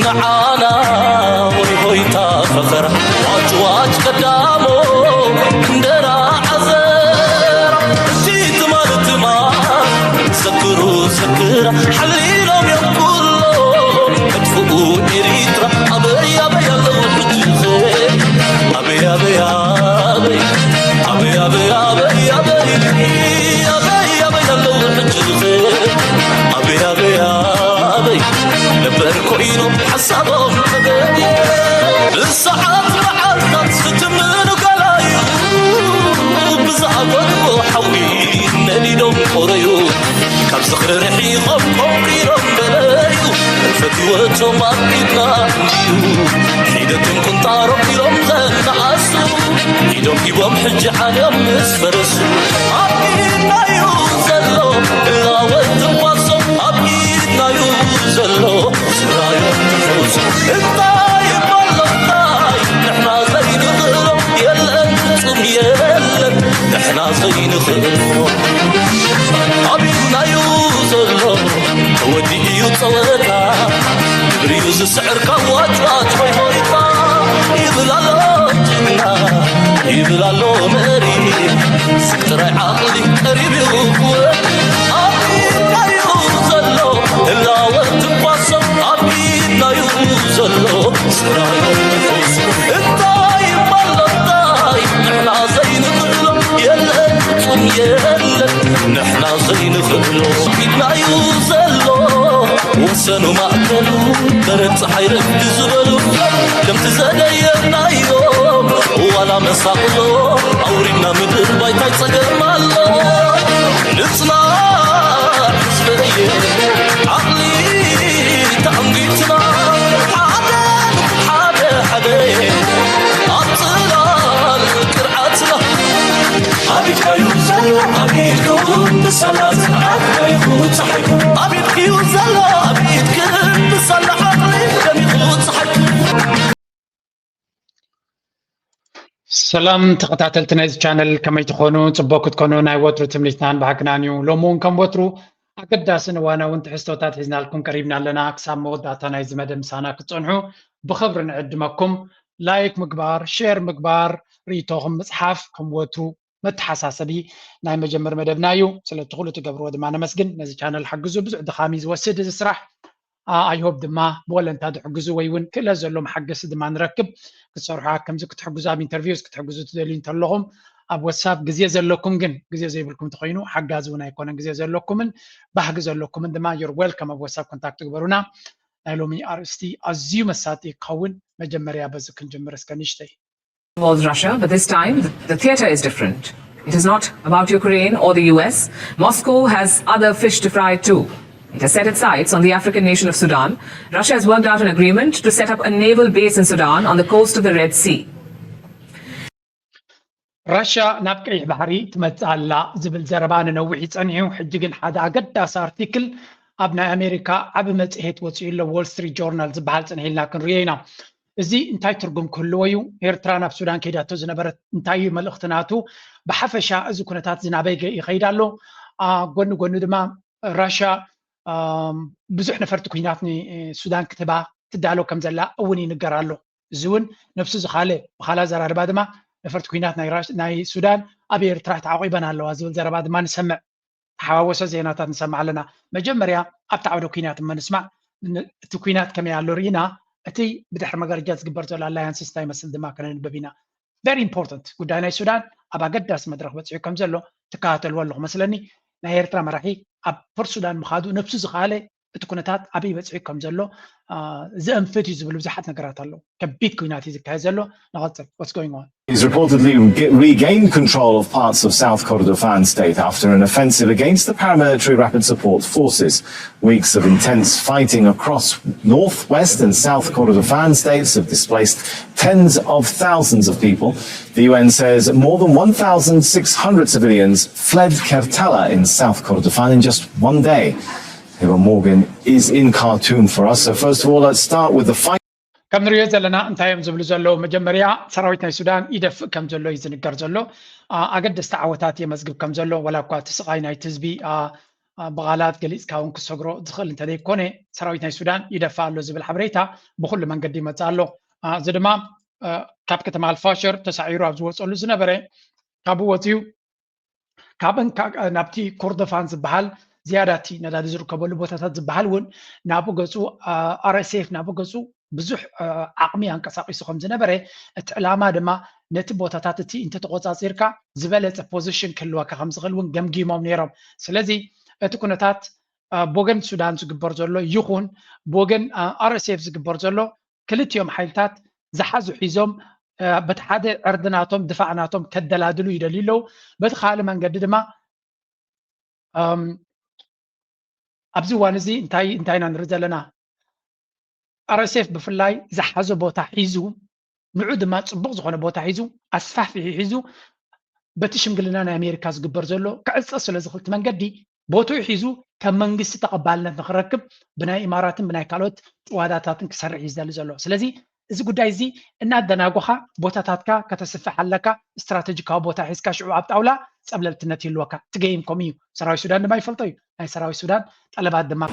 معانا وي تفخر واج قدامه ندرا عزر جيت مالت ما سكروا سكر حليلهم يقولوا ادفقوا إريترا أبي أبي الله الجزير أبي أبي أبي أبي أبي أبي أبي أبي أبي الله الجزير أبي أبي أبي نبركوينو حسابهم الساعات معرضت ستمن قلايو بزعبت وحوين نليلهم قريو كم صخر رحيقهم قمريرهم بلايو الفتواتهم أبقيتنا عنديو حيدتهم كنت عرب يرم ذن عسو حيدهم يبهم حج عالم نسفرسو أبقيتنا يوزلو إلا ويتواصل أبقيتنا يوزلو سرايو تفوز الطايب والله الطايب نحنا زين غيرهم يلا انتم يلا نحنا زين غيرهم أبقيتنا يوزلو ودي يوصلتا بريوز سعر كواج واج هوي هويتا يبلالو جنا يبلالو مري سكتر عقلي قريب يوقوه أبينا يوزلو إلا وتبصم أبينا يوزلو سرايو نفوس الطايب والله الطايب نحنا زين غلو يلا انتم يلا نحنا زين غلو أبينا يوزلو وسنو معتلو برد حيرك تزبلو كم تزديرنا يوم ولا مساقلو أورينا مدر بايتاي صقر مالو نصنع حسبية عقلي تأمقيتنا حادة أطلال كرعاتنا أبيك يوزلو أبيكم بصلاة أبيك يخوت صحيكم أبيك يوزلو سلام تقطعتلتنا هذا الشانل كما تكونوا تبوك تكونوا ناي وترو تمليتان بحقنانيو لومون كم وترو أقداسن وانا وانت حستوتات حزنا لكم قريبنا لنا أقسام موداتنا إذا مدى مسانا كتصنحوا بخبر نقدمكم لايك مقبار شير مقبار ريتوهم مصحف كم وترو متحساسبي ناي مجمر مدبنايو سلا تقولوا تقبروا دمانا مسجن نزي شانل حقزو بزع دخاميز وسد السرح I hope دما بولا انت حقزو ويون كل زلهم حقس دما نركب كتصرحوا كم زي كتحجزوا بانترفيوز كتحجزوا تدلين تلهم اب واتساب غزيه زلكم جن غزيه زيبلكم تخينو حجازونا يكون غزيه زلكم بحجز زلكم دما يور ويلكم اب واتساب كونتاكت تقبرونا نالومي ارستي ازيو مساتي قون مجمريا بزك نجمر اسكنيشتي involves Russia, but this time the theater is different. It is not about Ukraine or the US. Moscow has other fish to fry too. It has set its sights on the African nation of Sudan. Russia has worked out an agreement to set up a naval base in Sudan on the coast of the Red Sea. Russia نابقي بحري تمتعلا زبل زربان نوحي تصنعو حجيقن حدا قداس ارتيكل ابنا امريكا عب متهيت وصيل وول ستريت جورنال زبحال صنحيلنا كنرينا ازي انتاي ترجم كلويو ኤርትራና ሱዳን ከዳቶ ዝነበረት እንታይ መልእክትናቱ በሐፈሻ እዚ ኩነታት ዝናበይ ይኸይዳሎ ጎን ጎን ድማ ራሽያ ብዙሕ ነፈርቲ ኩናት ሱዳን ክትባ ትዳሎ ከም ዘላ እውን ይንገራሎ ዝውን ነፍሱ ዝኻለ በኋላ ዘራርባ ድማ ነፈርቲ ኩናት ናይ ሱዳን ኣብ ኤርትራ ተዓቂበን ኣለዋ ዝብል ዘረባ ድማ ንሰምዕ ተሓዋወሰ ዜናታት ንሰምዕ ኣለና መጀመርያ ኣብ ተዓውደ ኩናት መንስማዕ እቲ ኩናት ከመይ ኣሎ ሪና أتي بدحر مجرجات قبرت ولا alliance system مثل دماغنا ببينا very important قدانا السودان أبى قداس مدرك بس كم زلوا تقاتل والله مثلاً نهير ترى مرحي أب فر السودان مخادو نفس زخالة تكونتات أبي بس كم زلوا زم فتي زبلوا زحتنا قرات الله كبيت كوناتي زكاة زلوا نغطر what's going on. He's reportedly regained control of parts of South Kordofan state after an offensive against the paramilitary Rapid Support Forces. Weeks of intense fighting across northwest and South Kordofan states have displaced tens of thousands of people. The UN says more than 1,600 civilians fled Kertala in South Kordofan in just one day. Eva Morgan is in Khartoum for us. So first of all, let's start with the fight. كم نريد لنا انتايم زبل زلو مجمريا سراويتنا السودان يدف كم زلو يزنقر زلو اقد استعوتات يمزقب كم زلو ولا كوات سقاي ناي تزبي بغالات قليس كاون كسغرو دخل انت دي كوني سراويت ناي سودان يدفع له زبل حبريتا بكل من قدي متصالو زدما كاب كتما الفاشر تسعيرو ابز وصلو زنبره كابو وتيو كابن نابتي كوردفان زبحال زيادتي نداد زركبلو بوتاتات زبحال ون نابو غصو RSF نابو غصو بزح عقمي انقساقيس خم زنبره اتعلاما دما نت بوتاتات تي انت تقوصاصيركا زبلت بوزيشن كلوا كخم زغلون جمجيموم نيرم سلازي اتكونتات بوغن سودان زغبر زلو يخون بوغن RSF زغبر زلو كلتيوم حيلتات زحازو حيزوم بتحدى عردناتهم دفعناتهم كدلادلو يدليلو بتخال من قد دما ابزو وانزي انتاينا نرزلنا RSF بفلاي زحازو بوتا حيزو نعود ما صبغ زخونه بوتا حيزو اسفاح في حيزو بتشمغلنا امريكا زغبر زلو كعصص لزخلت من قدي بوتو يحيزو كمنغست تقبالنا نخركب بناي اماراتن بناي كالوت واداتاتن كسرع يزدل زلو سلازي እዚ ጉዳይ እዚ እናደናጎኻ ቦታታትካ ከተስፍሐለካ ስትራቴጂካዊ ቦታ ሒዝካ ሽዑ ኣብ ጣውላ ፀብለልትነት ይልወካ ትገይምኮም እዩ ሰራዊት ሱዳን ድማ ይፈልጦ እዩ ናይ ሰራዊት ሱዳን ጠለባት ድማ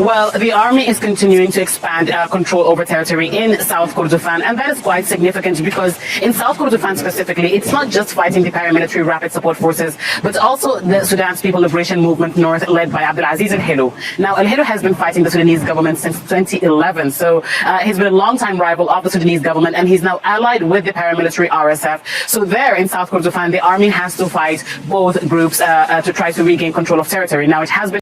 Well, the army is continuing to expand control over territory in South Kordofan, and that is quite significant because in South Kordofan specifically, it's not just fighting the paramilitary rapid support forces, but also the Sudan's People Liberation Movement North, led by Abdulaziz Al-Hilo. Now, Al-Hilo has been fighting the Sudanese government since 2011, so he's been a long-time rival of the Sudanese government, and he's now allied with the paramilitary RSF. So there in South Kordofan, the army has to fight both groups to try to regain control of territory. Now, it has been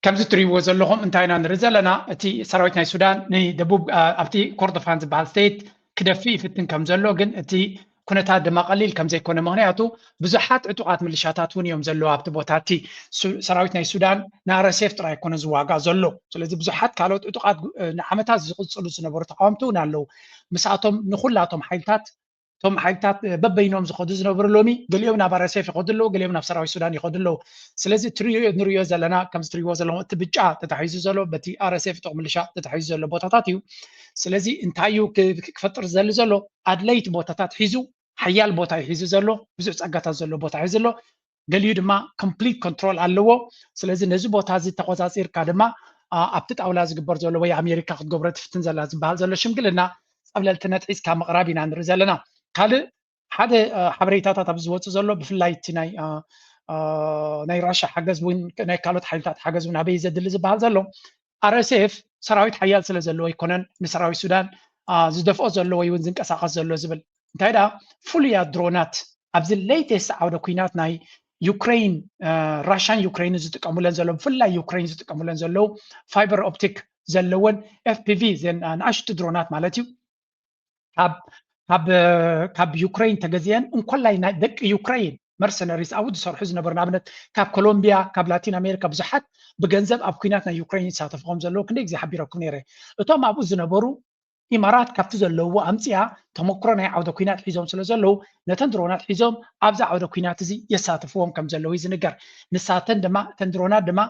كم زتريو زلهم انتاينا نرزلنا اتي سراويت ناي سودان ني دبوب ابتي كوردفان زبال ستيت كدفي فتن كم زلو جن اتي كنتا دما قليل كم زي كونه مغنياتو بزحات عطوقات ملشاتات ون يوم زلو ابت بوتاتي سراويت ناي سودان نارا سيفترا يكون زواغا زلو سلازي بزحات كالوت عطوقات نعمتات زقصلو سنبر تقامتو نالو مساتهم نخلاتهم حيلتات توم حيلتات ببينهم زخدو زنبر لومي قليوم نابا رسيف يخدلو قليوم ناب سراويت سودان يخدلو سلازي تريو نريو زلنا كم تريو زلهم تبجع تتحيزو زلو بتي RSF تقوم ملشات تتحيزو زلو بوتاتاتيو سلازي انتايو كفتر زلو ادليت بوتاتات حيزو حيال بوتا يحيزو زلو بزح صقاتا زلو بوتا يحيزلو قاليو دما كومبليت كنترول علوو سلازي نزو بوتا زي تقوصاصير كادما ابتت اولا زغبر زلو وي امريكا خدغبر تفتن زلا زبال زلو شمغلنا قبللتنا تحيز كام قرابينا نرزلنا قال حدا حبريتات ابزوت زلو بفلايت ناي راشا حجز وين ناي كالوت حيلتات حجز وين ابي زدل زبال زلو RSF سراويت حيال سلا زلو يكونن نسراويت سودان زدفو زلو وي زنقساقس زلو زبل እንታይ ዳ ፍሉያ ድሮናት ኣብዚ ሌይተስት ዓውደ ኩናት ናይ ዩክሬን ራሽያን ዩክሬን ዝጥቀሙለን ዘሎ ብፍላይ ዩክሬን ዝጥቀሙለን ዘለው ፋይበር ኦፕቲክ ዘለወን FPV ዘን ንኣሽቱ ድሮናት ማለት እዩ ካብ ዩክሬን ተገዚአን እንኮላይ ናይ ደቂ ዩክሬን መርሰነሪስ ኣብኡ ዝሰርሑ ዝነበሩ ንኣብነት ካብ ኮሎምቢያ ካብ ላቲን ኣሜሪካ ብዙሓት ብገንዘብ ኣብ ኩናት ናይ ዩክሬን ይሳተፉ ከም ዘለዉ ክንደይ ግዜ ሓቢረኩም ነይረ እቶም ኣብኡ ዝነበሩ ኢማራት ካብቲ ዘለዎ ኣምፅያ ተመክሮ ናይ ዓውደ ኩናት ሒዞም ስለ ዘለዉ ነተን ድሮናት ሒዞም ኣብዛ ዓውደ ኩናት እዚ የሳተፍዎም ከም ዘለዉ ዝንገር ንሳተን ድማ ተን ድሮናት ድማ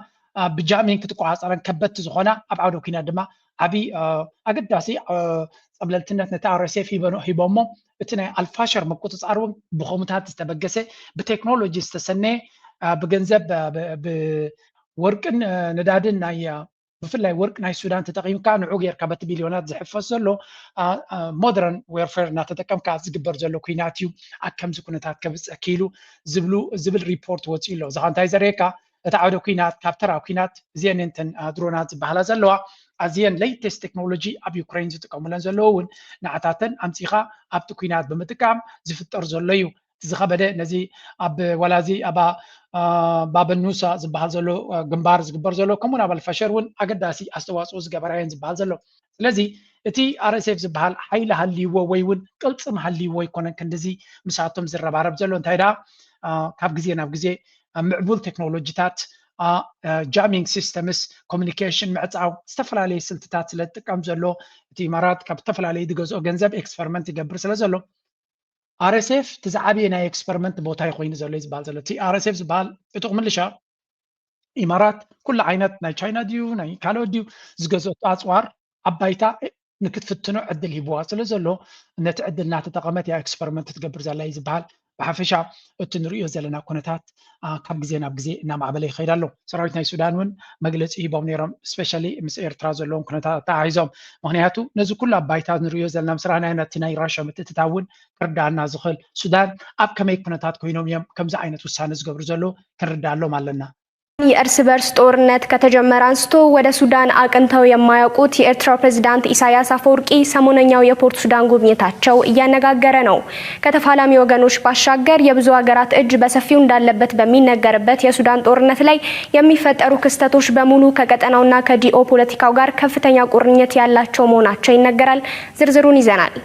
ብጃሚን ክትቆፃፀረን ከበድቲ ዝኾና ኣብ ዓውደ ኩናት ድማ ዓብይ ኣገዳሲ ፀብለልትነት ነቲ RSF ሂቦሞ እቲ ናይ ኣልፋሸር መቆፅፃር እውን ብኮምታት ዝተበገሰ ብቴክኖሎጂ ዝተሰነየ ብገንዘብ ብወርቅን ነዳድን ናይ بفلاي ورك ناي السودان تتقيم كان عوغير كابت بليونات زحفظ زلو مودرن ويرفير ناتتقم كاز زقبر زلو كويناتيو اكم زكونتات كبس اكيلو زبل ريبورت وتيلو زغانتاي زريكا تعاودو كوينات كابترا كوينات زين انتن درونات بحالا زلو ازين ليتست تكنولوجي اب يوكرين زتقملن زلوون نعتاتن امصيخا اب كوينات بمتقام زفتر زلو تزخبده نزي اب ولازي ابا باب النوسا زبال زلو جنبار زغبر زلو كمون ابل فشرون اگداسي استواصو زغبراين زبال زلو ስለዚህ እቲ RSF ዝበሃል ሓይሊ ሃልይዎ ወይ እውን ቅልፅም ሃልይዎ ይኮነን ከንደዚ ምሳቶም ዝረባረብ ዘሎ እንታይ ዳ ካብ ግዜ ናብ ግዜ ምዕቡል ቴክኖሎጂታት jamming systems communication ምዕፃው ዝተፈላለዩ ስልትታት ስለ ዝጥቀም ዘሎ እቲ ኢማራት ካብ ዝተፈላለዩ ዝገዝኦ ገንዘብ ኤክስፐሪመንት ይገብር ስለ ዘሎ RSF تزعبي ناي اكسبيرمنت بوتاي خوين زلو يزبال زلو تي RSF زبال اتوق ملشا امارات كل عينات ناي تشاينا ديو ناي كالو ديو زغزو اصوار عبايتا نكتفتنو عدل هيبوا سلو زلو نتعدل نات تقامت يا اكسبيرمنت تقبر زلا يزبال ብሓፈሻ እቲ ንሪኦ ዘለና ኩነታት ካብ ግዜ ናብ ግዜ እናማዕበለ ይኸይድ ኣሎ ሰራዊት ናይ ሱዳን እውን መግለፂ ሂቦም ነይሮም ስፔሻሊ ምስ ኤርትራ ዘለዎም ኩነታት ተያይዞም ምክንያቱ ነዚ ኩሉ ኣብ ባይታ ንሪኦ ዘለና ምስ ረኣናዮ ነቲ ናይ ራሽያ ምትእትታው እውን ክርዳእና ዝኽእል ሱዳን ኣብ ከመይ ኩነታት ኮይኖም እዮም ከምዚ ዓይነት ውሳነ ዝገብሩ ዘለዉ ክንርዳኣሎም ኣለና የእርስ በርስ ጦርነት ከተጀመረ አንስቶ ወደ ሱዳን አቅንተው የማያውቁት የኤርትራው ፕሬዝዳንት ኢሳያስ አፈወርቂ ሰሞነኛው የፖርት ሱዳን ጉብኝታቸው እያነጋገረ ነው። ከተፋላሚ ወገኖች ባሻገር የብዙ ሀገራት እጅ በሰፊው እንዳለበት በሚነገርበት የሱዳን ጦርነት ላይ የሚፈጠሩ ክስተቶች በሙሉ ከቀጠናውና ከጂኦ ፖለቲካው ጋር ከፍተኛ ቁርኝት ያላቸው መሆናቸው ይነገራል። ዝርዝሩን ይዘናል።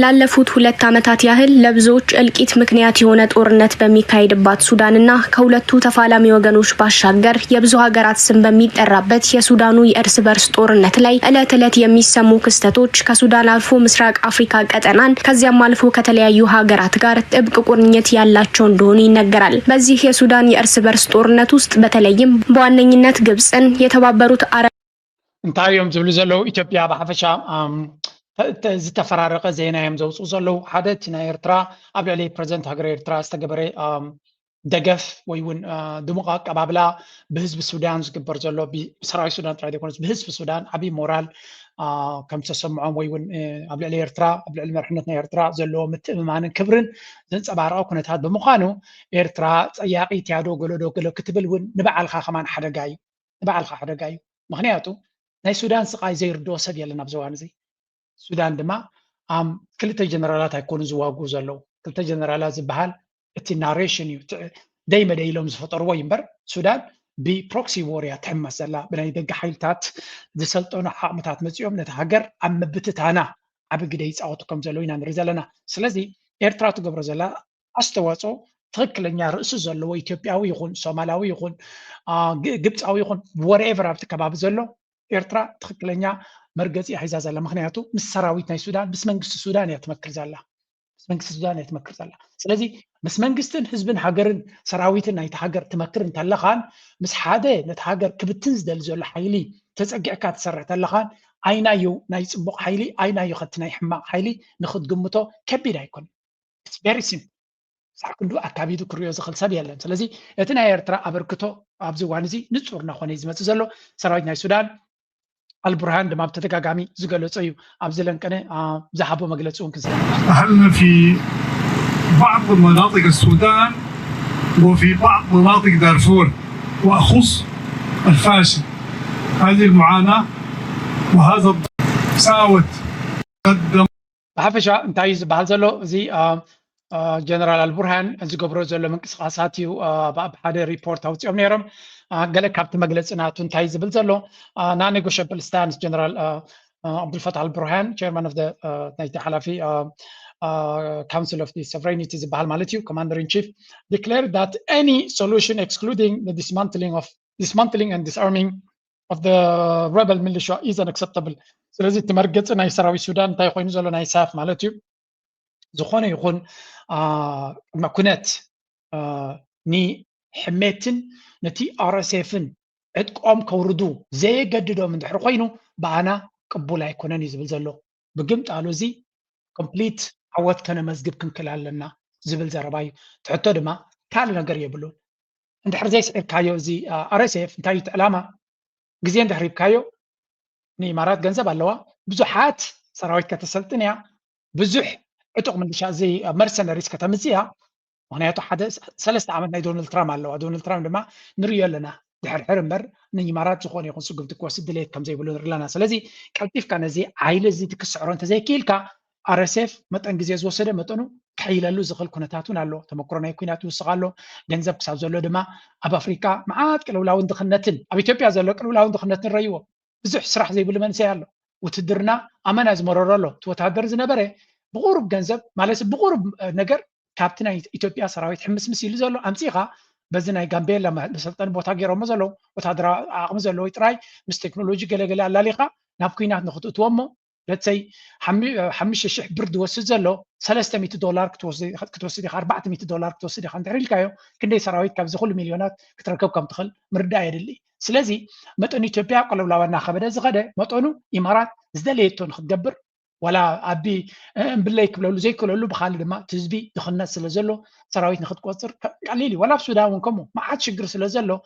ላለፉት 2 ዓመታት ያህል ለብዙዎች እልቂት ምክንያት የሆነ ጦርነት በሚካሄድባት ሱዳንና ከሁለቱ ተፋላሚ ወገኖች ባሻገር የብዙ ሀገራት ስም በሚጠራበት የሱዳኑ የእርስ በርስ ጦርነት ላይ ዕለት ዕለት የሚሰሙ ክስተቶች ከሱዳን አልፎ ምስራቅ አፍሪካ ቀጠናን ከዚያም አልፎ ከተለያዩ ሀገራት ጋር ጥብቅ ቁርኝት ያላቸው እንደሆኑ ይነገራል። በዚህ የሱዳን የእርስ በርስ ጦርነት ውስጥ በተለይም በዋነኝነት ግብጽን የተባበሩት አረብ እንታዮም ዝብሉ ዘለው ኢትዮጵያ በሐፈሻ ዝተፈራረቀ ዜና እዮም ዘውፅኡ ዘለው ሓደ እቲ ናይ ኤርትራ ኣብ ልዕሊ ፕረዚደንት ሃገር ኤርትራ ዝተገበረ ደገፍ ወይ እውን ድሙቕ ኣቀባብላ ብህዝቢ ሱዳን ዝግበር ዘሎ ብሰራዊት ሱዳን ጥራይ ዘይኮነስ ብህዝቢ ሱዳን ዓብይ ሞራል ከም ተሰምዖም ወይ እውን ኣብ ልዕሊ ኤርትራ ኣብ ልዕሊ መርሕነት ናይ ኤርትራ ዘለዎ ምትእምማንን ክብርን ዘንፀባረቐ ኩነታት ብምዃኑ ኤርትራ ፀያቂት ያዶ ገለዶ ገሎ ክትብል እውን ንበዓልካ ከማን ሓደጋ እዩ ንበዓልካ ሓደጋ እዩ ምክንያቱ ናይ ሱዳን ስቃይ ዘይርድኦ ሰብ የለን ኣብ ዘዋን እዚ ሱዳን ድማ ክልተ ጀነራላት ኣይኮኑ ዝዋግኡ ዘለው ክልተ ጀነራላት ዝበሃል እቲ ናሬሽን እዩ ደይ መደይሎም ዝፈጠርዎ እምበር ሱዳን ብፕሮክሲ ዎርያ ትሕመስ ዘላ ብናይ ደገ ሓይልታት ዝሰልጠኑ ሓቅምታት መፂኦም ነቲ ሃገር ኣብ ምብትታና ዓብይ ግደ ይፃወቱ ከም ዘለው ኢና ንርኢ ዘለና ስለዚ ኤርትራ ትገብሮ ዘላ ኣስተዋፅኦ ትክክለኛ ርእሲ ዘለዎ ኢትዮጵያዊ ይኹን ሶማላዊ ይኹን ግብፃዊ ይኹን ወርኤቨር ኣብቲ ከባቢ ዘሎ ኤርትራ ትክክለኛ مرجزي حيزاز الله مخنياتو مس سراويت ناي سودان بس منجست السودان يتمكر زلا بس منجست السودان يتمكر زلا سلازي بس منجستن حزبن حجرن سراويتن ناي تحجر تمكر انت لخان مس حاده نتحجر كبتنز دل زول حيلي تسقعك تسرع تلخان اينا يو ناي صبق حيلي اينا يو خدت ناي حماق حيلي ناخذ قمته كبير يكون اتس فيري سيمبل صح كله اكابيدو كريو زخل سب يالن سلازي اتنا ايرترا ابركتو ابزي وانزي نصورنا خوني زمت زلو سراويت ناي سودان البرهان دم بتتكاغامي زغلو صيو ابزلن كنه زحابو مغلصون كسر احنا في بعض مناطق السودان وفي بعض مناطق دارفور واخص الفاشل هذه المعاناه وهذا ساوت قدم حفشا انتايز بحالزلو زي جنرال البرهان زغبرو زلو منقسقاساتيو بحاده ريبورت اوصيوم نيرم قال كابت مجلسنا تنتهي زبل زلو non-negotiable stance General عبد الفتاح البرهان chairman of the نايت حلفي Council of the Sovereignty زبال مالتيو commander in chief declared that any solution excluding the dismantling and disarming of the rebel militia is unacceptable. ስለዚህ ተመርገጽ ናይ ሰራዊት ሱዳን እንታይ ኮይኑ ዘሎ ናይ ሳፍ ማለትዩ ዝኾነ ይኹን ኩነት ኒ ሕሜትን ነቲ አርኤስኤፍን ዕጥቆም ከውርዱ ዘይገድዶም እንድሕር ኮይኑ ባና ቅቡል ኣይኮነን እዩ ዝብል ዘሎ ብግምጣሉ እዚ ኮምፕሊት ዓወት ከነ መዝግብ ክንክል ኣለና ዝብል ዘረባ እዩ ትሕቶ ድማ ካል ነገር የብሉን እንድሕር ዘይስዒርካዮ እዚ አርኤስኤፍ እንታይ እዩ ዕላማ ግዜ እንድሕር ሂብካዮ ንኢማራት ገንዘብ ኣለዋ ብዙሓት ሰራዊት ከተሰልጥን እያ ብዙሕ ዕጡቅ ምልሻ እዚ መርሰነሪስ ከተምፅያ ምክንያቱ ሓደ 3 ዓመት ናይ ዶናልድ ትራምፕ ኣለዋ ዶናልድ ትራምፕ ድማ ንሪኦ ኣለና ድሕርሕር እምበር ንኢማራት ዝኾነ ይኹን ስጉምቲ ክወስድ ድሌት ከም ዘይብሉ ንርኢ ኣለና ስለዚ ቀልጢፍካ ነዚ ዓይሊ እዚ ትክስዕሮ እንተዘይክኢልካ አርኤስኤፍ መጠን ግዜ ዝወሰደ መጠኑ ክሕይለሉ ዝኽእል ኩነታት እውን ኣሎ ተመክሮ ናይ ኩናት ይውስኽ ኣሎ ገንዘብ ክሳብ ዘሎ ድማ ኣብ ኣፍሪካ መዓት ቅልውላውን ድኽነትን ኣብ ኢትዮጵያ ዘሎ ቅልውላውን ድኽነትን ረይዎ ብዙሕ ስራሕ ዘይብሉ መንእሰይ ኣሎ ውትድርና ኣመና ዝመረሮ ኣሎ እቲ ወታደር ዝነበረ ብቁሩብ ገንዘብ ማለት ብቁሩብ ነገር ካብቲ ናይ ኢትዮጵያ ሰራዊት ሕምስምስ ኢሉ ዘሎ ኣምፂኻ በዚ ናይ ጋምቤላ መሰልጠኒ ቦታ ገይሮሞ ዘለው ወታደራዊ ዓቕሚ ዘለዎ ጥራይ ምስ ቴክኖሎጂ ገለገለ ኣላሊኻ ናብ ኩናት ንኽትእትዎ እሞ ለትሰይ 5,000 ብር ዝወስድ ዘሎ $300 ክትወስድ ኢኻ $400 ክትወስድ ኢኻ እንድሕር ኢልካዮ ክንደይ ሰራዊት ካብዚ ኩሉ ሚልዮናት ክትረከብ ከም ትኽእል ምርዳእ የድሊ ስለዚ መጠኑ ኢትዮጵያ ቀለውላዋ እናኸበደ ዝኸደ መጠኑ ኢማራት ዝደለየቶ ንክትገብር ولا أبي بالله كبلو زي كلو بخالد ما تزبي دخلنا سلزلو سراويت نخد قصر قليلي ولا في السودان ونكمو ما عاد شجر سلزلو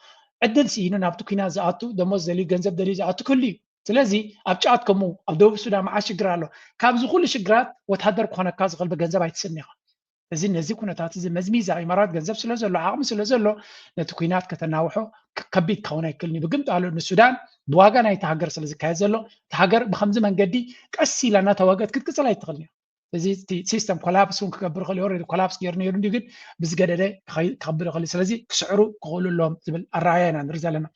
عدل سينو نابتو كينا زاتو دموز دلي جنزب دلي زاتو كلي سلازي أبجعتكمو أبدو في السودان ما عاد شجر له كابزو كل شجرات وتهدر كونا كاز قلب جنزب هيتسنيها እዚ ነዚ ኩነታት እዚ መዝሚዛ ኢማራት ገንዘብ ስለ ዘሎ ዓቕሚ ስለ ዘሎ ነቲ ኩናት ከተናውሖ ከቢድ ክኸውን ኣይክእልኒ ብግምት ኣሉ ንሱዳን ብዋጋ ናይቲ ሃገር ስለ ዝካየድ ዘሎ እቲ ሃገር ብከምዚ መንገዲ ቀስ ኢላ እናተዋግአት ክትቅፅል ኣይትኽእልኒ እዚ ሲስተም ኮላፕስ እውን ክገብር ክእል ኦልሬዲ ኮላፕስ ገይሩ ነይሩ እንዲ ግን ብዝገደደ ክኸብር ይኽእል ስለዚ ክስዕሩ ክኽእሉ ኣለዎም ዝብል ኣረኣያ ኢና ንርኢ ዘለና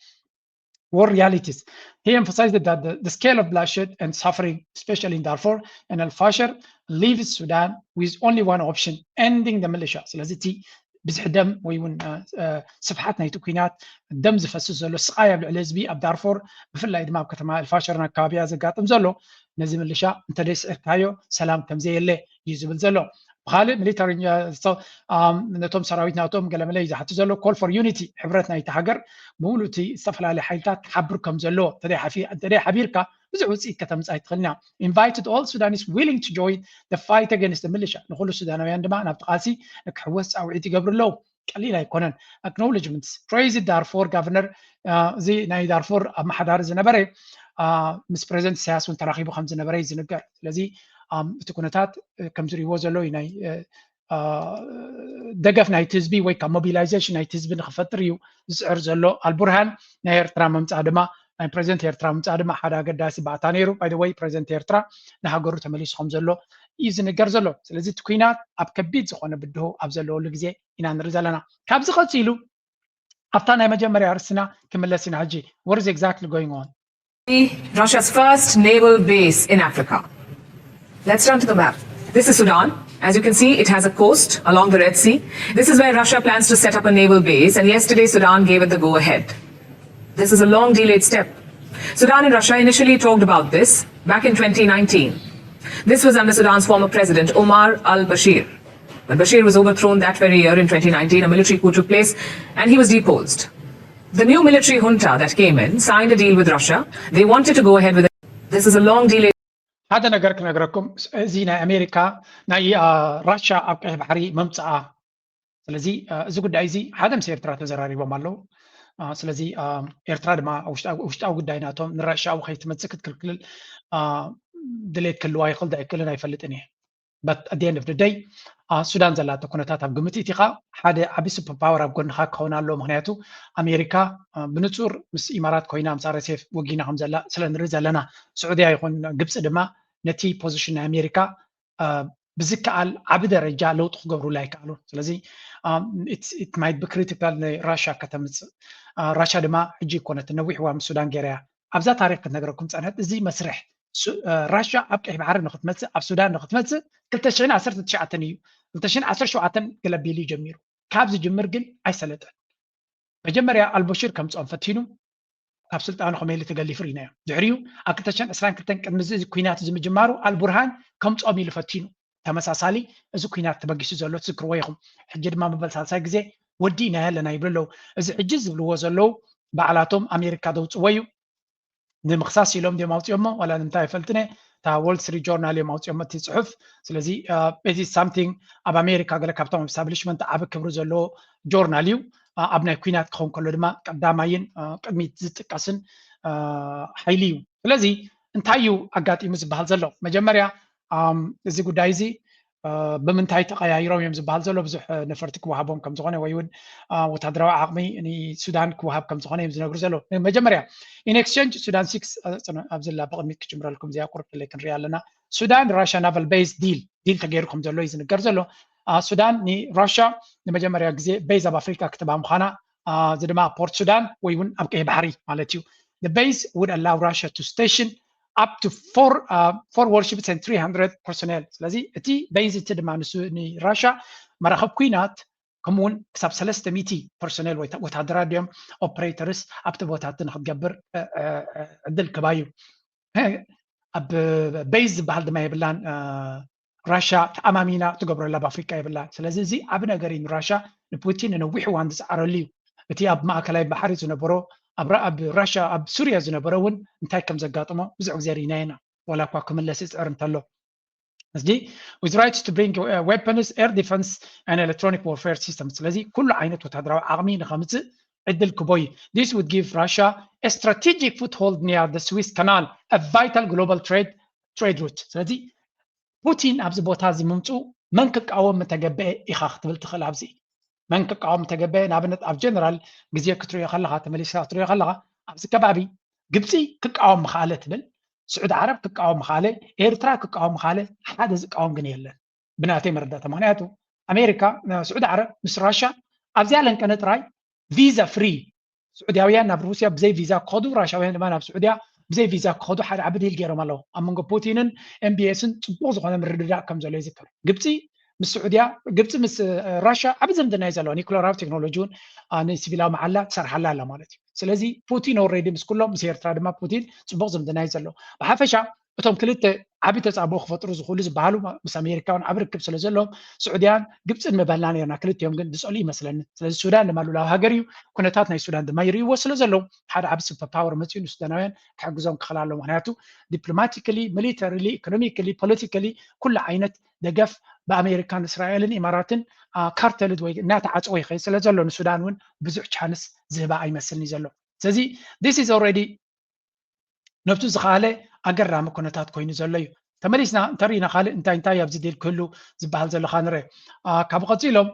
war realities. He emphasized that the scale of bloodshed and suffering, especially in Darfur and Al-Fashir, leaves Sudan with only one option, ending the militia. ስለዚህ ብዙሕ ደም ወይ እውን ስፍሓት ናይቲ ኩናት ደም ዝፈስስ ዘሎ ስቃይ ኣብ ልዕሊ ህዝቢ ኣብ ዳርፎር ብፍላይ ድማ ኣብ ከተማ ኣልፋሸርን ኣከባቢያ ዘጋጥም ዘሎ ነዚ ምልሻ እንተደይስዕርካዮ ሰላም ከምዘየለ እዩ ዝብል ዘሎ بخالد ميليتري نتوم سراويت ناتوم قال ملاي زحت زلو كول فور يونيتي حبرتنا يتحجر بقولوا استفلا على حيلتات حبركم زلو تري حبيركا بزعوز كتم زايد خلنا invited all Sudanese willing to join the fight against the militia نقول السودانيين عندما نبتقاسي نحوس او عيتي قبر لو قليل هيكونن acknowledgements praise Darfur governor زي ناي دارفور ما حدار زنبري مس بريزنت سياس وتراخيبو خمس زنبري زنقر لذي تكونتات كم زري وزلو يناي دقف ناي تزبي ويكا موبيلايزيشن ناي تزبي نخفتريو زعر زلو البرهان ناير ترا ممتعدما ناي بريزنت يرترا ممتعدما حدا قداسي بعتانيرو باي ذا واي بريزنت يرترا نهاجرو تمليس خم زلو يزنقر زلو سلازي تكوينات اب كبيد زخونه بدو اب زلو لغزي إنا نرزلنا كابز قتيلو أفتانا مجمري عرسنا كملسنا حجي what is exactly going on Russia's first naval base in Africa. Let's turn to the map. This is Sudan. As you can see, it has a coast along the Red Sea. This is where Russia plans to set up a naval base, and yesterday Sudan gave it the go-ahead. This is a long delayed step. Sudan and Russia initially talked about this back in 2019. This was under Sudan's former president, Omar al-Bashir. But Bashir was overthrown that very year in 2019. A military coup took place, and he was deposed. The new military junta that came in signed a deal with Russia. They wanted to go ahead with it. This is a long delay. هذا نقرأكم زينا أمريكا ناي رشا أبقى بحري ممتعة سلزي زوجد عايزي هذا مسير ترى تزراري بمالو سلزي إيرترا ما أوشتاو قدايناتهم نرشا أو خيت متسكت كل دليت كل واي خلد كلنا يفلتني but at the end of the day السودان زلات كونتات أبقمتي تقا هذا عبي سوبر باور أبقون هاك هونا لو مهنياتو أمريكا بنتصور مس إمارات كوينا مسار سيف وجينا هم زلا سلنا رزلنا السعودية يكون قبس دما نتي بوزيشن أمريكا بذكر عبد الرجال لو تخبروا لايك على سلزي it might be critical لراشا كتمت راشا دما حجي كونت نوح وام السودان جريا أبزا تاريخ نقرأكم سنة زي مسرح راشا أبقى بعرف نخت متس أب السودان نخت متس كل تشين عصرت تشعتني كل تشين عصر شو عتن كلا بيلي جميرو كابز جمرجل أي سلطة بجمر يا البشير كم تصاب فتينو كابسلت أنا خميلة تقلي فرينا دعريو أكل تشين أسران كتن كمزز كوينات زم جمارو البرهان كم تصاب يلي فتينو تمس عسالي إذا كوينات تبقي سزلوا تذكروا وياهم حجر ما ببل سالسا جزء ودينا لنا يبلو إذا حجز لو وزلوا بعلاتهم أمريكا دوت ويو نمخصاص يلوم دي موت يومه ولا نمتاي فلتنه تا وول ستريت جورنال موت يومه تصحف سلازي it is something اب امريكا قال كابتن استابليشمنت اب كبر زلو جورناليو ابنا كوينات كون كله دما قداماين قدميت زتقاسن حيليو سلازي انتايو اغاطي مزبال زلو مجمريا እዚ ጉዳይ እዚ ብምንታይ ተቀያይሮም እዮም ዝባል ዘሎ ብዙሕ ነፈርቲ ክወሃቦም ከም ዝኾነ ወይ እውን ወታደራዊ ዓቕሚ ንሱዳን ክወሃብ ከም ዝኾነ እዮም ዝነግሩ ዘሎ መጀመርያ in exchange ሱዳን 6 ኣብ ዘላ ብቕድሚት ክጅምረልኩም እዚኣ ቁርጥ ላይ ክንሪኣ ኣለና ሱዳን ራሽያ ናቫል ቤዝ ዲል ተገይሩ ከም ዘሎ እዩ ዝንገር ዘሎ ሱዳን ንራሽያ ንመጀመርያ ግዜ ቤዝ ኣብ ኣፍሪካ ክትባ ምዃና እዚ ድማ ፖርት ሱዳን ወይ እውን ኣብ ቀይሕ ባሕሪ ማለት እዩ the base would allow Russia to station up to 4 warships and 300 personnel. ስለዚህ እቲ ቤዝ እቲ ድማ ንሱ ንራሽያ መራኸብ ኩናት ከምኡውን ክሳብ 300 personnel ወታደራት ድዮም ኦፕሬተርስ ኣብቲ ቦታት ንክትገብር ዕድል ክባ እዩ ኣብ ቤዝ ዝበሃል ድማ የብላን ራሽያ ተኣማሚና ትገብረላ ብኣፍሪካ የብላን ስለዚ እዚ ኣብ ነገር እዩ ንራሽያ ንፑቲን ንነዊሕ እዋን ዝፀዓረሉ እዩ እቲ ኣብ ማእከላይ ባሕሪ ዝነበሮ ኣብ ራሽያ ኣብ ሱርያ ዝነበረ እውን እንታይ ከም ዘጋጥሞ ብዙሕ ግዜ ሪኢና ኢና ወላ እኳ ክምለስ ይፅዕር እንተሎ ስለዚህ with rights to bring weapons, air defense and electronic warfare systems ስለዚህ ኩሉ ዓይነት ወታደራዊ ዓቕሚ ንኸምፅእ ዕድል ክቦይ this would give Russia a strategic foothold near the Suez Canal, a vital global trade route ስለዚህ ፑቲን ኣብዚ ቦታ እዚ ምምፁ መን ክቃወም ተገበአ ኢኻ ክትብል ትኽእል ኣብዚ መን ክቃወም ተገበአ ንኣብነት ኣብ ጀነራል ግዜ ክትሪኦ ከለኻ ተመሊስካ ክትሪኦ ከለኻ ኣብዚ ከባቢ ግብፂ ክቃወም ምኻለ ትብል سعود عرب كقاوم خاله إيرترا كقاوم خاله حد زقاوم جن يلن بناتي مردات معناته أمريكا سعود عرب مش راشا أبزالن كانت راي فيزا فري سعوديين ناب روسيا بزي فيزا كودو راشاوين ما ناب سعوديا بزي فيزا كودو حد عبدي الجيرو مالو أمونغ بوتينن MBSن تبوظ خلنا من الرداء كم زلوا يذكر قبتي مش سعوديا قبتي مش راشا أبدا مدنا يزالوا نيكولار تكنولوجيون أنا سيفيلا محلة صار حلال مالتي سلازي بوتين اوريدي مس كلهم مسير ترى ما بوتين صبغ زمدنا يزلو بحفشا اتهم كلته عبي تصابو خفطرو زخولو زبالو مس امريكاون عبركب سلازلهم سعوديان قبص مبلان يرنا كلتهم ግን دسولي مثلا سلازي السودان لما لو هاجريو كنتات ناي السودان ما يريو سلازلهم حدا عبس باور متين السودانيين كحجزهم كخلالو معناته دبلوماتيكلي ميليتاريلي ايكونوميكلي بوليتيكلي كل عينت دقف بامريكان اسرائيلن اماراتن كارتلد ወይ እናተዓጽወ ይኸይ ስለዘሎ ንሱዳን እውን ብዙሕ ቻንስ ዝህባ ኣይመስልኒ ዘሎ ስለዚ this is already ነብቱ ዝኻለ ኣገራሚ ኩነታት ኮይኑ ዘሎ እዩ ተመሊስና እንተሪእና ካልእ እንታይ ኣብዚ ዴል ክህሉ ዝበሃል ዘሎ ኻ ንርኢ ካብ ቀፂሎም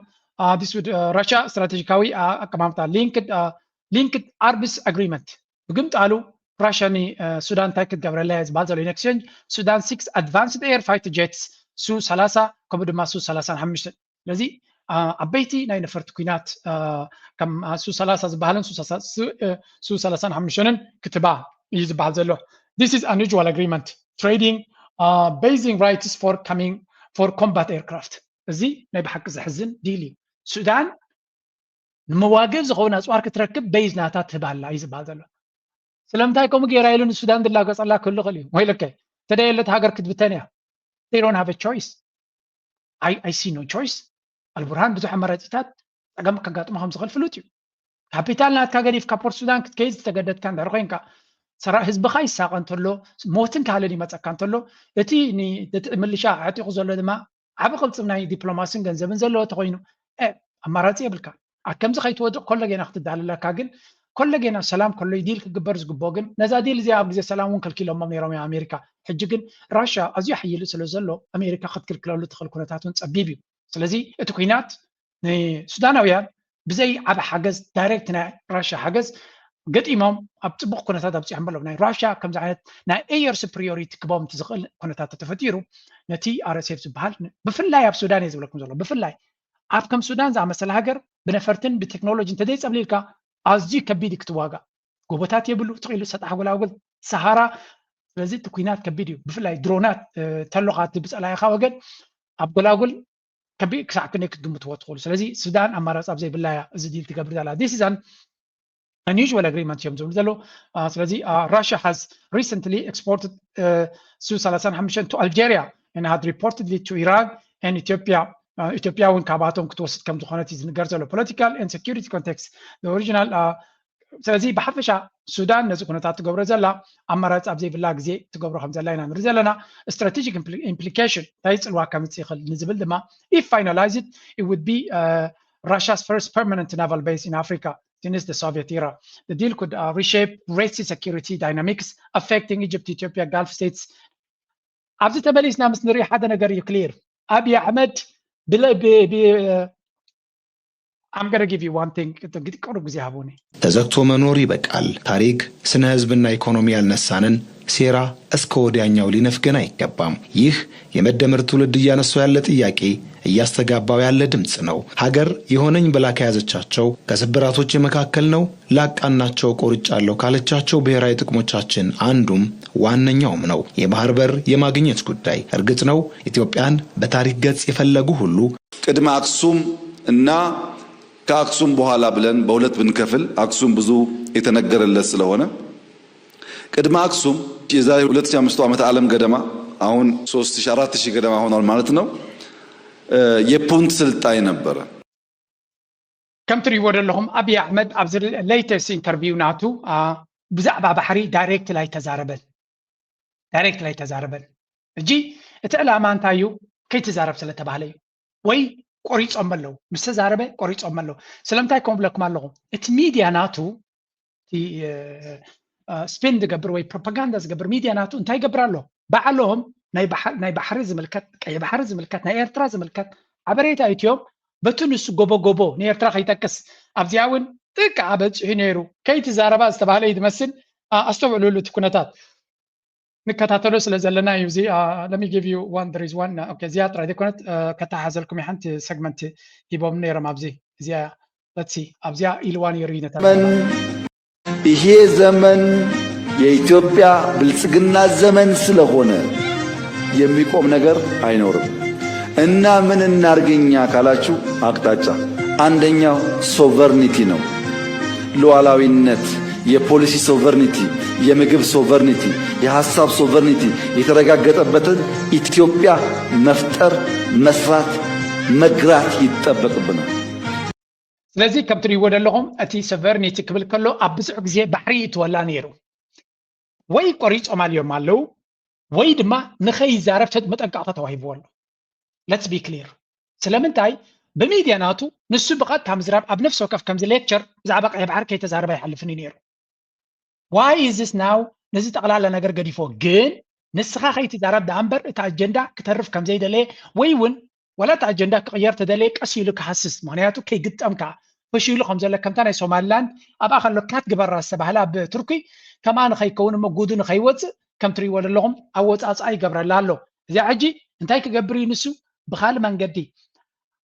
this would Russia ስትራቴጂካዊ ኣቀማምጣ linked arms agreement ብግምጣሉ ራሽያ ሱዳን እንታይ ክትገብረላ ዝበሃል ዘሎ in exchange Sudan 6 advanced air fighter jets Su-30 ከምኡ ድማ Su-35 ስለዚ عبيتي ناي نفرت كوينات كم Su-30 زبالن Su-35 كتبا يزبال زلو this is unusual agreement trading basing rights for combat aircraft زي ناي بحق زحزن ديلي السودان المواقف زغونا أسوار كتركب بيز ناتات تبالا يزبال زلو سلامتاي كوم غير ايلون السودان دلا قص الله كله غليو ويلك تدايلت هاجر كتبتانيا they don't have a choice I see no choice البرهان بزح مراتات أقام كقاطمهم زغل فلوتيو كابيتال نات كاجريف كابور السودان كيز تجدد كان درقين كا سرا حزب خاي ساقن تلو موتن كهالني ما تكان تلو اتي ني ملشا عتي خزلو دما عبقل صمناي دبلوماسين جنزبن زلو تقوينو اماراتي بلكا اكم زخاي تود كل جينا اخت دالله كاجن كل جينا سلام كل يديل كجبرز جبوجن نزاديل زي ابو زي سلامون كل كيلو ما ميرو امريكا حججن راشا ازي حيل سلو زلو امريكا خد كل كيلو تدخل كونتاتون صبيبي ስለዚ እቲ ኩናት ንሱዳናውያን ብዘይ ዓበ ሓገዝ ዳይሬክት ናይ ራሽያ ሓገዝ ገጢሞም ኣብ ፅቡቕ ኩነታት ኣብፅሖም ኣለዉ ናይ ራሽያ ከምዚ ዓይነት ናይ ኤየር ሱፕሪዮሪቲ ክቦም ትዝኽእል ኩነታት ተፈጢሩ ነቲ RSF ዝበሃል ብፍላይ ኣብ ሱዳን እየ ዝብለኩም ዘሎ ብፍላይ ኣብ ከም ሱዳን ዝኣመሰለ ሃገር ብነፈርትን ብቴክኖሎጂ እንተዘይፀብሊልካ ኣዝዩ ከቢድ ክትዋጋእ ጎቦታት የብሉ ትኽኢሉ ሰጣሕ ጎላጉል ሰሃራ ስለዚ እቲ ኩናት ከቢድ እዩ ብፍላይ ድሮናት ተሎኻ ትብፀላይኻ ወገን ኣብ ጎላጉል كبي كساكني كدمت وتقول سلازي السودان امارات ابزي بالله زديل تقبل على this is an unusual agreement يوم زلو سلازي Russia has recently exported Su-35 to Algeria and had reportedly to Iran and Ethiopia when كاباتهم كتوسط كم دخانات يزنقر زلو political and security context the original سلازي بحفشة السودان نزو كنتات تقبر زلا أمارات أبزي بالله زي تقبر خمسة لنا نرزلنا strategic implication تايس الواقع متسيخل نزبل دما if finalized it would be Russia's first permanent naval base in Africa since the Soviet era. The deal could reshape Red Sea security dynamics affecting Egypt, Ethiopia, Gulf states. أبزي تبليسنا مسنري حدا نقر يكلير أبي أحمد I'm going to give you one thing. ተዘግቶ መኖር ይበቃል። ታሪክ ስነ ህዝብና ኢኮኖሚ ያልነሳንን ሴራ እስከ ወዲያኛው ሊነፍገን አይገባም። ይህ የመደመር ትውልድ እያነሳው ያለ ጥያቄ እያስተጋባው ያለ ድምጽ ነው። ሀገር የሆነኝ ብላ ከያዘቻቸው ከስብራቶች መካከል ነው ላቃናቸው ቆርጫለሁ ካለቻቸው ብሔራዊ ጥቅሞቻችን አንዱም ዋነኛውም ነው የባህር በር የማግኘት ጉዳይ። እርግጥ ነው ኢትዮጵያን በታሪክ ገጽ የፈለጉ ሁሉ ቅድመ አክሱም እና ከአክሱም በኋላ ብለን በሁለት ብንከፍል አክሱም ብዙ የተነገረለት ስለሆነ ቅድመ አክሱም የዛሬ 2500 ዓመት ዓለም ገደማ አሁን 3000-4000 ገደማ ሆኗል ማለት ነው የፑንት ስልጣኔ ነበረ። كم تري ودلهم أبي أحمد أبزر latest interview ناتو بزعبة بحري direct لا يتزاربن جي اتعلم انتايو كي تزارب سلا تبالي وي قريص املو مستزاربه قريص املو سلامتاي كومبلكم الله ات ميديا ناتو تي سبين دغبر وي بروباغندا زغبر ميديا ناتو انتاي غبرالو بعلهم ناي بحر زملكت كاي بحر زملكت ناي ارترا زملكت عبريتا ايتيوب بتونس غوبو ناي ارترا خيتكس ابزياون تك عبد هنيرو كي تزاربا استبالي يتمثل استوعلوا له تكونتات نكتاتلو سلازلنا يوزي let me give you one there is one okay زياد راه كنت كتحازلكم يحنت سيجمنت يبوم نيرم ابزي زيا let's see ابزيا ኢልዋን يرينا ይሄ ዘመን የኢትዮጵያ ብልጽግና ዘመን ስለሆነ የሚቆም ነገር አይኖርም እና ምን እናርገኛ ካላችሁ አቅጣጫ አንደኛው ሶቨርኒቲ ነው ሉዓላዊነት የፖሊሲ ሶቨርኒቲ የምግብ ሶቨርኒቲ የሐሳብ ሶቨርኒቲ የተረጋገጠበትን ኢትዮጵያ መፍጠር መስራት መግራት ይጠበቅብናል ስለዚህ ከምትሪ ወደለሁም እቲ ሶቨርኒቲ ክብል ከሎ አብዝሕ ግዜ ባሕሪ ይትወላ ነይሩ ወይ ቆሪጾም አልዮም አለው ወይ ድማ ንኸይ ዛረብት መጠንቀቅታ ተዋሂብዎ let's be clear ስለምንታይ በሚዲያ ናቱ ንሱ ብቐጥታ ምዝራብ ኣብ ነፍሲ ወከፍ ከምዚ ሌክቸር ብዛዕባ ቀይ ባሕር ከይተዛረበ ይሓልፍኒ ነይሩ why is this now ነዚ ጠቕላላ ነገር ገዲፎ ግን ንስኻ ከይትዛረብ ዳንበር እቲ ኣጀንዳ ክተርፍ ከም ዘይደለየ ወይ እውን ولا أجندة كغير تدلي قسيل كحسس معناته كي قدامك فشيلو خمسة لك كم تاني سومالان أبا خلو كات جبر راس بهلا بتركي كمان خي كون موجودين خيوت كم تري ولا لهم أوت أي جبر لالو إذا عجي أنتي كجبري نسو بخال من جدي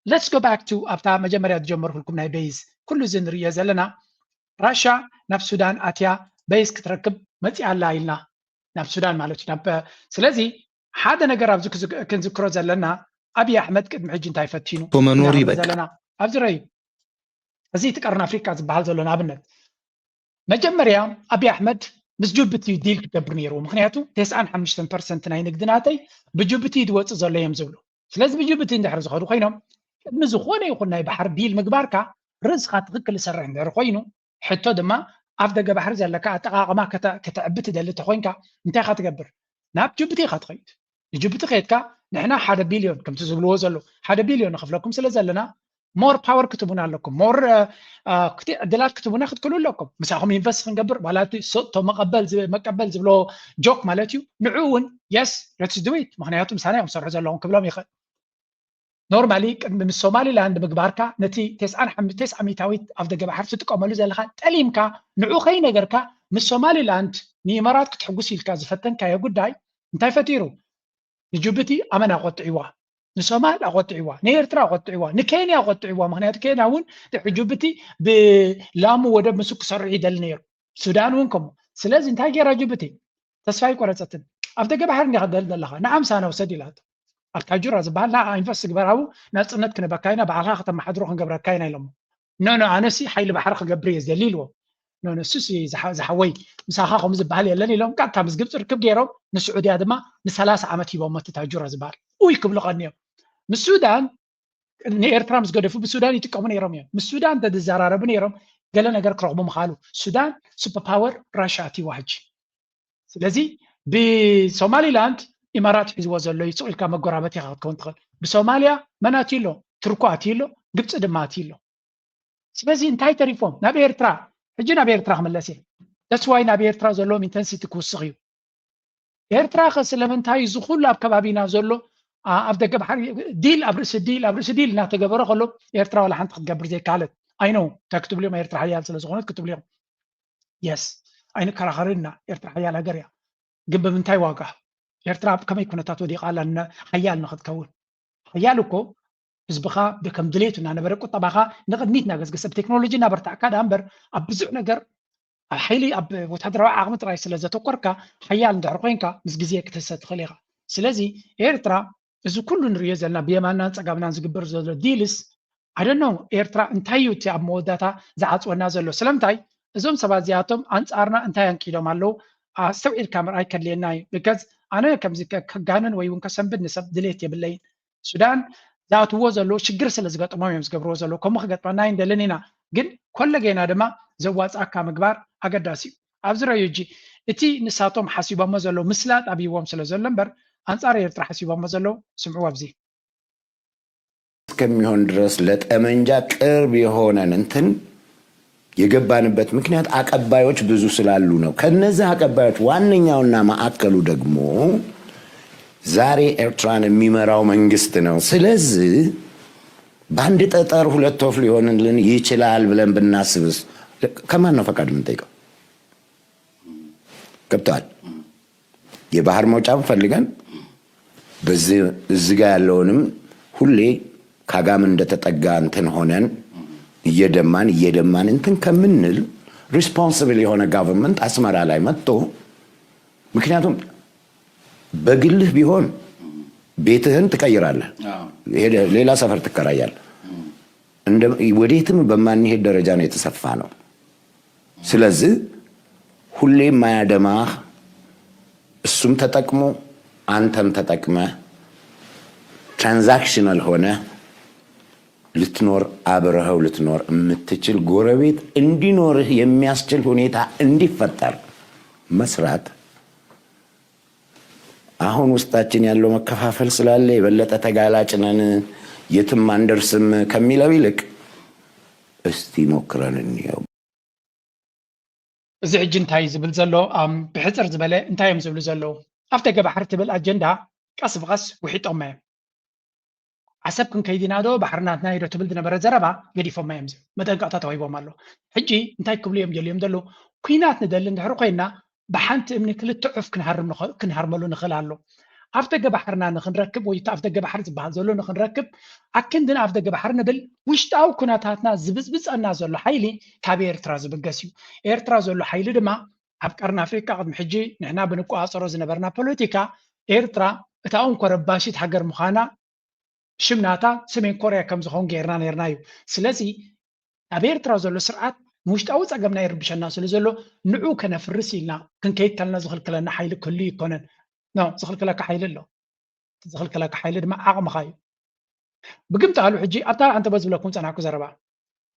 let's go back to أبتا مجمرة جمر كلكم ناي بيز كل زين رياز لنا راشا نفس السودان أتيا بيز كتركب متي على إلنا نفس السودان مالوش نب سلزي هذا نجرب كنذكره زلنا أبي أحمد قد محجين تايفتينو ومنوري بك أبزري أزي تقرن أفريقيا زبحال زلنا أبنت مجمريا أبي أحمد مسجوبتي ديل كبرنيرو مخنياتو 95% ناي نقدناتي بجوبتي دوت زلنا يمزولو سلاز بجوبتي ندحر زخرو خينهم مزخونه يقول ناي بحر ديل مقباركا رزقات غك لسرع ندير خوينو حتى دما أفدق بحر زلكا تقاقما كتعبت دلت خوينكا انت خاتقبر ناب جوبتي خاتخيت جوبتي خيتكا نحنا 1 بليون كم تزبلوا زلو 1 بليون نخف لكم سلازلنا مور باور كتبونا لكم مور دلات كتبونا خد كلوا لكم مساهم ينفس نقبر مالاتي صوت مقبل زبلو جوك مالاتيو نعون يس ليتس دو ات مخنياتو مسانيهم سرع زلهم كبلهم يخ نورمالي من الصومالي لاند مقباركا نتي 900 افدق بحر تقوملو زلخا تليمكا نعو خي نغركا من الصومالي لاند نيمارات كتحقسي الكا زفتنكا يا غداي انتي فتيرو نجوبتي أمانة قطعوا نسومال قطعوا نيرترا قطعوا نكينيا قطعوا مهنيات كينيا ون تحجوبتي بلامو ودب مسك سرعي دل نير السودان وينكم سلازم تاجي راجوبتي تسفاي قرصتن أفتى بحر نقدر دلها نعم سنة وسديلات التاجر زبال لا ينفس جبراو ناس نت كنا بكاينا بعلاقة ختم محدروخ جبر كاينا لهم نو أنا سي حيل بحر خجبريز دليلو نو سوسي زحوي مساخاهم زبال يلني لهم قاعد تامس جبت ركب جيرو نسعودي هذا ما نسلاس عمتي بوم تتاجر زبال ويكم لغنيو من السودان نير ترامز قدفوا بالسودان يتقومون يرميو من السودان تد الزرارة بنيرم قال لنا قرق رغبوا مخالو السودان سوبر باور راشاتي واحد لذي بسومالي لاند إمارات حزب وزلو يسوي كما قرابتي خاط كونتخل بسوماليا مناتيلو تركواتيلو قبت دماتيلو سبزي انتهي تريفون نبي إرترا حجينا بإرترا ملسي that's why نبي إرترا زلو من تنسيتك والصغير إرترا خس لما انتهي زخول لاب كبابينا زلو أفدق بحر ديل أبرس ديل ناتجبره خلو إرترا ولا حنت تجبر زي كالت I know تكتب لهم إرترا حيال سلسلة كتب لهم yes أين كراخرنا إرترا حيال هجريا جنب من تاي واقع إرترا كم يكون تاتو دي قال أن حيال ناخد كون حيالكو بزبخا بكم دليتنا أنا بركو طبعا نقد ميت ناقص قصب تكنولوجي نبر تعكاد أمبر أبزع نجر حيلي أب وتحضر عقمت رئيس لذا تقركا حيال ندعرقينكا مسجزية كتسات خليقة سلازي إرترا إذا كل نريزلنا بيمانا تقابلنا نزقبر زلو ديلس I don't know إرترا انتايو تي أب موداتا زعات ونازلو سلامتاي إذا سبا زياتهم أنت أرنا انتايان كيلو مالو استوعي الكاميرا أيكر ليناي because أنا كم زكا كجانن ويون كسم بالنسب دليت بالليل السودان ذات وزلو شجر سلزقات أمام يمسقبر وزلو كم خجت بناين دلنينا جن كل جينا دما زوات أكا مقبار أقداسي أبزر يجي إتي نساتهم حسيبا مزلو مسلات أبي وام سلزلنبر አንጻር ኤርትራ ሐሲቦም ዘለው ስምዑ አብዚ እስከሚሆን ድረስ ለጠመንጃ ቅርብ የሆነን እንትን የገባንበት ምክንያት አቀባዮች ብዙ ስላሉ ነው። ከነዚህ አቀባዮች ዋነኛውና ማዕከሉ ደግሞ ዛሬ ኤርትራን የሚመራው መንግስት ነው። ስለዚህ በአንድ ጠጠር ሁለት ወፍ ሊሆንልን ይችላል ብለን ብናስብስ ከማን ነው ፈቃድ የምንጠይቀው? ገብቷል? የባህር መውጫም ፈልገን በዚህ ጋር ያለውንም ሁሌ ካጋም እንደተጠጋ እንትን ሆነን እየደማን እንትን ከምንል ሪስፖንሲብል የሆነ ጋቨርንመንት አስመራ ላይ መጥቶ ምክንያቱም በግልህ ቢሆን ቤትህን ትቀይራለህ፣ ሌላ ሰፈር ትከራያለህ። ወዴትም በማንሄድ ደረጃ ነው የተሰፋ ነው። ስለዚህ ሁሌም ማያደማህ እሱም ተጠቅሞ አንተም ተጠቅመህ ትራንዛክሽናል ሆነ ልትኖር አብረኸው ልትኖር የምትችል ጎረቤት እንዲኖርህ የሚያስችል ሁኔታ እንዲፈጠር መስራት። አሁን ውስጣችን ያለው መከፋፈል ስላለ የበለጠ ተጋላጭ ነን የትም አንደርስም ከሚለው ይልቅ እስቲ ሞክረን እንየው። እዚ ሕጂ እንታይ ዝብል ዘሎ ብሕፅር ዝበለ እንታይ እዮም ዝብሉ ዘለዉ ኣብተ ገባሕር ትብል ኣጀንዳ ቀስ ብቐስ ውሒጦም እዮም ዓሰብ ክንከይዲና ዶ ባሕርናትና ሂዶ ትብል ዝነበረ ዘረባ ገዲፎም እዮም መጠንቀቕታ ተዋሂቦም ኣሎ። ሕጂ እንታይ ክብሉ እዮም ደልዮም ዘለዉ ኩናት ንደሊ እንድሕሪ ኮይና ብሓንቲ እምኒ ክልተ ዑፍ ክንሃርመሉ ንኽእል ኣሎ። ኣብተ ገባሕርና ንክንረክብ ወይ ኣብተ ገባሕር ዝበሃል ዘሎ ንክንረክብ ኣክንድን ኣብተ ገባሕር ንብል ውሽጣዊ ኩነታትና ዝብፅብፀና ዘሎ ሓይሊ ካብ ኤርትራ ዝብገስ እዩ። ኤርትራ ዘሎ ሓይሊ ድማ ኣብ ቀርኒ ኣፍሪካ ቅድሚ ሕጂ ንሕና ብንቋፀሮ ዝነበርና ፖለቲካ ኤርትራ እታ እንኮረባሽት ሃገር ምዃና ሽምናታ ሰሜን ኮርያ ከም ዝኸውን ጌርና ነርና እዩ። ስለዚ ኣብ ኤርትራ ዘሎ ስርዓት ውሽጣዊ ፀገምና ይርብሸና ስለ ዘሎ ንዑ ከነፍርስ ኢልና ክንከይድ ተለና ዝኽልክለና ሓይሊ ክህሉ ይኮነን። ዝኽልክለካ ሓይሊ ኣሎ። ዝኽልክለካ ሓይሊ ድማ ዓቕምኻ እዩ። ብግምቲ ኣሉ ሕጂ ኣብታ ኣንተ በዝብለኩም ፀናዕኩ ዘረባ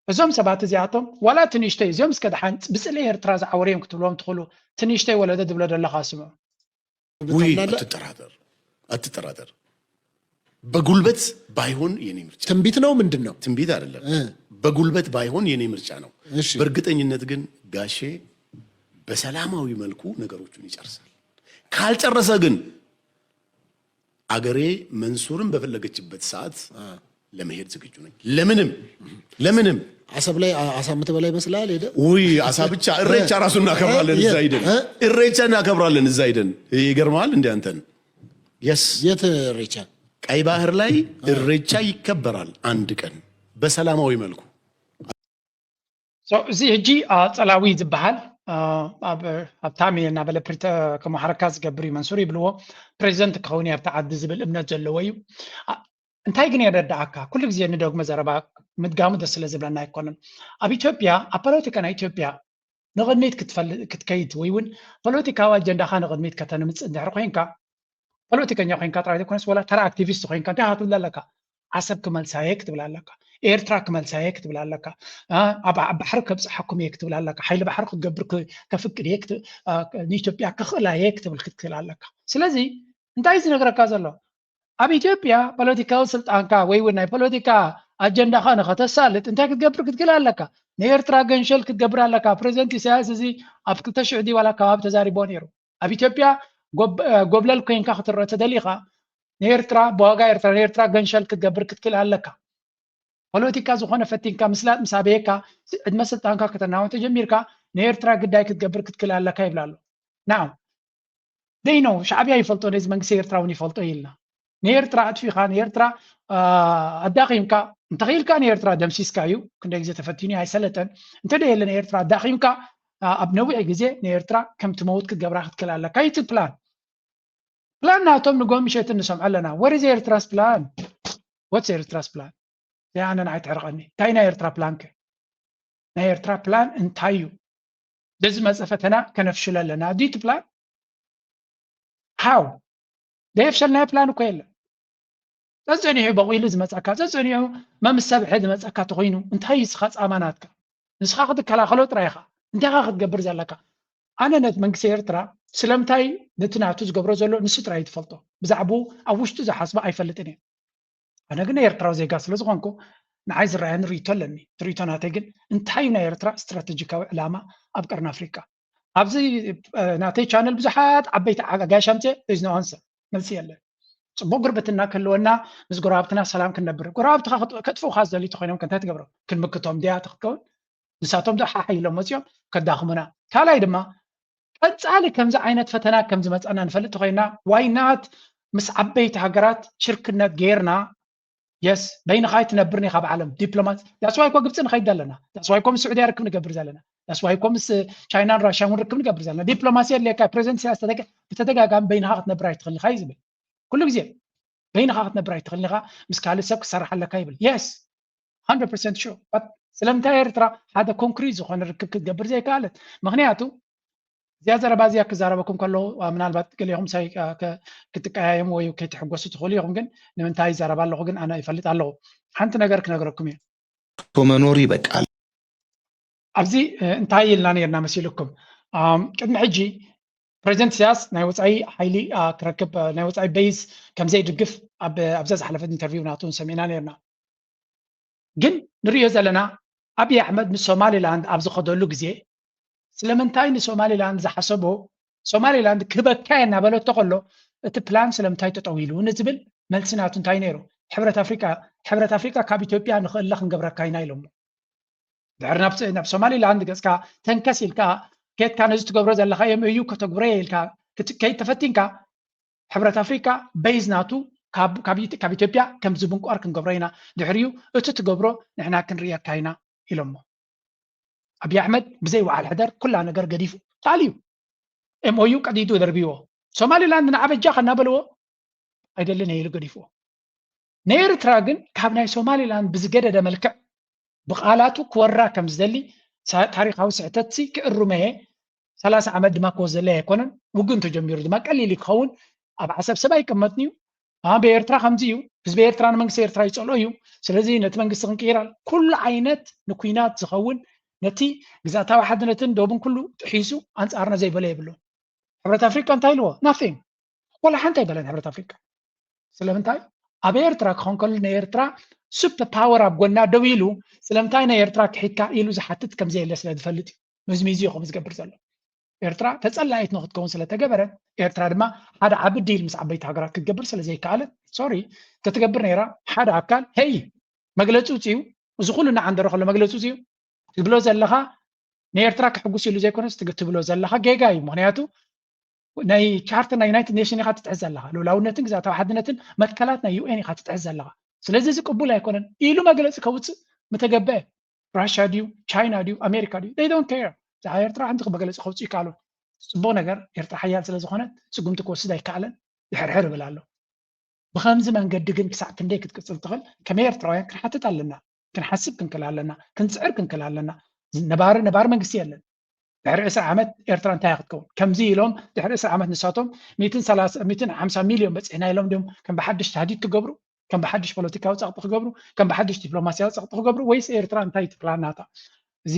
እዞም ሰባት እዚኣቶም ዋላ ትንእሽተይ እዚኦም እስከ ድሓን ብፅሌ ኤርትራ ዝዓወርዮም ክትብሎም ትኽእሉ ትንእሽተይ ወለደ ድብሎ ዘለካ ስምዑ። ውይ አትጠራጠር። በጉልበት ባይሆን የኔ ምርጫ ትንቢት ነው። ምንድን ነው ትንቢት አይደለም። በጉልበት ባይሆን የኔ ምርጫ ነው። በእርግጠኝነት ግን ጋሼ በሰላማዊ መልኩ ነገሮቹን ይጨርሳል። ካልጨረሰ ግን አገሬ መንሱርን በፈለገችበት ሰዓት ለመሄድ ዝግጁ ነኝ። ለምንም አሰብ ላይ አሳ ምትበላ ይመስላል ሄደ። ውይ አሳ ብቻ እሬቻ ራሱ እናከብራለን እዛ ሄደን እሬቻ እናከብራለን እዛ ሄደን። ይገርማል እንደ አንተን የት እሬቻ? ቀይ ባህር ላይ እሬቻ ይከበራል አንድ ቀን በሰላማዊ መልኩ። እዚ ሕጂ ፀላዊ ዝበሃል ኣብ ታሜና በለ ከም ሓረካ ዝገብር እዩ መንሱር ይብልዎ ፕሬዚደንት ክኸውን ኣብቲ ዓዲ ዝብል እምነት ዘለዎ እዩ። እንታይ ግን የረዳእካ ኩሉ ግዜ ንደግመ ዘረባ ምድጋሙ ደስ ስለ ዝብለና ኣይኮነን። ኣብ ኢትዮጵያ ኣብ ፖለቲካ ናይ ኢትዮጵያ ንቅድሚት ክትከይድ ወይ እውን ፖለቲካዊ ኣጀንዳካ ንቅድሚት ከተንምፅእ እንድሕር ኮንካ ፖለቲከኛ ኮንካ ጥራይ ዘይኮነስ ወላ ተራ ኣክቲቪስት ኮንካ እንታይ ክትብል ኣለካ? ዓሰብ ክመልሳየ ክትብል ኣለካ፣ ኤርትራ ክመልሳየ ክትብል ኣለካ፣ ኣብ ባሕሪ ከብፅሓኩም እየ ክትብል ኣለካ፣ ሓይሊ ባሕሪ ክገብር ከፍቅድ እየ ንኢትዮጵያ ክኽእላየ ክትብል ኣለካ። ስለዚ እንታይ ዝነግረካ ዘሎ ኣብ ኢትዮጵያ ፖለቲካዊ ስልጣንካ ወይ እውን ናይ ፖለቲካ ኣጀንዳካ ንኸተሳልጥ እንታይ ክትገብር ክትክእል ኣለካ? ንኤርትራ ገንሸል ክትገብር ኣለካ። ፕሬዚደንት ኢሳያስ እዚ ኣብ 2000 ዲ ዋላ ከባቢ ተዛሪቦ ነይሩ። ኣብ ኢትዮጵያ ጎብለል ኮይንካ ክትረአ ተደሊኻ ንኤርትራ ብዋጋ ኤርትራ ንኤርትራ ገንሸል ክትገብር ክትክእል ኣለካ። ፖለቲካ ዝኾነ ፈቲንካ ምስላጥ ምስ ኣበየካ ዕድመ ስልጣንካ ከተናወን ተጀሚርካ ንኤርትራ ግዳይ ክትገብር ክትክእል ኣለካ ይብላ ኣሎ። ናው ደይኖ ሻዕብያ ይፈልጦ ነዚ መንግስቲ ኤርትራ እውን ይፈልጦ ኢልና ንኤርትራ ኣጥፊኻ ንኤርትራ ኣዳኺምካ እንተኽኢልካ ንኤርትራ ደምሲስካ እዩ ክንደይ ግዜ ተፈቲኑ ኣይሰለጠን እንተደየለ ንኤርትራ ኣዳኺምካ ኣብ ነዊዕ ግዜ ንኤርትራ ከም ትመውት ክትገብራ ክትክእል ኣለካ። ይቲ ፕላን ናቶም ንጎም ምሸት ንሰምዖ ኣለና። ወሪዝ ኤርትራስ ፕላን ወትስ ኤርትራስ ፕላን ያንን ኣይትሕርቐኒ። እንታይ ናይ ኤርትራ ፕላን ከ ናይ ኤርትራ ፕላን እንታይ እዩ? በዚ መፀ ፈተና ከነፍሽሎ ኣለና ዲቲ ፕላን ሃው ደየፍሸልናዮ ፕላን እኮ የለን። ፀፀኒሑ በቂሉ ዝመፀካ ፀፀኒሑ መምሰብሒ ዝመፀካ ተኮይኑ እንታይ ስኻ ፃማናትካ ንስኻ ክትከላኸሎ ጥራይኻ እንታይ ካ ክትገብር ዘለካ? ኣነ ነት መንግስቲ ኤርትራ ስለምታይ ነቲ ናቱ ዝገብሮ ዘሎ ንሱ ጥራይ ትፈልጦ ብዛዕባ ኣብ ውሽጡ ዝሓስቦ ኣይፈልጥን እየ ኣነ ግን ኤርትራዊ ዜጋ ስለ ዝኾንኩ ንዓይ ዝረኣየኒ ርእቶ ኣለኒ ትርኢቶ ናተይ ግን እንታይ ናይ ኤርትራ ስትራቴጂካዊ ዕላማ ኣብ ቀርኒ ኣፍሪካ ኣብዚ ናተይ ቻነል ብዙሓት ዓበይቲ ኣጋያሽ ኣምፅአ ኢዝ ኖ ኣንሰር መልሲ የለን ፅቡቅ ጉርብትና ክህልወና ምስ ጎረባብትና ሰላም ክንነብር ጎረባብትካ ከጥፍኡካ ዝደልዩ ኮይኖም ከንታይ ትገብሮ ክንምክቶም ድያ ትኽከውን ንሳቶም ዶ ሓሓ ኢሎም መፅኦም ከዳኽሙና ካልኣይ ድማ ቀፃሊ ከምዚ ዓይነት ፈተና ከም ዝመፀና ንፈልጥ ኮይና ዋይናት ምስ ዓበይቲ ሃገራት ሽርክነት ጌርና የስ በይንኻ ትነብርኒ ካብ ዓለም ዲፕሎማት ዳስዋይ ኮ ግብፂ ንኸይድ ኣለና ዳስዋይ ኮ ምስ ስዑድያ ርክብ ንገብር ዘለና ዳስዋይ ኮ ምስ ቻይናን ራሽያን ርክብ ንገብር ዘለና ዲፕሎማሲ ኣለካ ፕሬዚደንት ሲያስ ብተደጋጋሚ በይንኻ ክትነብር ኣይትኽእልኒ ኻ ይዝብል ኩሉ ግዜ በይንኻ ክትነብር ኣይትኽእልኒ ኻ ምስ ካልእ ሰብ ክሰርሕ ኣለካ ይብል የስ 100% ሹር ስለምንታይ ኤርትራ ሓደ ኮንክሪት ዝኾነ ርክብ ክትገብር ዘይከኣለት ምክንያቱ እዚኣ ዘረባ እዚኣ ክዛረበኩም ከለዉ ምናልባት ገሊኹም ሳይ ክትቀያየሙ ወይ ከይትሕጎሱ ትኽእሉ ኢኹም ግን ንምንታይ ይዛረባ ኣለኹ ግን ኣነ ይፈልጥ ኣለኹ ሓንቲ ነገር ክነግረኩም እየ መኖር ይበቃል ኣብዚ እንታይ ኢልና ነርና መሲልኩም ቅድሚ ሕጂ ፕሬዚደንት ሲያስ ናይ ወፃኢ ሓይሊ ክረክብ ናይ ወፃኢ ቤይዝ ከምዘይድግፍ ኣብዛ ዝሓለፈት ኢንተርቪው ናቱን ሰሚዕና ነርና ግን ንሪኦ ዘለና ኣብዪ ኣሕመድ ምስ ሶማሊላንድ ኣብ ዝኸደሉ ግዜ ስለምንታይ ንሶማሊላንድ ዝሓሰቦ ሶማሊላንድ ክበካ እናበለቶ ከሎ እቲ ፕላን ስለምንታይ ተጠው ኢሉ ንዝብል መልሲ ናቱ እንታይ ነይሩ ሕብረት ኣፍሪቃ ካብ ኢትዮጵያ ንኽእለ ክንገብረካ ኢና ኢሎሞ ድሕሪ ናብ ሶማሊላንድ ገፅካ ተንከስ ኢልካ ከትካ ነዚ ትገብሮ ዘለካ እዮም እዩ ከተግብረ ኢልካ ከይድ ተፈቲንካ ሕብረት ኣፍሪቃ ቤይዝ ናቱ ካብ ኢትዮጵያ ከም ዝብንቋር ክንገብሮ ኢና ድሕሪኡ እቲ ትገብሮ ንሕና ክንርአካ ኢና ኢሎሞ ኣብዪ ኣሕመድ ብዘይ በዓል ሕደር ኩላ ነገር ገዲፉ ቃልዩ ኤምኦዩ ቀዲዱ ደርቢዎ ሶማሊላንድ ንዓበጃ ከናበልዎ ኣይደለን ኢሉ ገዲፍዎ ንኤርትራ ግን ካብ ናይ ሶማሊላንድ ብዝገደደ መልክዕ ብቃላቱ ክወራ ከም ዝደሊ ታሪካዊ ስሕተት ክእሩመየ 30 ዓመት ድማ ክወስድ ዘለ ኣይኮነን ውግን ተጀሚሩ ድማ ቀሊል ክኸውን ኣብ ዓሰብ ሰብ ኣይቀመጥን እዩ ብኤርትራ ከምዚ እዩ ህዝቢ ኤርትራ ንመንግስቲ ኤርትራ ይፀልኦ እዩ ስለዚ ነቲ መንግስቲ ክንቅይራ ኩሉ ዓይነት ንኩናት ዝኸውን ነቲ ግዛእታዊ ሓድነትን ደቡን ኩሉ ጥሒሱ ኣንፃርና ዘይበለ የብሉ ሕብረት ኣፍሪቃ እንታይ ኢልዎ ናፊንግ ወላ ሓንቲ ኣይበለን ሕብረት ኣፍሪቃ ስለምንታይ ኣብ ኤርትራ ክኾን ከሎ ንኤርትራ ሱፐር ፓወር ኣብ ጎና ደው ኢሉ ስለምንታይ ናይ ኤርትራ ክሒድካ ኢሉ ዝሓትት ከምዘየለ ስለ ዝፈልጥ እዩ ምዝሚዙ ከም ዝገብር ዘሎ ኤርትራ ተፀላኢት ንክትከውን ስለተገበረት ኤርትራ ድማ ሓደ ዓብ ዲል ምስ ዓበይቲ ሃገራት ክትገብር ስለዘይከኣለት ሶሪ ተትገብር ነይራ ሓደ ኣካል ሄይ መግለፂ ውፅኡ እዚ ኩሉ እናዓንደሮ ከሎ መግለፂ ውፅኡ ትብሎ ዘለካ ንኤርትራ ክሕጉስ ኢሉ ዘይኮነስ ትብሎ ዘለካ ጌጋ እዩ ምክንያቱ ናይ ቻርተር ናይ ዩናይትድ ኔሽን ኢኻ ትጥሕዝ ዘለካ ልውላውነትን ግዛእታዊ ሓድነትን መትከላት ናይ ዩኤን ኢኻ ትጥሕዝ ዘለካ ስለዚ እዚ ቅቡል ኣይኮነን ኢሉ መግለፂ ከውፅእ ምተገበአ ራሽያ ድዩ ቻይና ድዩ ኣሜሪካ ድዩ they don't care ዛ ኤርትራ ሓንቲ መግለፂ ከውፅእ ይከኣሉ ፅቡቅ ነገር ኤርትራ ሓያል ስለዝኾነት ስጉምቲ ክወስድ ኣይከኣለን ይሕርሕር ይብል ኣሎ ብከምዚ መንገዲ ግን ክሳዕ ክንደይ ክትቅፅል ትኽእል ከመይ ኤርትራውያን ክንሓትት ኣለና ክንሓስብ ክንክል ኣለና ክንፅዕር ክንክል ኣለና ነባር መንግስቲ የለን ድሕሪ 20 ዓመት ኤርትራ እንታይ ክትከውን ከምዚ ኢሎም ድሕሪ 20 ዓመት ንሳቶም 150 ሚልዮን በፂሕና ኢሎም ዶም ከም ብሓድሽ ተሃዲድ ትገብሩ ከም ብሓድሽ ፖለቲካዊ ፀቕጢ ክገብሩ ከም ብሓድሽ ዲፕሎማስያዊ ፀቕጢ ክገብሩ ወይስ ኤርትራ እንታይ ትፕላናታ እዚ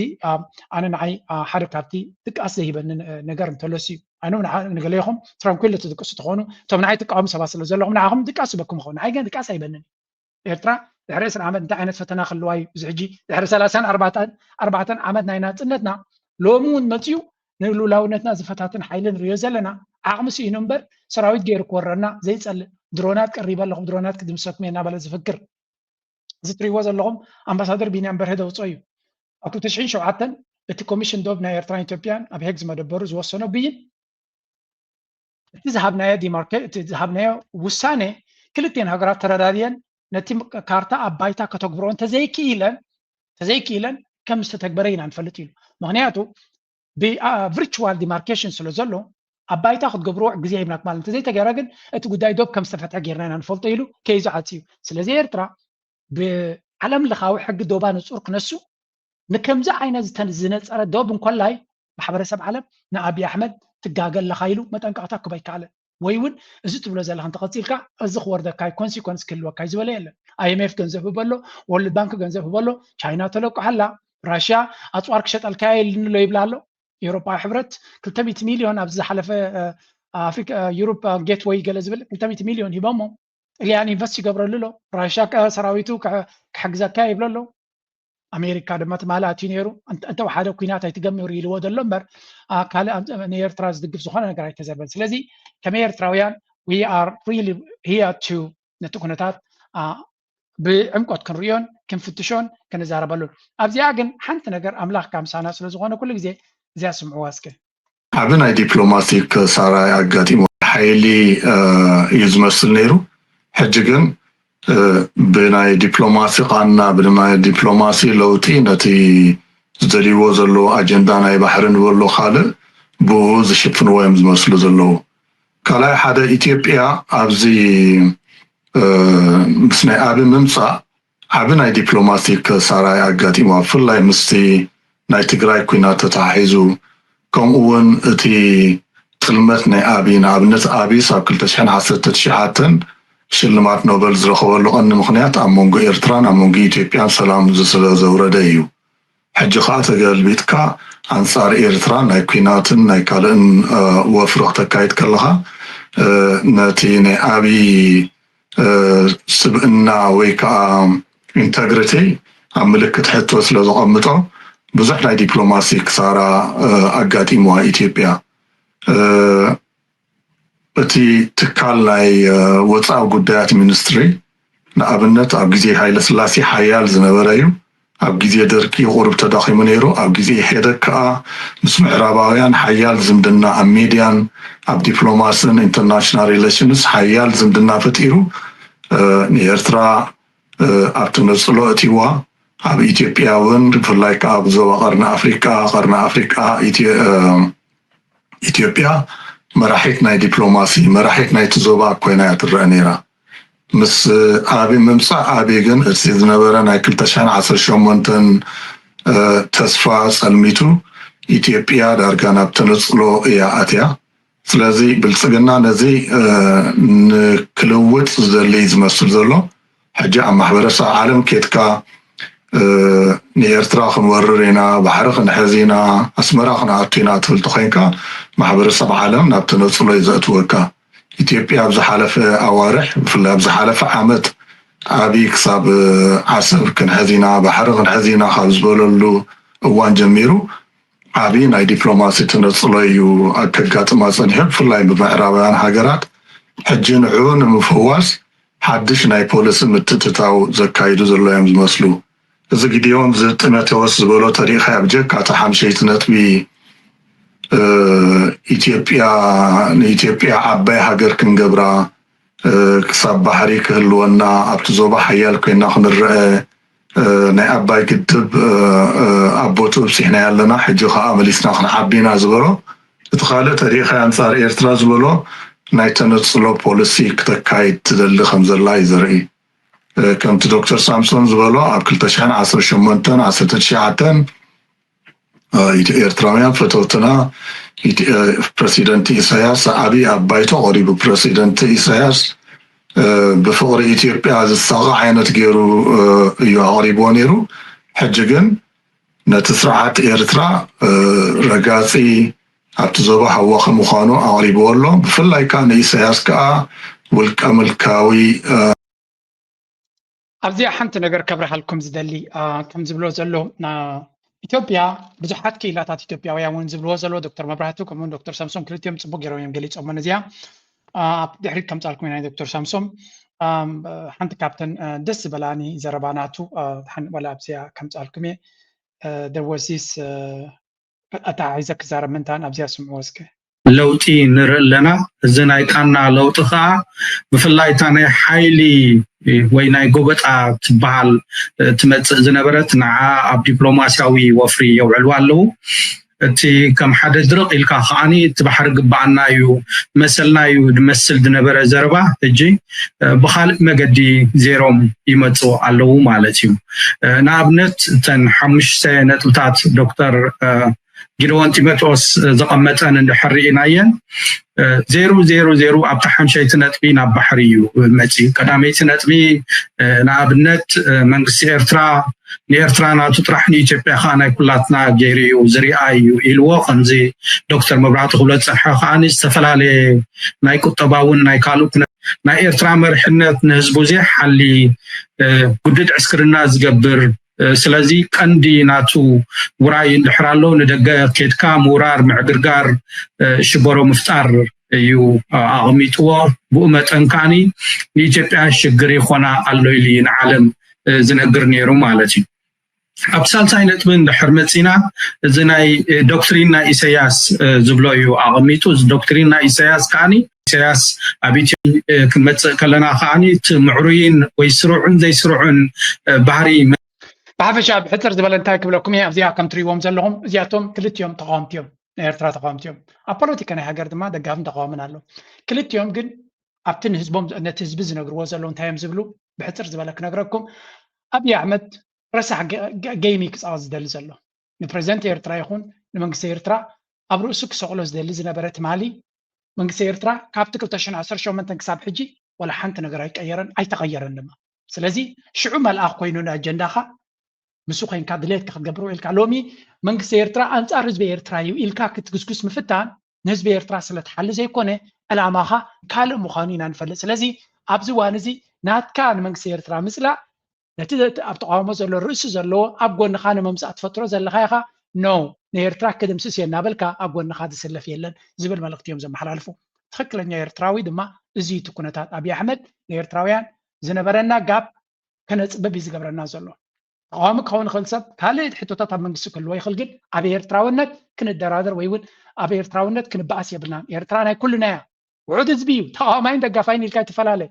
ኣነ ንዓይ ሓደ ካብቲ ጥቃስ ዘይበኒ ነገር እንተለሲ እዩ ኣነ ንገለይኹም ትራንኩሊቲ ዝቅሱ ትኾኑ እቶም ንዓይ ተቃዋሚ ሰባት ስለ ዘለኹም ንዓኹም ድቃስ ይበኩም ይኸውን ንዓይ ግን ድቃስ ኣይበንን ኤርትራ ድሕሪ 20 ዓመት እንታይ ዓይነት ፈተና ክህልዋ እዩ እዚ ሕጂ ድሕሪ 34 ዓመት ናይ ናፅነትና ሎሚ እውን መፅኡ ንሉላውነትና ዝፈታትን ሓይሊ ንሪኦ ዘለና ዓቕሚ ስኢኑ እምበር ሰራዊት ገይሩ ክወረና ዘይፀልእ ድሮናት ቀሪበ ኣለኹም ድሮናት ክድምሰኩም እየ እናበለ ዝፍክር እዚ ትሪእዎ ዘለኹም ኣምባሳደር ቢንያም በርሀ ደውፅኦ እዩ ኣብ 2007 እቲ ኮሚሽን ዶብ ናይ ኤርትራን ኢትዮጵያን ኣብ ሄግ ዝመደበሩ ዝወሰኖ ብይን እቲ ዝሃብናዮ ውሳኔ ክልቴን ሃገራት ተረዳድየን ነቲ ካርታ ኣብ ባይታ ከተግብሮ ተዘይክኢለን ከም ዝተተግበረ ኢና ንፈልጥ ኢሉ ምክንያቱ ብቪርቹዋል ዲማርኬሽን ስለ ዘሎ ኣብ ባይታ ክትገብርዎ ግዜ ይብናት ማለት እንተዘይተገይረ ግን እቲ ጉዳይ ዶብ ከም ዝተፈትሐ ጌርና ኢና ንፈልጦ ኢሉ ከይዙ ዓፅዩ ስለዚ ኤርትራ ብዓለም ለኻዊ ሕጊ ዶባ ንፁር ክነሱ ንከምዚ ዓይነት ዝነፀረ ዶብ እንኮላይ ማሕበረሰብ ዓለም ንኣብዪ ኣሕመድ ትጋገለካ ኢሉ መጠንቀቕታ ክባ ይከኣለን ወይ እውን እዚ ትብሎ ዘለካ እንተቐፂልካ እዚ ክወርደካ ኮንሲኮንስ ክህልወካ እዩ ዝበለ የለን ኣይኤምኤፍ ገንዘብ ህበሎ ወርልድ ባንክ ገንዘብ ህበሎ ቻይና ተለቁሓላ ራሽያ ኣፅዋር ክሸጠልካ የልንሎ ይብላ ኣሎ ኤውሮፓ ሕብረት 200 ሚሊዮን ኣብ ዝሓለፈ ኣፍሪካ ዩሮፕ ጌት ወይ ገለ ዝብል 200 ሚሊዮን ሂቦሞ ጣልያን ኢንቨስት ይገብረሉ ኣሎ ራሻ ሰራዊቱ ክሕግዘካ ይብሎ ኣሎ ኣሜሪካ ድማ ተማላእቲ ነይሩ እንተ ሓደ ኩናት ኣይትገምሩ ኢልዎ ዘሎ እምበር ካልእ ንኤርትራ ዝድግፍ ዝኾነ ነገር ኣይተዘርበን ስለዚ ከም ኤርትራውያን we are really here to ነቲ ኩነታት بعمقت كنريون كنفتشون كنزاربلون أبزيا جن حنت نجار أملاك كام سنة سلزوجنا كل جزء زي سمعوا واسكه عبنا دبلوماسيك سارة أجاتي حيلي يزمسل نيرو حججن بنا دبلوماسي قانا بنا دبلوماسي لوتي نتي زدلي وزلو أجندانا يبحرن ولو خالد بوز شفن ويمز مسلو زلو كلا حدا إثيوبيا أبزي مسنا أبي ممسا عبنا دبلوماسيك سارة أجاتي وفلا مستي نايتجراي كنا تتحيزو كم أون تي تلمتنا أبي نابنت أبي ساكل تشحن عصرت تشحاتن شلمات نوبل زرخوا له أن مخنيات أمونجو إيرتران أمونجو إثيوبيان سلام زسلا زورة دايو حج خاطر قلبيتك أنصار إيرتران نايكيناتن نايكالن وفرق تكايت كلها ناتي أبي سبقنا ويكا انتجريتي عملك تحت وصل زقمته بزحنا دبلوماسي كسارة أجاتي مع إثيوبيا بتي تكالي وطاو قدات مينستري نابنت أبجزي هاي لسلاسي حيال زنبرايو أبجزي دركي غرب تداخل منيرو أبجزي حيدك مسمع رابعيان حيال زمدنا أميديان أب دبلوماسن international relations حيال زمدنا فتيرو نيرترا أبتنصلو أتيوا أب إثيوبيا ون فلايك أب زوا قرن أفريقيا إثيوبيا مراحتنا دبلوماسي مراحتنا تزوبا كوينا يترأنيرا مس أبي ممسا أبي جن أرسيدنا برا كل تشان عصر شومنتن تسفا سلميتو إثيوبيا دارجانا بتنصلو يا أتيا سلازي بالسجنا نزي نكلوت زليز مسلزلو حاجة عم محبرة عالم كيتكا نيرترا خنوررينا بحرق نحزينا أسمرا خنعطينا تفلتخينكا محبرة عالم نبتنصلو يزأتوكا إثيوبيا بزحالف أوارح فلا بزحالف عامت أبي كساب عصر كنحزينا بحرق نحزينا خابز بولولو وان جميرو أبي ناي دبلوماسي تنصلو يو أكاكات ما صنحب فلا بمعرابيان هاجرات حجين عون مفواس حدش ناي بوليس متتتاو زكايدو زلو يمز مسلو إذا قديوم زتنا توسط بولو تاريخ أبجك كاتا حمشيت نتبي إثيوبيا عباي هاجر كنجبرا كسب بحري كهلونا أبتزوبا حيال كنا خنرأي ناي عباي كتب أبوتو بسيحنا يالنا حجوخا عمليسنا خنا حبينا زبرو تخالي تاريخ أنصار إيرترا زبرو ناي تنصلو بوليسي كتاكايد تدل خمزرلاي زرعي كمت دكتور سامسون زبالو أبكل تشحن عصر شمونتن عصر تشيعتن إيرتراويان فتوتنا بريسيدنت إساياس أبي أبايتو قريب بريسيدنت إساياس بفقر إثيوبيا هذا الصاغة عينت غيرو يقريبونيرو حججن نتسرعات إيرترا رقاصي أبتزوبا حواخ مخانو أقريبولو بفلاي كان إساياس كا والكاملكاوي أبزي حنت نجار كبرها لكم زدلي كم زبلو زلو إثيوبيا بزحات كيلاتات إثيوبيا ويامون زبلو زلو دكتور مبرهتو كمون دكتور سامسون كلتيوم صبو جرو يوم جليت أمنا زيا دحريت كم تعلقوا من دكتور سامسون حنت كابتن دس بلاني زرباناتو حن ولا أبزيا كم تعلقوا there was this أتعايزك زار منتان أبزيا سمعوسك لوتي نرلنا زنايتانا لوتخا بفلايتانا حيلي ويناي قوبتا تبال تمت زنبرت نعا اب دبلوماسياوي وفري يوعلوا له تي كم حد درق الكا خاني تبحر قبعنايو مسلنايو دمسل دنبره زربا اجي بخالق مقدي زيروم يمصو علو مالتيو نابنت تن 5 نطبات دكتور ጊደወን ጢሞቴዎስ ዘቐመጠን እንድሕርኢናየን 000 ኣብ ታሕንሸይቲ ነጥቢ ናብ ባሕሪ እዩ መፂኡ ቀዳመይቲ ነጥቢ ንኣብነት መንግስቲ ኤርትራ ንኤርትራ ናቱ ጥራሕ ንኢትዮጵያ ከዓ ናይ ኩላትና ገይሩ እዩ ዝሪኣ እዩ ኢልዎ ከምዚ ዶክተር መብራህቱ ክብለት ፀንሐ ከዓኒ ዝተፈላለየ ናይ ቁጠባውን ናይ ካልኦት ናይ ኤርትራ መርሕነት ንህዝቡ ዘይሓሊ ጉድድ ዕስክርና ዝገብር ስለዚ ቀንዲ ናቱ ውራይ እንድሕር ኣሎ ንደገ ኬድካ ምውራር ምዕግርጋር ሽበሮ ምፍጣር እዩ ኣቕሚጥዎ ብኡ መጠን ከዓኒ ንኢትዮጵያ ሽግር ይኾና ኣሎ ኢሉ ንዓለም ዝነግር ነይሩ ማለት እዩ ኣብ ሳልሳይ ነጥቢ እንድሕር መፂና እዚ ናይ ዶክትሪን ናይ ኢሳያስ ዝብሎ እዩ ኣቕሚጡ እዚ ዶክትሪን ናይ ኢሳያስ ከዓኒ ኢሳያስ ኣብ ኢትዮጵያ ክንመፅእ ከለና ከዓኒ እቲ ምዕሩይን ወይ ስሩዕን ዘይስሩዕን ባህሪ ብሓፈሻ ብሕፅር ዝበለ እንታይ ክብለኩም እየ ኣብዚኣ ከም ትሪእዎም ዘለኹም እዚኣቶም ክልቲኦም ተቃወምቲ እዮም ናይ ኤርትራ ተቃወምቲ እዮም ኣብ ፖለቲካ ናይ ሃገር ድማ ደጋፍን ተቃወምን ኣሎ ክልቲኦም ግን ኣብቲ ንህዝቦም ነቲ ህዝቢ ዝነግርዎ ዘለዉ እንታይ እዮም ዝብሉ ብሕፅር ዝበለ ክነግረኩም ኣብይ ኣሕመድ ረሳሕ ገይሚ ክፃወት ዝደሊ ዘሎ ንፕሬዚደንት ኤርትራ ይኹን ንመንግስቲ ኤርትራ ኣብ ርእሱ ክሰቕሎ ዝደሊ ዝነበረ ትማሊ መንግስቲ ኤርትራ ካብቲ 2018 ክሳብ ሕጂ ወላ ሓንቲ ነገር ኣይተቐየረን ድማ ስለዚ ሽዑ መልኣኽ ኮይኑ ንኣጀንዳኻ ምሱ ኮይንካ ድሌትካ ክትገብሮ ኢልካ ሎሚ መንግስቲ ኤርትራ ኣንጻር ህዝቢ ኤርትራ እዩ ኢልካ ክትግስግስ ምፍታን ንህዝቢ ኤርትራ ስለትሓሊ ዘይኮነ ዕላማኻ ካልእ ምዃኑ ኢና ንፈልጥ ስለዚ ኣብዚ እዋን እዚ ናትካ ንመንግስቲ ኤርትራ ምፅላእ ነቲ ኣብ ተቃውሞ ዘሎ ርእሱ ዘለዎ ኣብ ጎንኻ ንመምፃእ ትፈጥሮ ዘለካ ኢኻ ኖ ንኤርትራ ክድምስስ የና በልካ ኣብ ጎንኻ ዝስለፍ የለን ዝብል መልእክቲ እዮም ዘመሓላልፉ ትክክለኛ ኤርትራዊ ድማ እዚ እቲ ኩነታት ኣብይ ኣሕመድ ንኤርትራውያን ዝነበረና ጋብ ከነፅበብ እዩ ዝገብረና ዘሎ ተቃዋሚ ክኸውን ይኽእል ሰብ ካልእ ሕቶታት ኣብ መንግስቲ ክህልዎ ይኽእል ግን ኣብ ኤርትራውነት ክንደራደር ወይ እውን ኣብ ኤርትራውነት ክንበኣስ የብልናን ኤርትራ ናይ ኩልና እያ ውሑድ ህዝቢ እዩ ተቃዋማይን ደጋፋይን ኢልካ ይተፈላለየ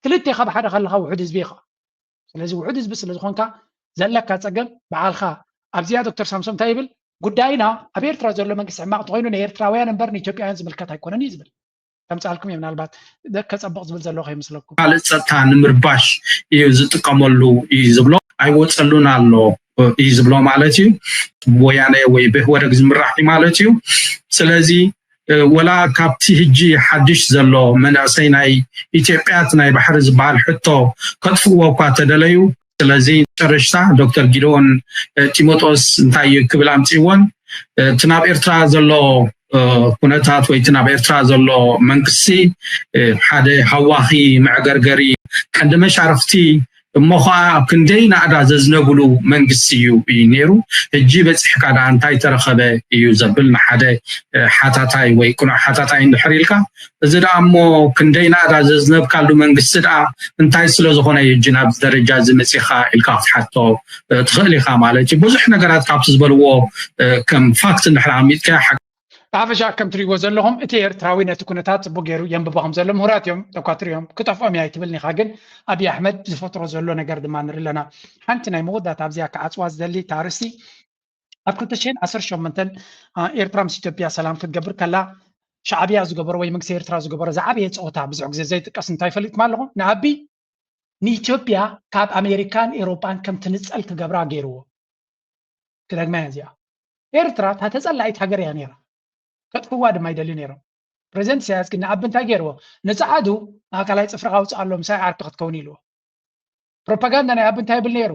ክልቲኻ ብሓደ ከለካ ውሑድ ህዝቢ ኢኻ ስለዚ ውሑድ ህዝቢ ስለ ዝኾንካ ዘለካ ፀገም በዓልካ ኣብዚኣ ዶክተር ሳምሶን እንታይ ይብል ጉዳይና ኣብ ኤርትራ ዘሎ መንግስቲ ሕማቅ እንተኮይኑ ንኤርትራውያን እምበር ንኢትዮጵያውያን ዝምልከት ኣይኮነን እዩ ዝብል ከምፃልኩም እየ ምናልባት ከፀብቕ ዝብል ዘለኹ ይመስለኩም ካልእ ፀጥታ ንምርባሽ እዩ ዝጥቀመሉ እዩ ዝብሎ ኣይወፀሉን ኣሎ እዩ ዝብሎ ማለት እዩ ወያነ ወይ ብህወደግ ዝምራሕ ማለት እዩ ስለዚ ወላ ካብቲ ሕጂ ሓድሽ ዘሎ መንእሰይ ናይ ኢትዮጵያት ናይ ባሕሪ ዝበሃል ሕቶ ከጥፍዎ እኳ ተደለዩ ስለዚ ጨረሽታ ዶክተር ጊደዎን ጢሞቴዎስ እንታይ ክብል ኣምፂዎን እቲ ናብ ኤርትራ ዘሎ ኩነታት ወይ እቲ ናብ ኤርትራ ዘሎ መንግስቲ ሓደ ሃዋኺ መዕገርገሪ ቀንዲ መሻርክቲ እሞ ከዓ ኣብ ክንደይ ናዕዳ ዘዝነብሉ መንግስቲ እዩ ነይሩ ሕጂ በፂሕካ ዳ እንታይ ተረኸበ እዩ ዘብል ንሓደ ሓታታይ ወይ ቁኑዕ ሓታታይ እንድሕር ኢልካ እዚ ዳ እሞ ክንደይ ናዕዳ ዘዝነብካሉ መንግስቲ ዳ እንታይ ስለ ዝኾነ እዩ ሕጂ ናብ ደረጃ ዝመፂኻ ኢልካ ክትሓቶ ትኽእል ኢኻ ማለት እዩ ብዙሕ ነገራት ካብቲ ዝበልዎ ከም ፋክት እንድሕር ዓሚጥካ ብሓፈሻ ከም ትሪእዎ ዘለኹም እቲ ኤርትራዊ ነቲ ኩነታት ፅቡቅ ገይሩ የንብቦም ዘሎ ምሁራት እዮም ተኳትሪኦም ክጠፍኦም እያ ይትብልኒ ኢኻ ግን ኣብይ ኣሕመድ ዝፈጥሮ ዘሎ ነገር ድማ ንርኢ ኣለና ሓንቲ ናይ መወዳእታ ኣብዚኣ ክዓፅዋ ዝደሊ ታርስቲ ኣብ 2018 ኤርትራ ምስ ኢትዮጵያ ሰላም ክትገብር ከላ ሻዕብያ ዝገበሮ ወይ መንግስቲ ኤርትራ ዝገበሮ ዝዓበየ ፀወታ ብዙሕ ግዜ ዘይጥቀስ እንታይ ፈሊጥኩም ኣለኹም ንዓቢ ንኢትዮጵያ ካብ ኣሜሪካን ኤሮፓን ከም ትንፀል ክገብራ ገይርዎ ክደግማ እዚኣ ኤርትራ እታ ተፀላኢት ሃገር እያ ነይራ ከጥፍዋ ድማ ይደልዩ ነይሮም ፕሬዚደንት ኢሳያስ ግን ንዓቢ እንታይ ገይርዎ ንፀዓዱ ኣካላይ ፅፍርካ ውፅእ ኣሎ ምሳይ ዓርቢ ክትከውን ኢልዎ ፕሮፓጋንዳ ናይ ዓቢ እንታይ ይብል ነይሩ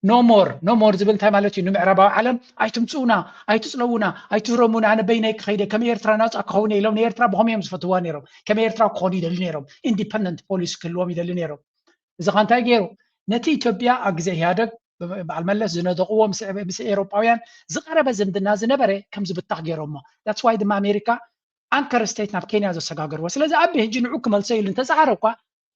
ኖ ሞር ዝብል እንታይ ማለት እዩ ንምዕራባዊ ዓለም ኣይትምፅኡና ኣይትፅለውና ኣይትህረሙና ኣነ በይነይ ክኸይደ ከም ኤርትራ ናፃ ክኸውን ኢሎም ንኤርትራ ብኸመይ እዮም ዝፈትዋ ነይሮም ከም ኤርትራ ክኾኑ ይደልዩ ነይሮም ኢንዲፐንደንት ፖሊስ ክህልዎም ይደልዩ ነይሮም እዚ ኸ እንታይ ገይሩ ነቲ ኢትዮጵያ ኣብ ግዜ ኢህኣደግ በዓል መለስ ዝነደቕዎ ምስ ኤሮፓውያን ዝቐረበ ዝምድና ዝነበረ ከም ዝብታሕ ገይሮሞ ዳትስ ዋይ ድማ ኣሜሪካ አንከር ስቴት ናብ ኬንያ ዘሰጋገርዎ ስለዚ ዓቢ ሕጂ ንዑ ክመልሶ ኢሉ እንተፃዕረ እኳ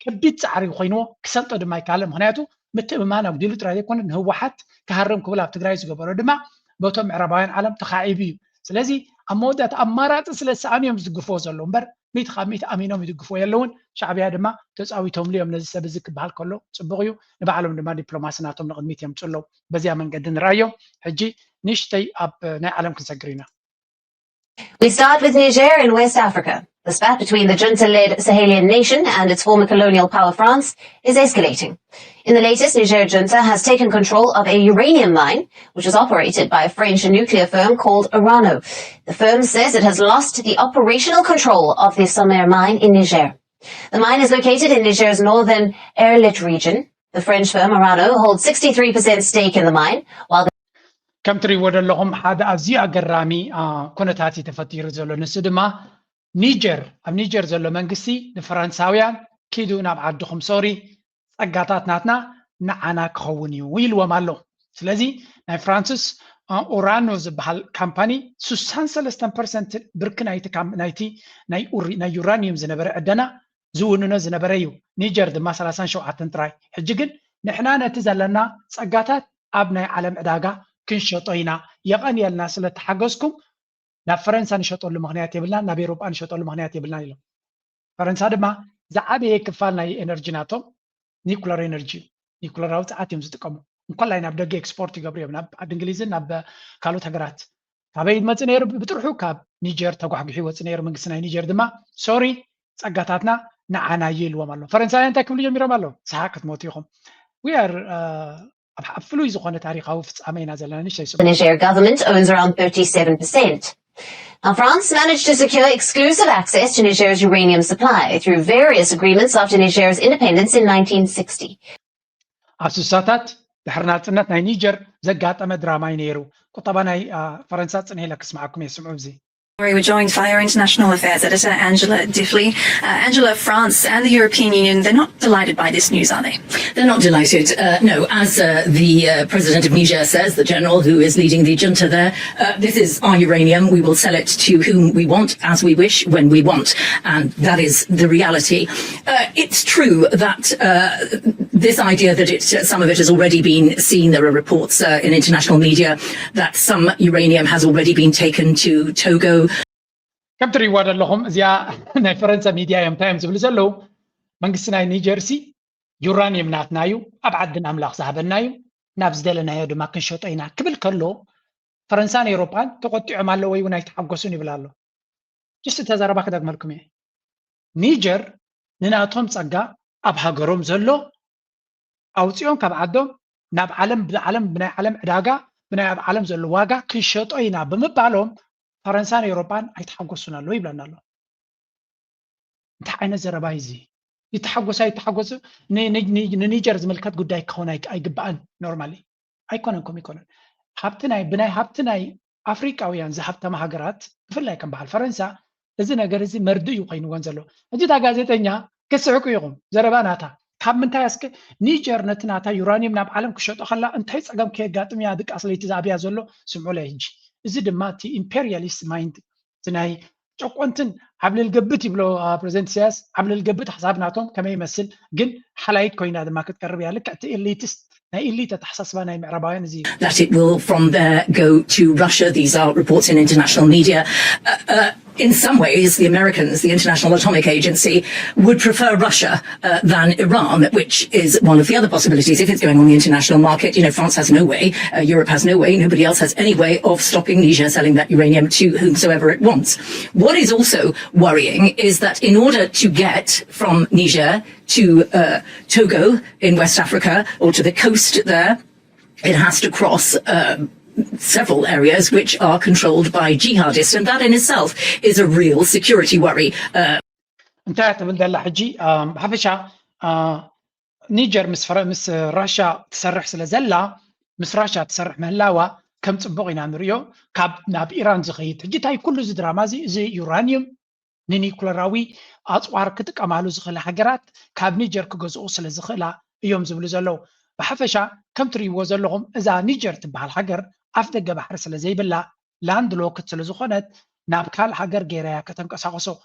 ከቢድ ፃዕሪ ኮይንዎ ክሰልጦ ድማ ይካልእ ምክንያቱ ምትእምማን ኣጉዲሉ ጥራይ ዘይኮነ ንህወሓት ክሃርም ክብል ኣብ ትግራይ ዝገበሮ ድማ በቶም ምዕራባውያን ዓለም ተኻዒቡ እዩ ስለዚ ኣብ መወዳእታ ኣማራፂ ስለ ዝሰኣኑ ዝድግፍዎ ዘሎ እምበር ሚት ካብ ሚት ኣሚኖም ይድግፍዎ የለውን ሻዕብያ ድማ ተፃዊቶም ልዮም ነዚ ሰብ እዚ ክበሃል ከሎ ፅቡቅ እዩ ንባዕሎም ድማ ዲፕሎማሲ ናቶም ንቅድሚት እዮም ፅለው በዚያ መንገዲ ንርኣዮም ሕጂ ንእሽተይ ኣብ ናይ ዓለም ክንሰግር ኢና We start with Niger in West Africa. The spat between the junta-led Sahelian nation and its former colonial power France is escalating. In the latest, Niger junta has taken control of a uranium mine, which is operated by a French nuclear firm called Orano. The firm says it has lost the operational control of the Samer mine in Niger. The mine is located in Niger's northern Erlit region. The French firm Orano holds 63% stake in the mine, while the كم تريود لهم هذا أزياء جرامي كونتاتي تفتير زلو نسدما نيجر زلو منقسي لفرنساويان كيدو نابعدهم سوري أقاطات ناتنا نعنا كخوني ويل ومالو سلازي ناي فرانسيس أورانو زبحال كامباني 63% برك ناي يورانيوم زنبرة أدنا زوننا زنبريو نيجر دما 30 شو عتنتراي حجيجن نحنا نتزلنا أقاطات أبناء عالم أداغا كنشطينا يغني الناس اللي تحجزكم نا فرنسا نشطوا المغنيات يبلنا نا بيروبا نشطوا المغنيات يبلنا يلو فرنسا دما زعابي كفالنا انرجي ناتو نيكولار انرجي نيكولار راوت اتيم زتقمو እንኳን ላይ ናብ ደገ ኤክስፖርት ይገብሩ ናብ አድ እንግሊዝን ናብ ካልኦት ሃገራት ካበይ መጽ ነይሩ ብጥርሑ ካብ ኒጀር ተጓሕጉሒ ወጽ ነይሩ መንግስቲ ናይ ኒጀር ድማ ሶሪ ጸጋታትና ንዓና ይልዎም ኣሎ ፈረንሳውያን እንታይ ክብሉ ጀሚሮም ኣሎ ሰሓቅት ሞት ይኹም we are The Niger government owns around 37%. Now, France managed to secure exclusive access to Niger's uranium supply through various agreements after Niger's independence in 1960. أساسات بحرناتنا ناي نيجر زقات أمدرامي نيرو كطبعا ناي فرنسا تنهي لك اسمعكم يسمعوا بزي. We're joined by our international affairs editor, Angela Diffley. Angela, France and the European Union, they're not delighted by this news, are they? They're not delighted, no. As the president of Niger says, the general who is leading the junta there, this is our uranium. We will sell it to whom we want, as we wish, when we want. And that is the reality. It's true that this idea that some of it has already been seen, there are reports in international media that some uranium has already been taken to Togo. كم تريواد لهم زيا ناي فرنسا ميديا يوم تايمز بلزلو منقسنا نيجرسي يورانيوم ناتنايو أبعدنا أملاق صاحبنايو نابز دلنا يدو ما كنشوطينا قبل كله فرنسان أوروبان تقطع مالو ويونا يتحقسوني بلالو جست تزاربا كداك مالكم نيجر نناتهم صقا أبها قروم زلو أو تيون كبعدهم ناب عالم بناي عالم عداقا بناي عالم زلو واقا كنشوطينا بمبالهم فرنسان أوروبان يتحقسونا له يبلنا له انت عين الزربايزي يتحقس نيجر زملكات قداي كون اي قبان نورمالي ايكونكم يكون حبتنا بناي حبتنا افريقاويان زحبتا مهاجرات بفلا كان بحال فرنسا እዚ ነገር እዚ መርድኡ ኮይኑዎን ዘሎ እጂ ታ ጋዜጠኛ ክስዕቁ ይኹም ዘረባናታ ካብ ምንታይ ያስከ ኒጀር ነትናታ ዩራኒየም ናብ ዓለም ክሸጦ ከላ እንታይ ፀገም ከጋጥም ያ ድቃ ስለይቲ ዛብያ ዘሎ ስምዑ ላይ እንጂ እዚ ድማ እቲ ኢምፔሪያሊስት ማይንድ ትናይ ጨቆንትን ዓብለል ገብት ይብሎ ፕሬዚደንት ሲያስ ዓብለል ገብት ሓሳብናቶም ከመይ ይመስል ግን ሓላይት ኮይና ድማ ክትቀርብ ያለ ከቲ ኤሊቲስት that it will from there go to Russia. These are reports in international media. In some ways, the Americans, the International Atomic Agency, would prefer Russia than Iran, which is one of the other possibilities. If it's going on the international market, you know, France has no way, Europe has no way, nobody else has any way of stopping Niger selling that uranium to whomsoever it wants. What is also worrying is that in order to get from Niger to Togo in West Africa or to the coast there, it has to cross several areas which are controlled by jihadists, and that in itself is a real security worry. انتهت من دلة حجي حفشة نيجر مس راشا تسرح سلزلا مس راشا تسرح مهلاوة كم تبغينا نريو كاب ناب إيران زخيت حجي تاي كل زدرامازي زي يورانيوم نيكولاراوي أصوار كتك أمالو زخلا حجرات كاب نيجر كجزء سلزخلا يوم زبلو زلو بحفشة كم تري وزلهم إذا نيجر تبع الحجر أفدق بحر سلزي بلا لاند لوكت سلزخونت نابكال حجر جيريا كتنقصاقصو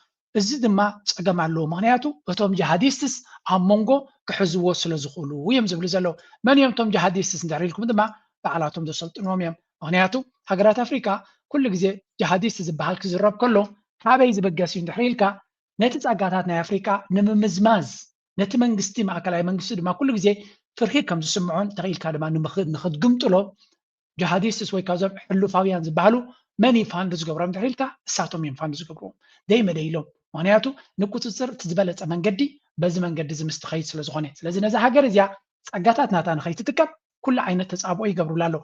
እዚ ድማ ፀገም ኣለዎ ምክንያቱ እቶም ጂሃዲስትስ ኣብ መንጎ ክሕዝዎ ስለ ዝኽእሉ እዮም ዝብሉ ዘለዉ መን እዮም እቶም ጂሃዲስትስ እንዳሪልኩም ድማ በዓላቶም ዘሰልጥኖም እዮም ምክንያቱ ሃገራት ኣፍሪካ ኩሉ ግዜ ጂሃዲስት ዝበሃል ክዝረብ ከሎ ካበይ ዝበገስ እዩ እንድሕሪልካ ነቲ ፀጋታት ናይ ኣፍሪካ ንምምዝማዝ ነቲ መንግስቲ ማእከላዊ መንግስቲ ድማ ኩሉ ግዜ ፍርሒ ከም ዝስምዖን ተኽኢልካ ድማ ንኽትግምጥሎ ጂሃዲስትስ ወይ ካብዞም ሕሉፋውያን ዝበሃሉ መን ይፋንድ ዝገብሮም ተሪልካ እሳቶም ይፋንድ ዝገብሮም ደይመደይሎም ምክንያቱ ንቁፅፅር ትዝበለፀ መንገዲ በዚ መንገዲ ዝምስተኸይ ስለዝኾነ ስለዚ ነዚ ሃገር እዚያ ጸጋታት ናታ ንኸይትጥቀም ኩሉ ዓይነት ተጻብኦ ይገብሩላ ኣሎ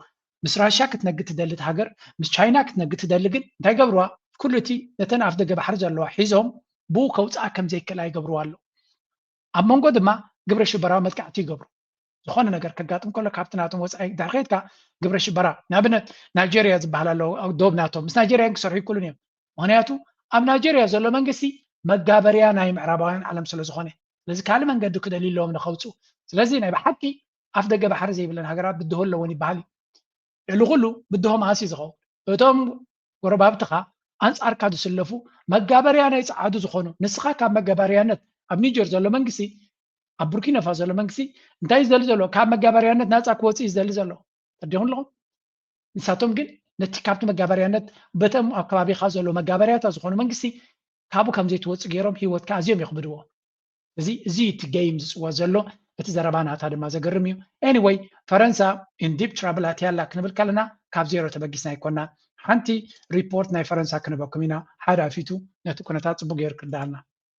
ምስ ራሽያ ክትነግድ ትደልት ሃገር ምስ ቻይና ክትነግድ ትደሊ ግን እንታይ ገብርዋ ኩሉ እቲ ነተን ኣፍ ደገ ባሕሪ ዘለዋ ሒዞም ብኡ ከውፅኣ ከም ዘይከላ ይገብርዋ ኣሎ ኣብ መንጎ ድማ ግብረ ሽበራዊ መጥቃዕቲ ይገብሩ ዝኾነ ነገር ከጋጥም ከሎ ካብቲ ናቶም ወፃኢ ዳርኸትካ ግብረ ሽበራ ንኣብነት ናይጀርያ ዝበሃል ኣሎ ዶብ ናቶም ምስ ናይጀርያ ክሰርሑ ይክእሉን እዮም ምክንያቱ ኣብ ናይጀርያ ዘሎ መንግስቲ መጋበርያ ናይ ምዕራባውያን ዓለም ስለዝኾነ ስለዚ ካልእ መንገዲ ክደልይለዎም ንኸውፅኡ ስለዚ ናይ ብሓቂ ኣፍ ደገ ባሕሪ ዘይብለን ሃገራት ብድሆ ኣለዎን ይበሃል ልዕሊ ኩሉ ብድሆም ኣንሲ ዝኸውን እቶም ጎረባብትኻ ኣንጻርካ ዝስለፉ መጋበርያ ናይ ፀዓዱ ዝኾኑ ንስኻ ካብ መጋበርያነት ኣብ ኒጀር ዘሎ መንግስቲ ኣብ ቡርኪና ፋሶ ዘሎ መንግስቲ እንታይ ዝደሊ ዘሎ ካብ መጋበርያነት ናፃ ክወፅእ ዝደሊ ዘሎ ተዲኹም ኣለኹም ንሳቶም ግን ነቲ ካብቲ መጋበርያነት በተም ኣብ ከባቢኻ ዘሎ መጋበርያታት ዝኾኑ መንግስቲ ካብኡ ከም ዘይትወፅእ ገይሮም ሂወትካ ኣዝዮም ይኽብድዎ እዚ እቲ ጌም ዝፅወት ዘሎ እቲ ዘረባ ናታ ድማ ዘገርም እዩ ኤኒዌይ ፈረንሳ ኢን ዲፕ ትራብል ኣትያላ ክንብል ከለና ካብ ዜሮ ተበጊስና ይኮና ሓንቲ ሪፖርት ናይ ፈረንሳ ክንበኩም ኢና ሓደ ኣፊቱ ነቲ ኩነታት ፅቡቅ ገይሩ ክዳልና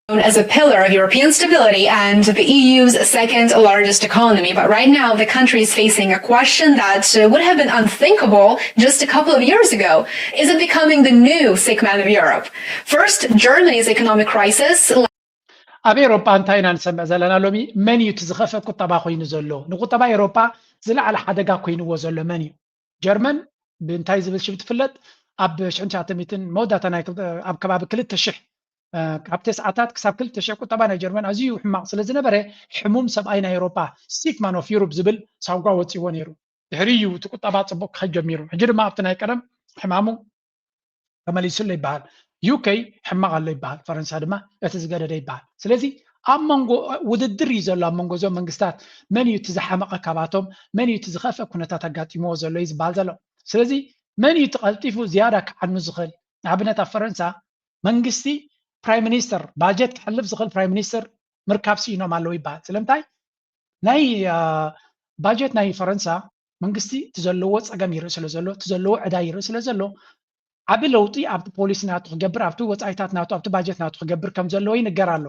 as a pillar of European stability and the EU's second largest economy. But right now, the country is facing a question that would have been unthinkable just a couple of years ago. Is it becoming the new sick man of Europe? First, Germany's economic crisis. ኣብ ኤሮፓ እንታይ ኢና ንሰምዕ ዘለና ሎሚ መን እዩ ትዝኸፈ ቁጠባ ኮይኑ ዘሎ ንቁጠባ ኤሮፓ ዝለዓለ ሓደጋ ኮይኑዎ ዘሎ መን እዩ ጀርመን ብእንታይ ዝብል ሽም ትፍለጥ ኣብ 1900 መወዳእታ ናይ ኣብ ከባቢ 2000 ካብ ተስዓታት ክሳብ 2000 ቁጠባ ናይ ጀርመን ኣዝዩ ሕማቕ ስለ ዝነበረ ሕሙም ሰብኣይ ናይ ኤሮፓ ሲክ ማን ኦፍ ዩሮፕ ዝብል ሳውጓ ወፂዎ ነይሩ ድሕሪዩ እቲ ቁጠባ ፅቡቅ ክጀሚሩ ሕጂ ድማ ኣብቲ ናይ ቀደም ሕማሙ ተመሊሱሎ ይበሃል ዩኬ ሕማቕ ኣሎ ይበሃል ፈረንሳ ድማ እቲ ዝገደደ ይበሃል ስለዚ ኣብ መንጎ ውድድር እዩ ዘሎ ኣብ መንጎ እዞም መንግስታት መን እዩ እቲ ዝሓመቐ ካባቶም መን እዩ እቲ ዝኸፍአ ኩነታት ኣጋጢምዎ ዘሎ እዩ ዝበሃል ዘሎ ስለዚ መን እዩ ተቐልጢፉ ዝያዳ ክዓኑ ዝኽእል ንኣብነት ኣብ ፈረንሳ መንግስቲ ፕራይም ሚኒስተር ባጀት ክሕልፍ ዝኽእል ፕራይም ሚኒስተር ምርካብ ሲኢኖም ኣለዉ ይበሃል ስለምንታይ ናይ ባጀት ናይ ፈረንሳ መንግስቲ እቲ ዘለዎ ፀገም ይርኢ ስለ ዘሎ እቲ ዘለዎ ዕዳ ይርኢ ስለ ዘሎ ዓብ ለውጢ ኣብቲ ፖሊሲ ናቱ ክገብር ኣብቲ ወፃኢታት ናቱ ኣብቲ ባጀት ናቱ ክገብር ከም ዘለዎ ይንገር ኣሎ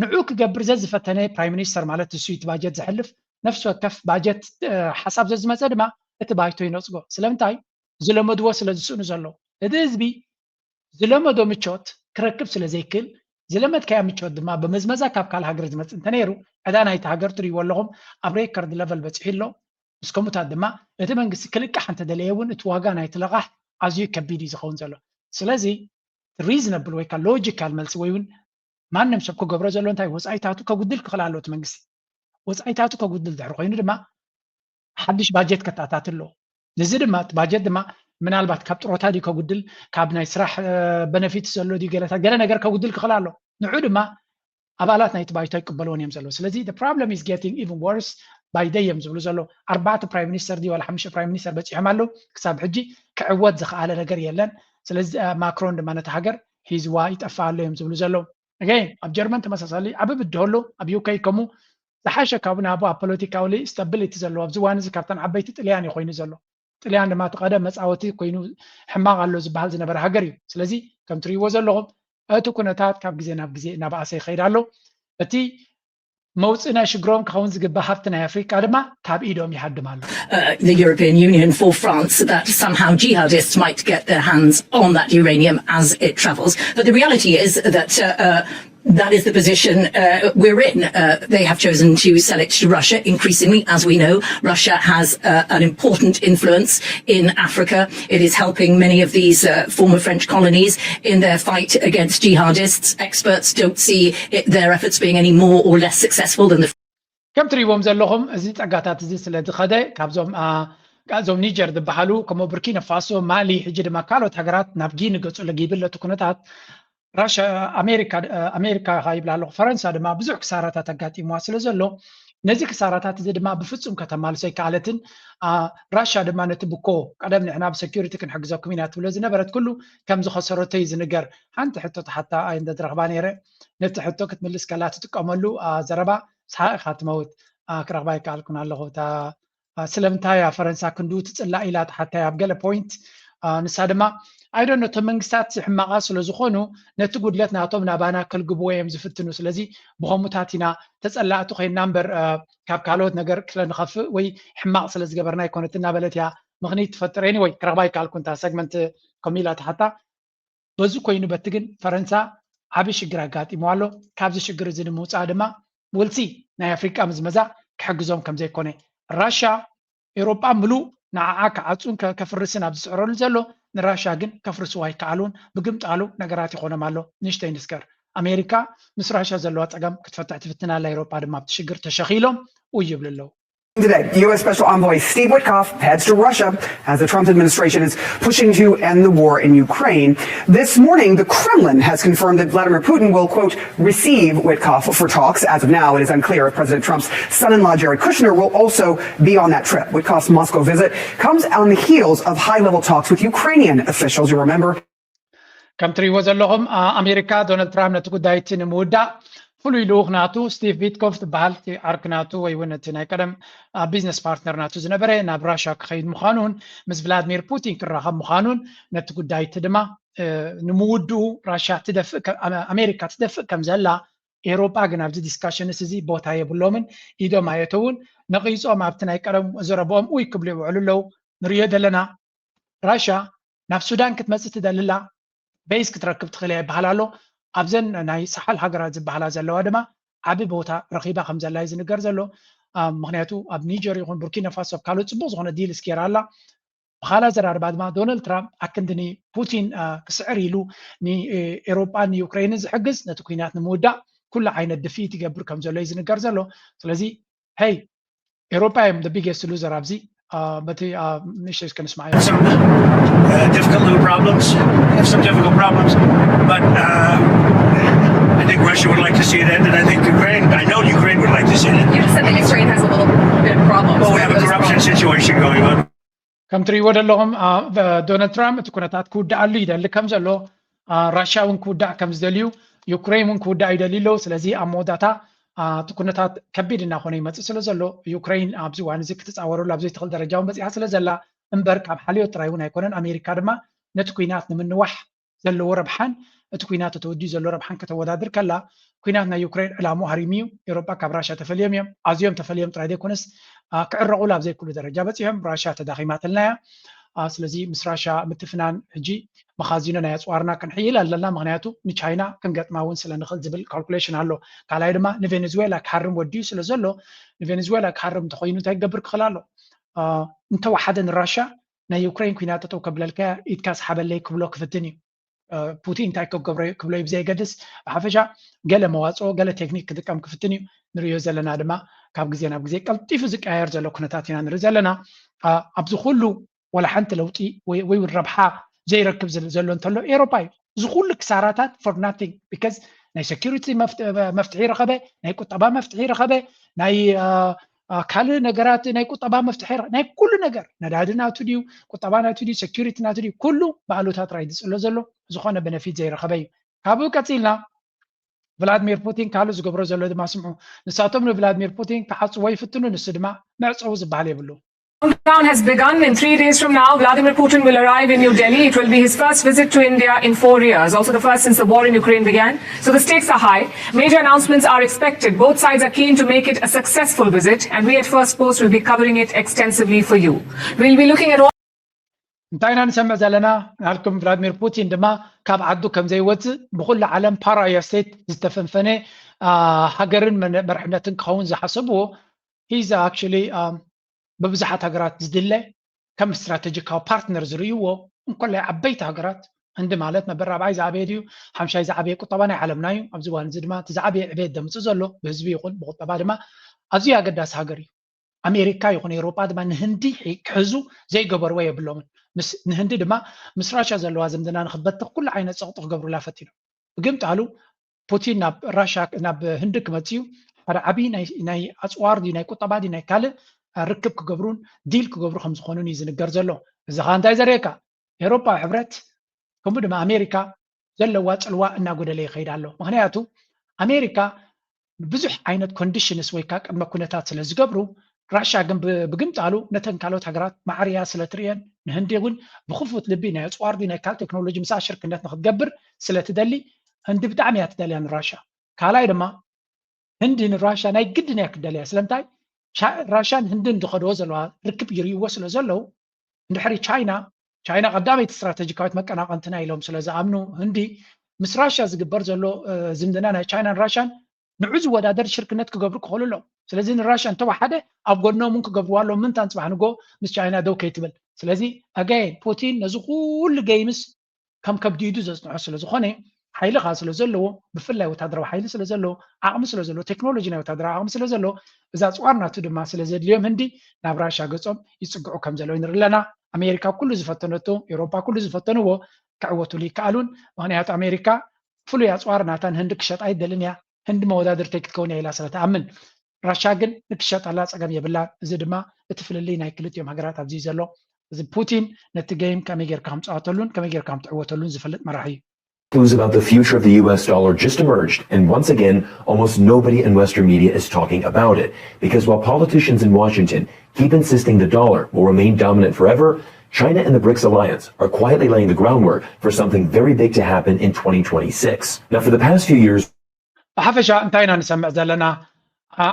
ንዑ ክገብር ዘዝፈተነ ፕራይም ሚኒስተር ማለት እሱ እቲ ባጀት ዝሕልፍ ነፍሲ ወከፍ ባጀት ሓሳብ ዘዝመፀ ድማ እቲ ባይቶ ይነፅጎ ስለምንታይ ዝለመድዎ ስለ ዝስእኑ ዘሎ እቲ ህዝቢ ዝለመዶ ምቾት ክረክብ ስለ ዘይክእል ዝለመድካያ ምቾት ድማ በመዝመዛ ካብ ካል ሃገር ዝመፅእ እንተነይሩ ዕዳ ናይቲ ሃገር ትርእይዎ ኣለኹም ኣብ ሬከርድ ለቨል በፂሑ ኣሎ እስከሙታት ድማ እቲ መንግስቲ ክልቃሕ እንተደለየ እውን እቲ ዋጋ ናይቲ ልቓሕ ኣዝዩ ከቢድ እዩ ዝኸውን ዘሎ ስለዚ ሪዝነብል ወይ ከዓ ሎጂካል መልሲ ወይ እውን ማንም ሰብ ክገብሮ ዘሎ እንታይ ወፃኢታቱ ከጉድል ክኽእል ኣሎ እቲ መንግስቲ ወፃኢታቱ ከጉድል ድሕሪ ኮይኑ ድማ ሓድሽ ባጀት ከታታት ኣሎ ነዚ ድማ እቲ ባጀት ድማ ምናልባት ካብ ጥሮታ ዲ ከጉድል ካብ ናይ ስራሕ በነፊት ዘሎ ዲ ገለ ነገር ከጉድል ክኽእል ኣሎ ንዑ ድማ ኣባላት ናይቲ ባይቶ ይቅበልዎን እዮም ዘሎ ስለዚ the problem is getting even worse by day እዮም ዝብሉ ዘሎ 4 ፕራይም ሚኒስተር ዲ ወላ 5 ፕራይም ሚኒስተር በፂሖም ኣለዉ ክሳብ ሕጂ ክዕወት ዝኽኣለ ነገር የለን ስለዚ ማክሮን ድማ ነቲ ሃገር ሒዝዋ ይጠፋ ኣሎ እዮም ዝብሉ ዘሎ again ኣብ ጀርመን ተመሳሳሊ ዓብ ብድሆሎ ኣብ ዩኬ ከምኡ ዝሓሸ ካብኡ ናብኡ ኣብ ፖለቲካዊ ስታቢሊቲ ዘለዎ ኣብዚ እዋን እዚ ካብተን ዓበይቲ ጥልያን እዩ ኮይኑ ዘሎ ጥልያን ድማ ተቐደም መፃወቲ ኮይኑ ሕማቕ ኣሎ ዝበሃል ዝነበረ ሃገር እዩ ስለዚ ከም ትርእይዎ ዘለኹም እቲ ኩነታት ካብ ግዜ ናብ ግዜ እናባእሰ ይኸይድ ኣሎ እቲ መውፅእ ናይ ሽግሮም ክኸውን ዝግባእ ሃብቲ ናይ ኣፍሪቃ ድማ ካብ ኢዶም ይሃድም ኣሎ the European Union for France that somehow jihadists might get their hands on that uranium as it travels but the reality is that that is the position we're in. They have chosen to sell it to Russia. Increasingly, as we know, Russia has an important influence in Africa. It is helping many of these former French colonies in their fight against jihadists. Experts don't see their efforts being any more or less successful than the... كم تريبهم زلهم أزيد أقاطات زيد سلة خدة كابزوم نيجر دبحالو كمو بركينا فاسو مالي حجر ما كالو تحقرات نابجين قصو لقيبل تكونتات راشا أمريكا هايب لالو فرنسا دما بزوع كساراتات أقاتي مواصلة زلو نزي كساراتات زي دما بفتسهم كتمال سيكالتن راشا دما نتبكو قدم نحنا بسكيورتي كن حق زوكمينات ولازي نبرت كله كم زو خسروتي زنقر حانت حتى عند درغبانيري نتحطو كتملس كالات تقاملو زربا صحيح خاتموت كرغباي كالكون الله تا سلمتايا فرنسا كندو تطلع الى حتى يبقى بوينت نسادما I don't know ተመንግስታት ሕማቃ ስለ ዝኾኑ ነቲ ጉድለት ናቶም ናባና ከልግብዎ እዮም ዝፍትኑ ስለዚ ብኸሙታቲና ተጸላእቱ ኮይና እምበር ካብ ካልኦት ነገር ክለንኸፍእ ወይ ሕማቅ ስለ ዝገበርና ይኮነት እናበለት እያ ምኽኒት ትፈጥር anyway ክረኽባ ይከኣልኩ እንታ ሰግመንት ኮሚላ ተሓታ በዙ ኮይኑ በቲ ግን ፈረንሳ ዓብይ ሽግር ኣጋጢሞ ኣሎ ካብዚ ሽግር እዚ ንምውፃእ ድማ ውልሲ ናይ ኣፍሪቃ ምዝመዛ ክሕግዞም ከም ዘይኮነ ራሻ ኤውሮጳ ምሉእ ንዓዓ ክዓፁን ከፍርስን ኣብ ዝፅዕረሉ ዘሎ ንራሻ ግን ከፍርስዋ ይከኣሉን ብግምጣሉ ነገራት ይኾኖም ኣሎ ንሽተይ ንስከር ኣሜሪካ ምስ ራሻ ዘለዋ ፀገም ክትፈትሕ ትፍትና ኣላ ኤውሮጳ ድማ ኣብቲ ሽግር ተሸኺሎም ውይብሉ ኣለዉ Today, U.S. Special Envoy Steve Witkoff heads to Russia as the Trump administration is pushing to end the war in Ukraine. This morning, the Kremlin has confirmed that Vladimir Putin will, quote, receive Witkoff for talks. As of now, it is unclear if President Trump's son-in-law, Jared Kushner, will also be on that trip. Witkoff's Moscow visit comes on the heels of high-level talks with Ukrainian officials. You remember? ከም ትሪእዎ ዘለኹም ኣሜሪካ ዶናልድ ትራምፕ ነቲ ጉዳይ እቲ ንምውዳእ ፍሉይ ልኡኽ ናቱ ስቲቭ ዊትኮፍ ትበሃል ዓርክ ናቱ ወይ እውን እቲ ናይ ቀደም ቢዝነስ ፓርትነር ናቱ ዝነበረ ናብ ራሻ ክኸይድ ምዃኑን ምስ ቭላድሚር ፑቲን ክራኸብ ምዃኑን ነቲ ጉዳይ እቲ ድማ ንምውድኡ ራሻ ትደፍእ ኣሜሪካ ትደፍእ ከም ዘላ ኤውሮጳ ግን ኣብዚ ዲስካሽንስ እዚ ቦታ የብሎምን ኢዶም ኣየተውን ነቒፆም ኣብቲ ናይ ቀደም ዘረብኦም ውይ ክብሉ ይውዕሉ ኣለዉ ንሪኦ ዘለና ራሻ ናብ ሱዳን ክትመፅእ ትደልላ ቤዝ ክትረክብ ትኽእል እያ ይበሃል ኣሎ ኣብዘን ናይ ሰሓል ሃገራት ዝበሃላ ዘለዋ ድማ ዓብ ቦታ ረኺባ ከም ዘላ እዩ ዝንገር ዘሎ ምክንያቱ ኣብ ኒጀር ይኹን ቡርኪና ፋሶ ካልኦት ፅቡቅ ዝኾነ ዲል ስኬራ ኣላ ብኻላ ዘራርባ ድማ ዶናልድ ትራምፕ ኣክንዲ ንፑቲን ክስዕር ኢሉ ንኤውሮጳን ንዩክሬንን ዝሕግዝ ነቲ ኩናት ንምውዳእ ኩሉ ዓይነት ድፊት ይገብር ከም ዘሎ እዩ ዝንገር ዘሎ ስለዚ ሄይ ኤውሮጳ እዮም the biggest loser ኣብዚ በቲ ንእሽተይ እስከንስማዕ difficult little problems. We have some difficult problems, but I think Russia would like to see it end, and I think Ukraine. I know Ukraine would like to see it end. You just said that Ukraine has a little bit of problems. Well, we have a corruption situation going on. ከም ትሪእዎ ዘለኹም ዶናልድ ትራምፕ እቲ ኩነታት ክውዳእሉ ይደሊ ከም ዘሎ ራሽያ እውን ክውዳእ ከም ዝደልዩ ዩክሬን እውን ክውዳእ ይደልዩ ኣለዉ ስለዚ ኣብ መወዳእታ እቲ ኩነታት ከቢድ እናኾነ ይመፅእ ስለ ዘሎ ዩክሬን ኣብዚ እዋን እዚ ክትፃወረሉ ኣብ ዘይትኽእል ደረጃ እውን በፂሓ ስለ ዘላ እምበር ካብ ሓልዮት ጥራይ እውን ኣይኮነን ኣሜሪካ ድማ ነቲ ኩናት ንምንዋሕ ዘለዎ ረብሓን እቲ ኩናት ተወዲኡ ዘሎ ረብሓን ከተወዳድር ከላ ኩናት ናይ ዩክሬን ዕላምኡ ሃሪሙ እዩ ኤውሮጳ ካብ ራሽያ ተፈልዮም እዮም ኣዝዮም ተፈልዮም ጥራይ ዘይኮነስ ክዕረቑሉ ኣብ ዘይክእሉ ደረጃ በፂሖም ራሽያ ተዳኺማትልና እያ ስለዚ ምስ ራሽያ ምትፍናን ሕጂ መኻዚኖ ናይ ኣፅዋርና ክንሕይል ኣለና ምክንያቱ ንቻይና ክንገጥማ እውን ስለ ንኽእል ዝብል ካልኩሌሽን ኣሎ ካልኣይ ድማ ንቬኔዙዌላ ክሃርም ወዲዩ ስለ ዘሎ ንቬኔዙዌላ ክሃርም እንተኮይኑ እንታይ ክገብር ክኽእል ኣሎ እንተወሓደ ንራሽያ ናይ ዩክሬን ኩናት ጠጠው ከብለልካ ኢድካ ሰሓበለይ ክብሎ ክፍትን እዩ ፑቲን እንታይ ክብሎ እዩ ብዘይገድስ ብሓፈሻ ገለ መዋፅኦ ገለ ቴክኒክ ክጥቀም ክፍትን እዩ ንሪኦ ዘለና ድማ ካብ ግዜ ናብ ግዜ ቀልጢፉ ዝቀያየር ዘሎ ኩነታት ኢና ንርኢ ዘለና ኣብዚ ኩሉ ወላ ሓንቲ ለውጢ ወይ ረብሓ ዘይረክብ ዘሎ እንተሎ ኤውሮጳ እዩ እዚ ኩሉ ክሳራታት ፎር ናቲንግ ቢካዝ ናይ ሴኪሪቲ መፍትሒ ረኸበ ናይ ቁጠባ መፍትሒ ረኸበ ናይ ካልእ ነገራት ናይ ቁጠባ መፍትሒ ናይ ኩሉ ነገር ነዳዲ ናቱ ድዩ ቁጠባ ናቱ ድዩ ሴኪሪቲ ናቱ ድዩ ኩሉ ባዕሉታት ራይ ዝፅሎ ዘሎ ዝኾነ በነፊት ዘይረኸበ እዩ ካብኡ ቀፂልና ቭላድሚር ፑቲን ካልእ ዝገብሮ ዘሎ ድማ ስምዑ ንሳቶም ንቭላድሚር ፑቲን ክሓፅዎ ይፍትኑ ንሱ ድማ መዕፀው ዝበሃል የብሉ Countdown has begun. In 3 days from now, Vladimir Putin will arrive in New Delhi. It will be his first visit to India in 4 years, also the first since the war in Ukraine began. So the stakes are high. Major announcements are expected. Both sides are keen to make it a successful visit, and we at First Post will be covering it extensively for you. We'll be looking at all እንታይና ንሰምዕ ዘለና ናልኩም ቭላድሚር ፑቲን ድማ ካብ ዓዱ ከም ዘይወፅእ ብኩሉ ዓለም ፓራያ ስቴት ዝተፈንፈነ ሃገርን መርሕነትን ክኸውን ዝሓሰብዎ ሂዝ ኣክቹሊ በብዙሓት ሃገራት ዝድለ ከም ስትራቴጂካዊ ፓርትነር ዝርይዎ እንኮላይ ዓበይቲ ሃገራት እንዲ ማለት ነበር ራብዓይ ዝዓበየ ድዩ ሓምሻይ ዝዓበየ ቁጠባ ናይ ዓለምና እዩ ኣብዚ እዋን እዚ ድማ እቲ ዝዓበየ ዕብየት ደምፅእ ዘሎ ብህዝቢ ይኹን ብቁጠባ ድማ ኣዝዩ ኣገዳሲ ሃገር እዩ ኣሜሪካ ይኹን ኤውሮጳ ድማ ንህንዲ ክሕዙ ዘይገበርዎ የብሎምን ንህንዲ ድማ ምስ ራሽያ ዘለዋ ዝምድና ንክትበትኽ ኩሉ ዓይነት ፀቕጢ ክገብሩላ ፈቲኑ ብግምጣሉ ፑቲን ናብ ራሽያ ናብ ህንዲ ክመፅኡ ሓደ ዓብይ ናይ ኣፅዋር ድዩ ናይ ቁጠባ ድዩ ናይ ካልእ ርክብ ክገብሩን ዲል ክገብሩ ከም ዝኾኑን እዩ ዝንገር ዘሎ እዚ ኸ እንታይ ዘርእየካ ኤውሮጳዊ ሕብረት ከምኡ ድማ ኣሜሪካ ዘለዋ ፅልዋ እናጎደለ ይኸይድ ኣሎ ምክንያቱ ኣሜሪካ ብዙሕ ዓይነት ኮንዲሽንስ ወይ ከዓ ቅድመ ኩነታት ስለ ዝገብሩ ራሽያ ግን ብግምጣሉ ነተን ካልኦት ሃገራት ማዕርያ ስለትርየን ንህንዲ እውን ብኽፉት ልቢ ናይ ኣፅዋር ናይ ካል ቴክኖሎጂ ምሳ ሽርክነት ንክትገብር ስለትደሊ ህንዲ ብጣዕሚ እያ ትደልያ ንራሽያ ካልኣይ ድማ ህንዲ ንራሽያ ናይ ግድን እያ ክደልያ ስለምንታይ ራሽያን ህንድን ዝኸድዎ ዘለዋ ርክብ ይርይዎ ስለ ዘለው እንድሕሪ ቻይና ቀዳመይቲ ስትራቴጂካዊት መቀናቐንትና ኢሎም ስለ ዝኣምኑ ህንዲ ምስ ራሽያ ዝግበር ዘሎ ዝምድና ናይ ቻይናን ራሽያን ንዑ ዝወዳደር ሽርክነት ክገብሩ ክኽእሉ ኣለዎም ስለዚ ንራሽያ እንተወሓደ ኣብ ጎድኖም እውን ክገብርዎ ኣለዎም ምንታን ፅባሕ ንጎ ምስ ቻይና ደው ከይትብል ስለዚ ኣጋይን ፑቲን ነዚ ኩሉ ገይምስ ከም ከብዲዱ ዘፅንዖ ስለ ዝኾነ ሓይልኻ ስለ ዘለዎ ብፍላይ ወታደራዊ ሓይሊ ስለ ዘለዎ ዓቕሚ ስለ ዘለዎ ቴክኖሎጂ ናይ ወታደራዊ ዓቕሚ ስለ ዘለዎ እዛ ፅዋርናቱ ድማ ስለ ዘድልዮም ህንዲ ናብ ራሽያ ገጾም ይፅግዑ ከም ዘለዎ ንርኢ ኣለና ኣሜሪካ ኩሉ ዝፈተነቶ ኤውሮፓ ኩሉ ዝፈተንዎ ክዕወትሉ ይከኣሉን ምክንያቱ ኣሜሪካ ፍሉይ ኣፅዋር ናታን ህንዲ ክሸጣ ኣይደልን እያ ህንዲ መወዳድርቲ ክትከውን እያ ኢላ ስለተኣምን ራሽያ ግን ንክሸጠላ ፀገም የብላን እዚ ድማ እቲ ፍልልይ ናይ ክልቲኦም ሃገራት ኣብዚ ዘሎ እዚ ፑቲን ነቲ ገይም ከመይ ጌርካ ከምፅዋተሉን ከመይ ጌርካ ከምትዕወተሉን ዝፈልጥ መራሒ እዩ News about the future of the US dollar just emerged, and once again, almost nobody in Western media is talking about it. Because while politicians in Washington keep insisting the dollar will remain dominant forever, China and the BRICS alliance are quietly laying the groundwork for something very big to happen in 2026. Now, for the past few years... ብሓፈሻ እንታይና ንሰምዕ ዘለና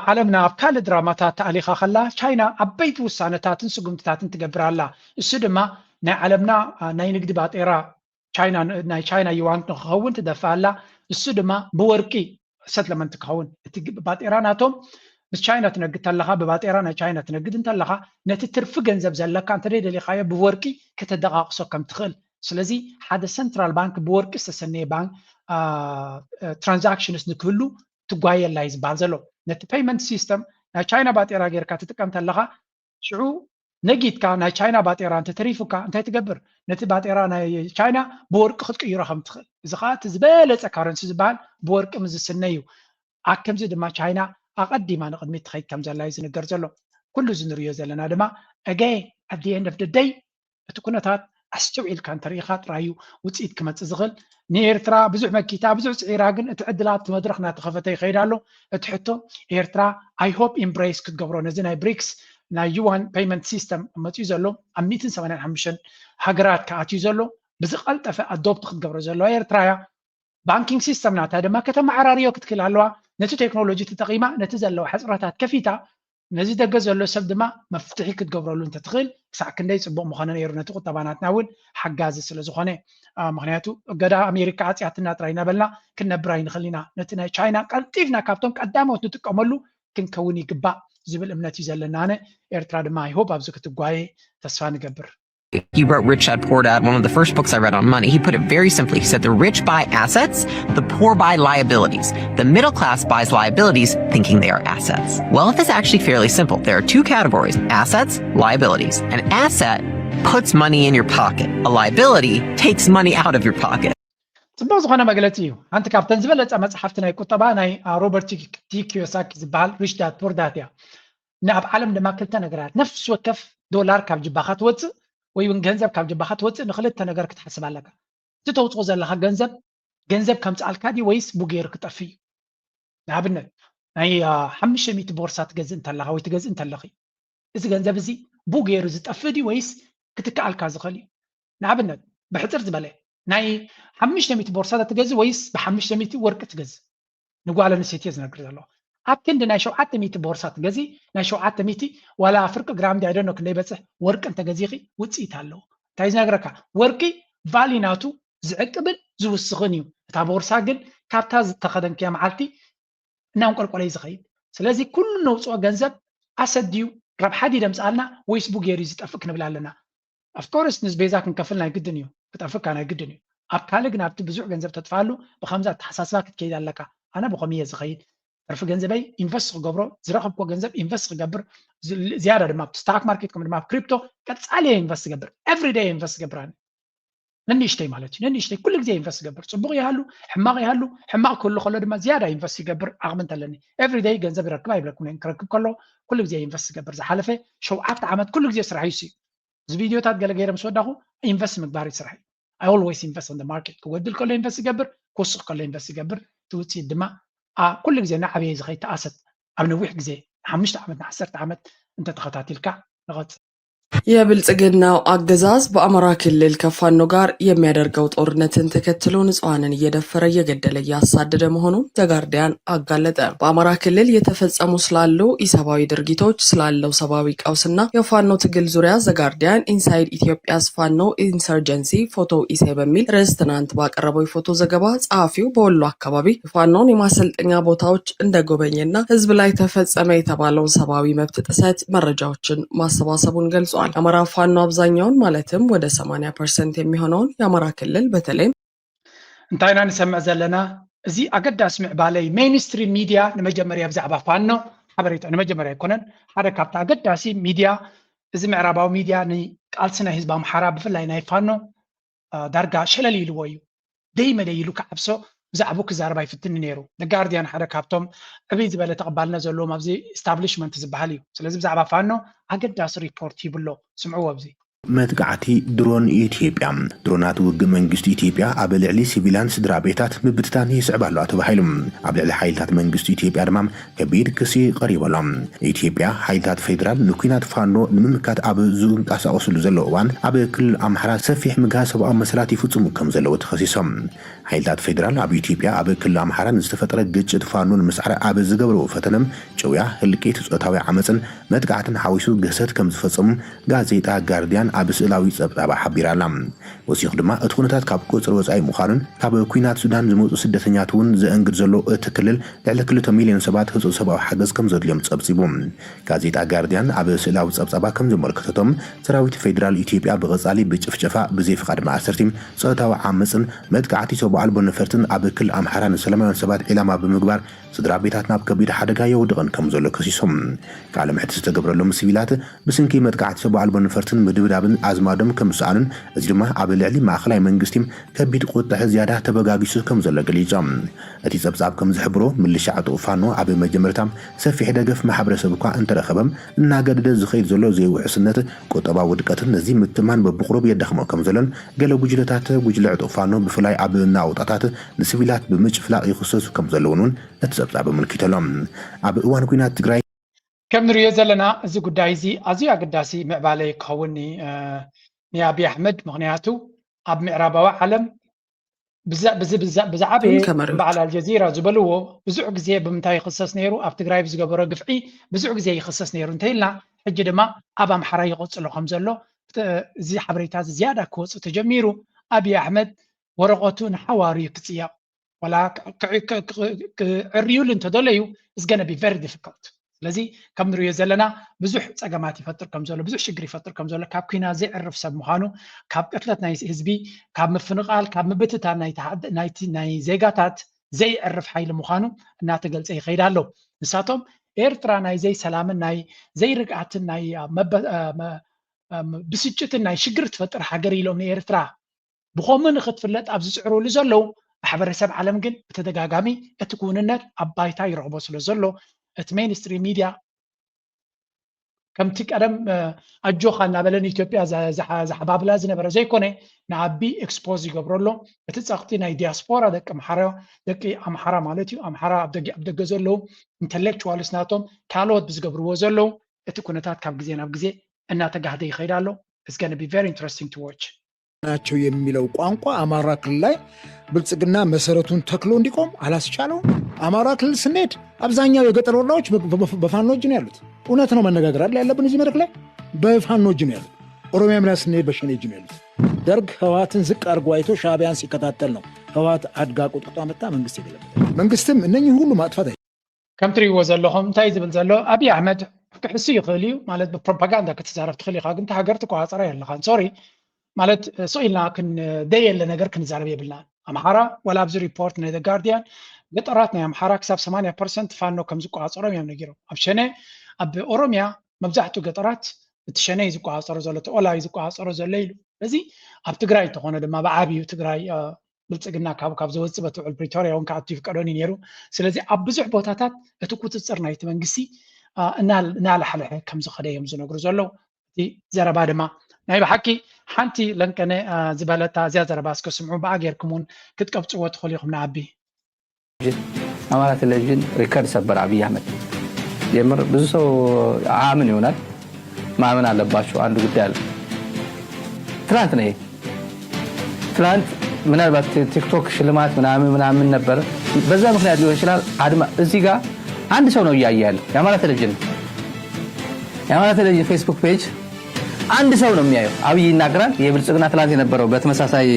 ዓለምና ኣብ ካልእ ድራማታት ተኣሊኻ ከላ ቻይና ዓበይቲ ውሳነታትን ስጉምትታትን ትገብር ኣላ እሱ ድማ ናይ ዓለምና ናይ ንግዲ ባጤራ ናይ ቻይና ዩዋን ንክኸውን ትደፍኣላ እሱ ድማ ብወርቂ ሰትለመንት ክኸውን እቲ ባጤራ ናቶም ምስ ቻይና ትነግድ ተለኻ ብባጤራ ናይ ቻይና ትነግድ እንተለኻ ነቲ ትርፊ ገንዘብ ዘለካ እንተደይ ደሊኻዮ ብወርቂ ከተደቃቅሶ ከም ትኽእል ስለዚ ሓደ ሰንትራል ባንክ ብወርቂ ዝተሰነየ ባንክ ትራንዛክሽንስ ንክህሉ ትጓየላ እዩ ዝበሃል ዘሎ ነቲ ፔይመንት ሲስተም ናይ ቻይና ባጤራ ጌርካ ትጥቀም ተለኻ ሽዑ ነጊድካ ናይ ቻይና ባጤራ እንተተሪፉካ እንታይ ትገብር ነቲ ባጤራ ናይ ቻይና ብወርቂ ክትቅይሮ ከም ትኽእል እዚ ከዓ እቲ ዝበለፀ ካረንሲ ዝበሃል ብወርቂ ምዝስነ እዩ ኣከምዚ ድማ ቻይና ኣቐዲማ ንቅድሚት ትኸይድ ከም ዘላ እዩ ዝንገር ዘሎ ኩሉ እዚ ንሪኦ ዘለና ድማ ኣጋይን ኣት ዲ ኤንድ ኦፍ ደ ደይ እቲ ኩነታት ኣስተውዒልካ እንተሪኢኻ ጥራዩ ውፅኢት ክመፅእ ዝኽእል ንኤርትራ ብዙሕ መኪታ ብዙሕ ፅዒራ ግን እቲ ዕድላት መድረክ እናተኸፈተ ይኸይድ ኣሎ እቲ ሕቶ ኤርትራ ኣይ ሆፕ ኢምብሬስ ክትገብሮ ነዚ ናይ ብሪክስ ናይ ዩዋን ፔይመንት ሲስተም መፅኡ ዘሎ ኣብ 185 ሃገራት ከኣትዩ ዘሎ ብዝቐልጠፈ ኣዶፕት ክትገብሮ ዘለዋ ኤርትራ እያ ባንኪንግ ሲስተም ናታ ድማ ከተመዓራርዮ ክትክእል ኣለዋ ነቲ ቴክኖሎጂ ተጠቒማ ነቲ ዘለዋ ሕፅረታት ከፊታ ነዚ ደገ ዘሎ ሰብ ድማ መፍትሒ ክትገብረሉ እንተትኽእል ክሳዕ ክንደይ ፅቡቅ ምኾነ ነይሩ ነቲ ቁጠባናትና እውን ሓጋዚ ስለ ዝኾነ ምክንያቱ ገዳ ኣሜሪካ ኣፅያትና ጥራይ እናበልና ክንነብር ኣይንኽእል ኢና ነቲ ናይ ቻይና ቀልጢፍና ካብቶም ቀዳሞት ንጥቀመሉ ክንከውን ይግባእ ዝብል እምነት እዩ ዘለና ኣነ ኤርትራ ድማ ኣይሆፕ ኣብዚ ክትጓየ ተስፋ ንገብር He wrote Rich Dad Poor Dad, one of the first books I read on money. He put it very simply. He said the rich buy assets, the poor buy liabilities. The middle class buys liabilities thinking they are assets. Well, it is actually fairly simple. There are two categories, assets, liabilities. An asset puts money in your pocket. A liability takes money out of your pocket. ጽቡቕ ዝኾነ መግለፂ እዩ ሓንቲ ካብተን ዝበለፀ መፅሓፍቲ ናይ ቁጠባ ናይ ሮበርት ቲ ኪዮሳኪ ዝበሃል ሪች ዳድ ፑር ዳድ እያ ናብ ዓለም ድማ ክልተ ነገራት ነፍሲ ወከፍ ዶላር ካብ ጅባኻ ትወፅእ ወይ እውን ገንዘብ ካብ ጅባኻ ትወፅእ ንክልተ ነገር ክትሓስብ ኣለካ እቲ ተውፅኦ ዘለካ ገንዘብ ከም ፀኣልካ ዲ ወይስ ቡጌር ክጠፊ እዩ ንኣብነት ናይ 500 ቦርሳ ትገዝእ እንተለኻ ወይ ትገዝእ እንተለኺ እዚ ገንዘብ እዚ ቡጌር ዝጠፊ ዲ ወይስ ክትከኣልካ ዝኽእል እዩ ንኣብነት ብሕፅር ዝበለ ናይ 500 ቦርሳ ትገዝእ ወይስ ብ500 ወርቂ ትገዝእ ንጓል ኣንስተይቲ ዝነግር ዘሎ ኣብ ክንዲ ናይ 700 ቦርሳ ትገዝእ ናይ 700 ዋላ ፍርቂ ግራም ዲ ኣይደኖ ክንደይ በፅሕ ወርቂ እንተገዚኺ ውፅኢት ኣለዎ እንታይ ዝነግረካ ወርቂ ቫሊናቱ ዝዕቅብን ዝውስኽን እዩ እታ ቦርሳ ግን ካብታ ዝተኸደንክያ መዓልቲ እናንቆልቆለ እዩ ዝኸይድ ስለዚ ኩሉ ነውፅኦ ገንዘብ ኣሰት ድዩ ረብሓ ዲ ደምፃልና ወይስ ቡጌር እዩ ዝጠፍእ ክንብል ኣለና ኣፍኮርስ ንስቤዛ ክንከፍል ናይ ግድን እዩ ክጠፍካ ናይ ግድን እዩ ኣብ ካልእ ግን ኣብቲ ብዙሕ ገንዘብ ተጥፋሉ ብከምዚ ኣተሓሳስባ ክትከይድ ኣለካ ኣነ ብከመይ ዝኸይድ ትርፊ ገንዘበይ ኢንቨስት ክገብሮ ዝረኸብኮ ገንዘብ ኢንቨስት ክገብር ዝያዳ ድማ ኣብቲ ስታክ ማርኬት ከምኡ ድማ ኣብ ክሪፕቶ ቀፃልየ ኢንቨስት ክገብር ኤቭሪ ዴይ ኢንቨስት ክገብር ኣነ ነንእሽተይ ማለት እዩ ነንእሽተይ ኩሉ ግዜ ኢንቨስት ክገብር ፅቡቕ ይሃሉ ሕማቕ ይሃሉ ሕማቕ ክህሉ ከሎ ድማ ዝያዳ ኢንቨስት ይገብር ዓቕሚ እንተለኒ ኤቭሪ ዴይ ገንዘብ ይረክብ ኣይብለኩም ክረክብ ከሎ ኩሉ ግዜ ኢንቨስት ክገብር ዝሓለፈ 7 ዓመት ኩሉ ግዜ ስራሕ እዩ እዚ ቪድዮታት ገለ ገይረ ምስ ወዳኹ ኢንቨስት ምግባር እዩ ስራሕ I always invest on the market ክወድል ከሎ ኢንቨስት ይገብር ክወስኽ ከሎ ኢንቨስት ይገብር ትውፅኢት ድማ ኩሉ ግዜ ንዓበየ ዝኸይድ ተኣሰት ኣብ ነዊሕ ግዜ 5 ዓመት ን10 ዓመት እንተ ተኸታቲልካ ንቐጽ የብልጽግናው አገዛዝ በአማራ ክልል ከፋኖ ጋር የሚያደርገው ጦርነትን ተከትሎ ንጹሐንን እየደፈረ እየገደለ እያሳደደ መሆኑን ዘጋርዲያን አጋለጠ። በአማራ ክልል የተፈጸሙ ስላሉ ኢሰብአዊ ድርጊቶች፣ ስላለው ሰብአዊ ቀውስና የፋኖ ትግል ዙሪያ ዘጋርዲያን ኢንሳይድ ኢትዮጵያስ ፋኖ ኢንሰርጀንሲ ፎቶ ኢሴ በሚል ርዕስ ትናንት ባቀረበው የፎቶ ዘገባ ጸሐፊው በወሎ አካባቢ የፋኖን የማሰልጠኛ ቦታዎች እንደጎበኘና ህዝብ ላይ ተፈጸመ የተባለውን ሰብአዊ መብት ጥሰት መረጃዎችን ማሰባሰቡን ገልጿል። አማራ ፋኖ አብዛኛውን ማለትም ወደ 80% የሚሆነውን የአማራ ክልል በተለይም እንታይና ንሰምዕ ዘለና እዚ አገዳሲ ምዕባለይ ሜይንስትሪም ሚዲያ ንመጀመርያ ብዛዕባ ፋኖ ሓበሬታ ንመጀመርያ ይኮነን ሓደ ካብቲ አገዳሲ ሚዲያ እዚ ምዕራባዊ ሚዲያ ንቃልሲ ናይ ህዝቢ አምሓራ ብፍላይ ናይ ፋኖ ዳርጋ ሸለል ኢልዎ እዩ ደይመለይሉ ክዓብሶ ብዛዕባ ክዛረባ ይፍትን ነይሩ ጋርዲያን ሓደ ካብቶም ዕብይ ዝበለ ተቐባልነት ዘለዎም ኣብዚ ስታብሊሽመንት ዝበሃል እዩ ስለዚ ብዛዕባ ፋኖ አገዳሲ ሪፖርት ይብሎ ስምዕዎ ኣብዚ መጥቃዕቲ ድሮን ኢትዮጵያ ድሮናት ውግእ መንግስቲ ኢትዮጵያ ኣብ ልዕሊ ሲቪላን ስድራ ቤታት ምብትታን ይስዕብ ኣሎ ተባሂሉ ኣብ ልዕሊ ሓይልታት መንግስቲ ኢትዮጵያ ድማ ከቢድ ክሲ ቀሪበሎም ኢትዮጵያ ሓይልታት ፌደራል ንኩናት ፋኖ ንምምካት ኣብ ዝንቀሳቀስሉ ዘሎ እዋን ኣብ ክልል ኣምሓራ ሰፊሕ ምግሃ ሰብኣዊ መሰላት ይፍፅሙ ከም ዘለዎ ተኸሲሶም ሓይልታት ፌደራል ኣብ ኢትዮጵያ ኣብ ክልል ኣምሓራ ንዝተፈጠረ ግጭት ፋኖን ምስዓረ ኣብ ዝገብረው ፈተነም ጭውያ ህልቂት ጾታዊ ዓመፅን መጥቃዕትን ሓዊሱ ገሰት ከም ዝፈጸሙ ጋዜጣ ጋርዲያን ኣብ ስእላዊ ጸብጻባ ሓቢራላ ወሲኹ ድማ እቲ ኩነታት ካብ ቁፅሪ ወጻኢ ምዃኑን ካብ ኩናት ሱዳን ዝመፁ ስደተኛት እውን ዘእንግድ ዘሎ እቲ ክልል ልዕሊ 2 ሚልዮን ሰባት ህፁፅ ሰብኣዊ ሓገዝ ከም ዘድልዮም ጸብጺቡ ጋዜጣ ጋርዲያን ኣብ ስእላዊ ጸብጻባ ከም ዘመልከተቶም ሰራዊት ፌደራል ኢትዮጵያ ብቐጻሊ ብጭፍጨፋ ብዘይ ፍቃድ ማእሰርቲ ጾታዊ ዓመፅን መጥቃዕቲ ሰብኣዊ አልቦ ነፈርትን ኣብ ክልል ኣምሓራ ንሰላማውያን ሰባት ዒላማ ብምግባር ስድራ ቤታት ናብ ከቢድ ሓደጋ የውድቕን ከም ዘሎ ከሲሶም ቃለ ምሕት ዝተገብረሎም ሲቪላት ብስንኪ መጥቃዕቲ ሰብኣዊ አልቦ ነፈርትን ምድብዳብን ኣዝማዶም ከም ዝሰኣኑን እዚ ድማ ኣብ ልዕሊ ማእኸላይ መንግስቲ ከቢድ ቁጥዕ ዝያዳ ተበጋጊሱ ከም ዘሎ ገሊፆም እቲ ጸብጻብ ከም ዝሕብሮ ምልሻ ዕጡቕ ፋኖ ኣብ መጀመርታ ሰፊሕ ደገፍ ማሕበረሰብ እኳ እንተረኸበም እናገደደ ዝኸይድ ዘሎ ዘይውሕስነት ቁጠባ ውድቀትን ነዚ ምትማን በብቑሩብ የዳኽሞ ከም ዘሎን ገለ ጉጅለታት ጉጅለ ዕጡቕ ፋኖ ብፍላይ ኣብ ናውጣታት ንሲቪላት ብምጭፍላቕ ይኽሰሱ ከም ዘለውን እቲ ጸብጻብ ኣመልኪቶሎም ኣብ እዋን ኩናት ትግራይ ከም ንሪኦ ዘለና እዚ ጉዳይ እዚ ኣዝዩ ኣገዳሲ ምዕባለ ክኸውን ንኣብይ ኣሕመድ ምክንያቱ ኣብ ምዕራባዊ ዓለም ብዛዕበየ በዓል አልጀዚራ ዝበልዎ ብዙሕ ግዜ ብምንታይ ይኽሰስ ነይሩ ኣብ ትግራይ ብዝገበሮ ግፍዒ ብዙሕ ግዜ ይኽሰስ ነይሩ እንተኢልና ሕጂ ድማ ኣብ ኣምሓራ ይቐፅሎ ከም ዘሎ እዚ ሓበሬታ ዝያዳ ክወፅእ ተጀሚሩ ኣብይ ኣሕመድ ወረቐቱ ንሓዋርዩ ክፅያቕ ወላ ክዕርዩሉ እንተደለዩ is going to be very difficult ስለዚ ከም ንሪኦ ዘለና ብዙሕ ፀገማት ይፈጥር ከም ዘሎ ብዙሕ ሽግር ይፈጥር ከም ዘሎ ካብ ኩናት ዘይዕርፍ ሰብ ምዃኑ ካብ ቅትለት ናይ ህዝቢ ካብ ምፍንቓል ካብ ምብትታን ናይ ዜጋታት ዘይዕርፍ ሓይሊ ምዃኑ እናተገልፀ ይኸይድ ኣሎ ንሳቶም ኤርትራ ናይ ዘይሰላምን ናይ ዘይርግኣትን ናይ ብስጭትን ናይ ሽግር ትፈጥር ሃገር ኢሎም ንኤርትራ ብኸምኡ ንኽትፍለጥ ኣብ ዝፅዕርሉ ዘለው ማሕበረሰብ ዓለም ግን ብተደጋጋሚ እቲ ኩንነት ኣብ ባይታ ይረኽቦ ስለ ዘሎ እቲ ሜይንስትሪም ሚድያ ከምቲ ቀደም ኣጆኻ እናበለን ኢትዮጵያ ዝሓባብላ ዝነበረ ዘይኮነ ንዓቢ ኤክስፖዝ ይገብረሎ እቲ ጸቕጢ ናይ ዲያስፖራ ደቂ ኣምሓራ ማለት እዩ ኣምሓራ ኣብ ደገ ዘለው ኢንተሌክቹዋልስ ናቶም ካልኦት ብዝገብርዎ ዘለው እቲ ኩነታት ካብ ግዜ ናብ ግዜ እናተጋህደ ይኸይድ ኣሎ it's going to be very interesting to watch ናቸው የሚለው ቋንቋ አማራ ክልል ላይ ብልጽግና መሰረቱን ተክሎ እንዲቆም አላስቻለውም። አማራ ክልል ስንሄድ አብዛኛው የገጠር ወረዳዎች በፋኖ እጅ ነው ያሉት። እውነት ነው መነጋገር አይደል ያለብን እዚህ መድረክ ላይ በፋኖ እጅ ነው ያሉት። ኦሮሚያም ላይ ስንሄድ በሸኔ እጅ ነው ያሉት። ደርግ ህወሓትን ዝቅ አድርጎ አይቶ ሻዕቢያን ሲከታተል ነው ህወሓት አድጋ ቁጥቋ መጣ መንግስት የገለበጠ መንግስትም እነኚህ ሁሉ ማጥፋት ከም ትሪእዎ ዘለኹም እንታይ ዝብል ዘሎ ኣብይ ኣሕመድ ክሕሱ ይኽእል እዩ ማለት ብፕሮፓጋንዳ ክትዛረብ ትኽእል ኢኻ ግን ሃገር ትቆፃፀራ የለኻን ሶሪ ማለት ሰኢልና ደየለ ነገር ክንዛረብ የብልና ኣምሓራ ወላ ኣብዚ ሪፖርት ናይ ጋርዲያን ገጠራት ናይ ኣምሓራ ክሳብ 80% ፋኖ ከም ዝቆፃፀሮም እዮም ነጊሮም ኣብ ሸነ ኣብ ኦሮሚያ መብዛሕትኡ ገጠራት እቲ ሸነ ዝቆፃፀሮ ዘሎ እቲ ኦላ ዝቆፃፀሮ ዘሎ ኢሉ እዚ ኣብ ትግራይ ተኾነ ድማ ብዓብዩ ትግራይ ብልጽግና ካብ ዘወፅእ በትውዕል ፕሪቶሪያ እውን ከኣቱ ይፍቀዶኒ ነይሩ ስለዚ ኣብ ብዙሕ ቦታታት እቲ ቁፅፅር ናይቲ መንግስቲ እናላሕለሐ ከም ዝኸደ እዮም ዝነግሩ ዘለው እቲ ዘረባ ድማ ናይ ብሓቂ ሓንቲ ለንቀነ ዝበለታ እዚያ ዘረባ እስከስምዑ ብኣጌርኩም እውን ክትቀብፅዎ ትኽእሉ ኢኹም ንዓቢ ኣማራ ቴሌቭዥን ሪከርድ ሰበር ኣብይ ኣሕመድ የምር ብዙ ሰው አምን ይሆናል ማመን አለባችሁ አንድ ጉዳይ አለ ትናንት ነው ትናንት ምናልባት ቲክቶክ ሽልማት ምናምን ነበር በዛ ምክንያት ሊሆን ይችላል አድማ እዚህ ጋር አንድ ሰው ነው ያያያል የአማራ ቴሌቪዥን ፌስቡክ ፔጅ አንድ ሰው ነው የሚያየው አብይ ይናገራል የብልጽግና ትላንት የነበረው በተመሳሳይ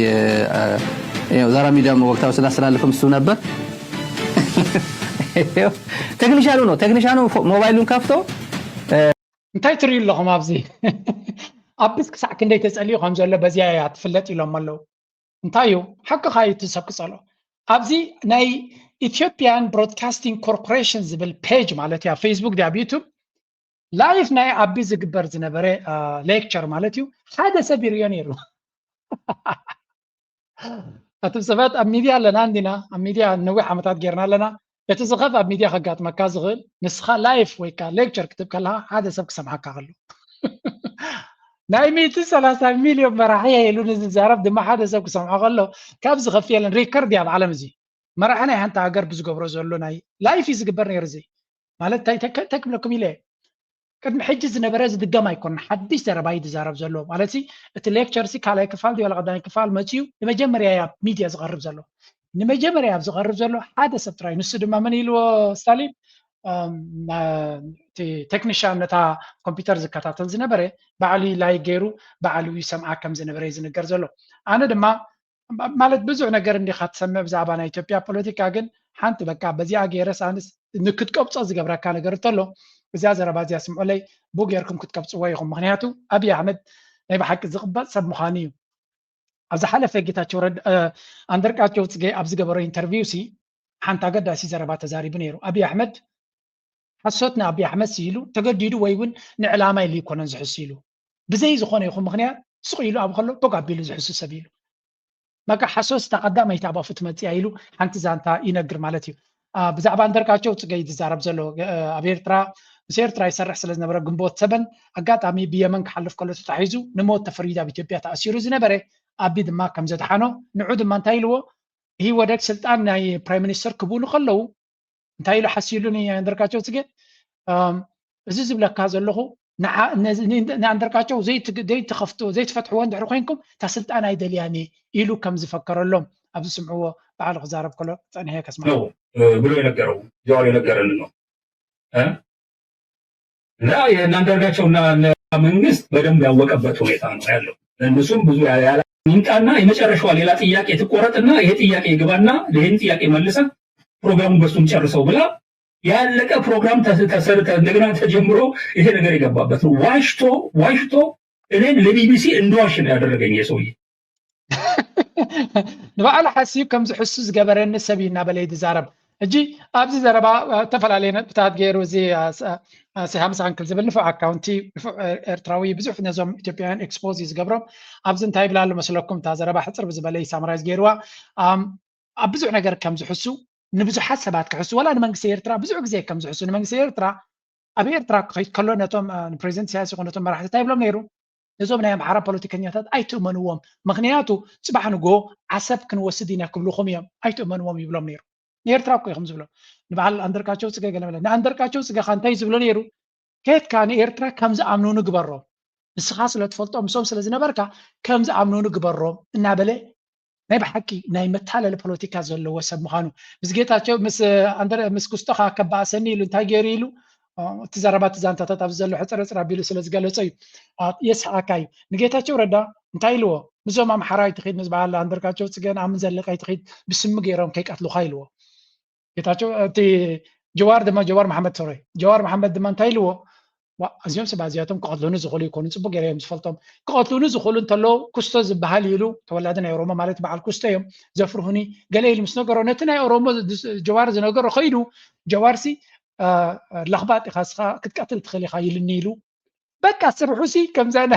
ዛራ ሚዲያ ወቅታው ስላስተላለፈም እሱ ነበር ቴክኒሻኑ ሞባይሉን ከፍቶ እንታይ ትሪኡ ኣለኹም ኣብዚ ኣብስ ክሳዕ ክንደይ ተጸልዩ ከም ዘሎ በዚያ ትፍለጥ ኢሎም ኣለዉ እንታይ እዩ ሓቂ ኸ ትሰክጸሎ ኣብዚ ናይ ኢትዮጵያን ብሮድካስቲንግ ኮርፖሬሽን ዝብል ፔጅ ማለት እዩ ፌስቡክ ዲያ ዩቱብ ላይፍ ናይ ኣቢ ዝግበር ዝነበረ ሌክቸር ማለት እዩ ሓደ ሰብ ይርዮ ነይሩ ኣቶም ሰባት ኣብ ሚድያ ኣለና እንዲና ኣብ ሚድያ ነዊሕ ዓመታት ጌርና ኣለና እቲ ዝኸፍ ኣብ ሚድያ ከጋጥመካ ዝኽእል ንስኻ ላይፍ ወይ ከዓ ሌክቸር ክትብ ከለካ ሓደ ሰብ ክሰምዓካ ከሎ ናይ 130 ሚልዮን መራሕያ ኢሉ ንዝዛረብ ድማ ሓደ ሰብ ክሰምዖ ከሎ ካብ ዝኸፍየለን ሪከርድ ኣብ ዓለም እዚ መራሒ ናይ ሓንቲ ሃገር ብዝገብሮ ዘሎ ናይ ላይፍ እዩ ዝግበር ነይሩ እዚ ማለት እንታይ ክብለኩም ኢለ ቅድሚ ሕጂ ዝነበረ ዝድገም ኣይኮነ ሓድሽ ዘረባ እዩ ዝዛረብ ዘሎ ማለት እቲ ሌክቸር ሲ ካልኣይ ክፋል ድዩ ቀዳማይ ክፋል መፅኡ ንመጀመርያ ኣብ ሚድያ ዝቐርብ ዘሎ ንመጀመርያ ኣብ ዝቐርብ ዘሎ ሓደ ሰብ ጥራይ ንሱ ድማ መን ኢልዎ ስታሊን ቴክኒሽያን ነታ ኮምፒውተር ዝከታተል ዝነበረ ባዕሉ ላይ ገይሩ ባዕሉ ይሰምዓ ከም ዝነበረ ዝንገር ዘሎ ኣነ ድማ ማለት ብዙሕ ነገር እንዲኻ ትሰምዕ ብዛዕባ ናይ ኢትዮጵያ ፖለቲካ ግን ሓንቲ በቃ በዚኣ ገይረስ ኣንስ ንክትቀብፆ ዝገብረካ ነገር እንተሎ እዚኣ ዘረባ እዚኣ ስምዑለይ ቡ ጌርኩም ክትቀብፅዎ ኢኹም ምክንያቱ ኣብይ ኣሕመድ ናይ ብሓቂ ዝቕበፅ ሰብ ምዃኑ እዩ ኣብ ዝሓለፈ ጌታቸው ኣንደርቃቸው ፅጌ ኣብ ዝገበሮ ኢንተርቪው ሲ ሓንቲ ኣገዳሲ ዘረባ ተዛሪቡ ነይሩ ኣብይ ኣሕመድ ሓሶት ንኣብይ ኣሕመድ ሲኢሉ ተገዲዱ ወይ እውን ንዕላማ ኢሉ ይኮነን ዝሕሱ ኢሉ ብዘይ ዝኾነ ይኹን ምክንያት ስቕ ኢሉ ኣብ ከሎ ቦግ ኣቢሉ ዝሕሱ ሰብ ኢሉ መጋ ሓሶት ተቐዳመይቲ ኣብ ኣፉ ትመፅያ ኢሉ ሓንቲ ዛንታ ይነግር ማለት እዩ ብዛዕባ አንደርቃቸው ፅገይ ዝዛረብ ዘሎ ኣብ ኤርትራ ምስ ኤርትራ ይሰርሕ ስለ ዝነበረ ግንቦት ሰበን ኣጋጣሚ ብየመን ክሓልፍ ከሎ ተታሒዙ ንሞት ተፈሪዱ ኣብ ኢትዮጵያ ተኣሲሩ ዝነበረ ኣቢ ድማ ከም ዘድሓኖ ንዑ ድማ እንታይ ኢልዎ ይህ ወደግ ስልጣን ናይ ፕራይም ሚኒስተር ክብሉ ከለዉ እንታይ ኢሉ ሓሲሉ ንኣንደርቃቸው ፅጌ እዚ ዝብለካ ዘለኹ ንኣንደርቃቸው ዘይትኸፍቶ ዘይትፈትሕዎ እንድሕር ኮይንኩም እታ ስልጣን ኣይደልያኒ ኢሉ ከም ዝፈከረሎም ኣብዚ ስምዕዎ በዓል ክዛረብ ከሎ ፀኒሐ ከስማ ብሎ የነገረው ጀዋር የነገረልን ነው እና የአንዳርጋቸውና መንግስት በደንብ ያወቀበት ሁኔታ ነው ያለው እነሱም ብዙ ይምጣና የመጨረሻው ሌላ ጥያቄ ትቆረጥና ይሄ ጥያቄ ይግባና ይሄን ጥያቄ መልሰ ፕሮግራሙን በሱም ጨርሰው ብላ ያለቀ ፕሮግራም ተሰርተ እንደገና ተጀምሮ ይሄ ነገር ይገባበት ነው ዋሽቶ እኔን ለቢቢሲ እንደዋሽ ነው ያደረገኝ የሰውዬ ንባዕሉ ሓሲብ ከም ዝሕሱ ዝገበረኒ ሰብ ኢና በለይ ዝዛረብ እጂ ኣብዚ ዘረባ ተፈላለየ ነጥብታት ገይሩ እዚ ሃምሳንክል ዝብል ንፉዕ ኣካውንቲ ኤርትራዊ ብዙሕ ነዞም ኢትዮጵያውያን ኤክስፖዝ ዝገብሮም ኣብዚ እንታይ ይብላ ኣሎ መስለኩም እታ ዘረባ ሕፅር ብዝበለ ሳምራይዝ ገይርዋ ኣብ ብዙሕ ነገር ከም ዝሕሱ ንብዙሓት ሰባት ክሕሱ ወላ ንመንግስቲ ኤርትራ ብዙሕ ግዜ ከም ዝሕሱ ንመንግስቲ ኤርትራ ኣብ ኤርትራ ክኸይድ ከሎ ነቶም ፕሬዚደንት ኢሳያስ ይኹን ነቶም መራሕቲ እንታይ ይብሎም ነይሩ እዞም ናይ ኣምሓራ ፖለቲከኛታት ኣይትእመንዎም ምክንያቱ ፅባሕ ንጎ ዓሰብ ክንወስድ ኢና ክብልኹም እዮም ኣይትእመንዎም ይብሎም ነይሩ ንኤርትራ እኮ ኢኹም ዝብሎ ንበዓል አንደርቃቸው ፅገ ገለመለ ንኣንደርቃቸው ፅገ ካ እንታይ ዝብሎ ነይሩ ከትካ ንኤርትራ ከም ዝኣምኑ ንግበሮም ንስኻ ስለ ትፈልጦም ምሶም ስለ ዝነበርካ ከም ዝኣምኑ ንግበሮም እናበለ ናይ ብሓቂ ናይ መታለሊ ፖለቲካ ዘለዎ ሰብ ምዃኑ ምስ ጌታቸው ምስ ክስቶኻ ከበኣሰኒ ኢሉ እንታይ ገይሩ ኢሉ እቲ ዘረባ ዛንታታት ኣብዚ ዘሎ ሕፅርፅር ኣቢሉ ስለ ዝገለፀ እዩ የስሓካ እዩ ንጌታቸው ረዳ እንታይ ኢልዎ ምዞም ኣምሓራዊ ትኺድ ምስ በዓል አንደርቃቸው ፅገን ኣምን ዘለቀይ ትኺድ ብስሚ ገይሮም ከይቀትልካ ኢልዎ ጌታቸው እቲ ጀዋር መሓመድ ሶሪ ጀዋር መሓመድ ድማ እንታይ ኢልዎ እዚኦም ሰባት እዚኣቶም ክቐትሉኒ ዝኽእሉ ይኮኑ ፅቡቅ ገይረ እዮም ዝፈልጦም ክቐትሉኒ ዝኽእሉ እንተለዉ ኩስቶ ዝበሃል ኢሉ ተወላዲ ናይ ኦሮሞ ማለት በዓል ኩስቶ እዮም ዘፍርሁኒ ገለ ኢሉ ምስ ነገሮ ነቲ ናይ ኦሮሞ ጀዋር ዝነገሮ ኸይዱ ጀዋርሲ ለኽባጥ ኢኻ ስኻ ክትቀትል ትኽእል ኢኻ ኢልኒ ኢሉ በቃ ስርሑሲ ከምዛና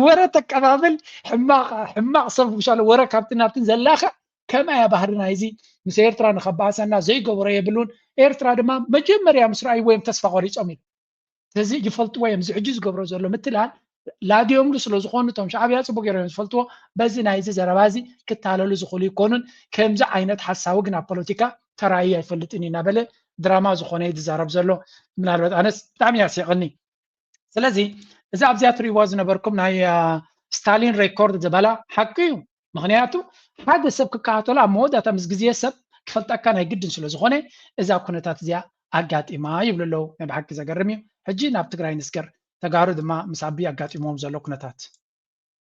ወረ ተቀባብል ሕማቕ ሰብ ምሻለ ወረ ካብትን ናብትን ዘላኽዕ ከመያ ባህርና እዚ ምስ ኤርትራ ንኸበኣሰና ዘይገብሮ የብሉን ኤርትራ ድማ መጀመርያ ምስ ረኣይዎ እዮም ተስፋ ቆሪፆም ኢሉ ስለዚ ይፈልጥዎ እዮም እዚ ሕጂ ዝገብሮ ዘሎ ምትላል ላድዮምሉ ስለ ዝኾኑ እቶም ሻዕብያ ፅቡቅ ገይሮም ዝፈልጥዎ በዚ ናይዚ ዘረባ እዚ ክታለሉ ዝኽእሉ ይኮኑን ከምዚ ዓይነት ሓሳቡ ግን ኣብ ፖለቲካ ተራእዩ ኣይፈልጥን ኢና በለ دراما زخونه يتزارب زلو من البعض أنا تعمي أسيقني سلازي إذا أبزيات ريواز نبركم ناي ستالين ريكورد زبالة حقيو مغنياتو هذا سب كاتولا مودا تمزجزيه سب كفلت أكان يجدن سلو زخونه إذا كنت تزيا أجات إما يبلو نبحك زجرمي حجي نابتقرأي نسكر تجارد ما مسابي أجات إمام زلو كنتات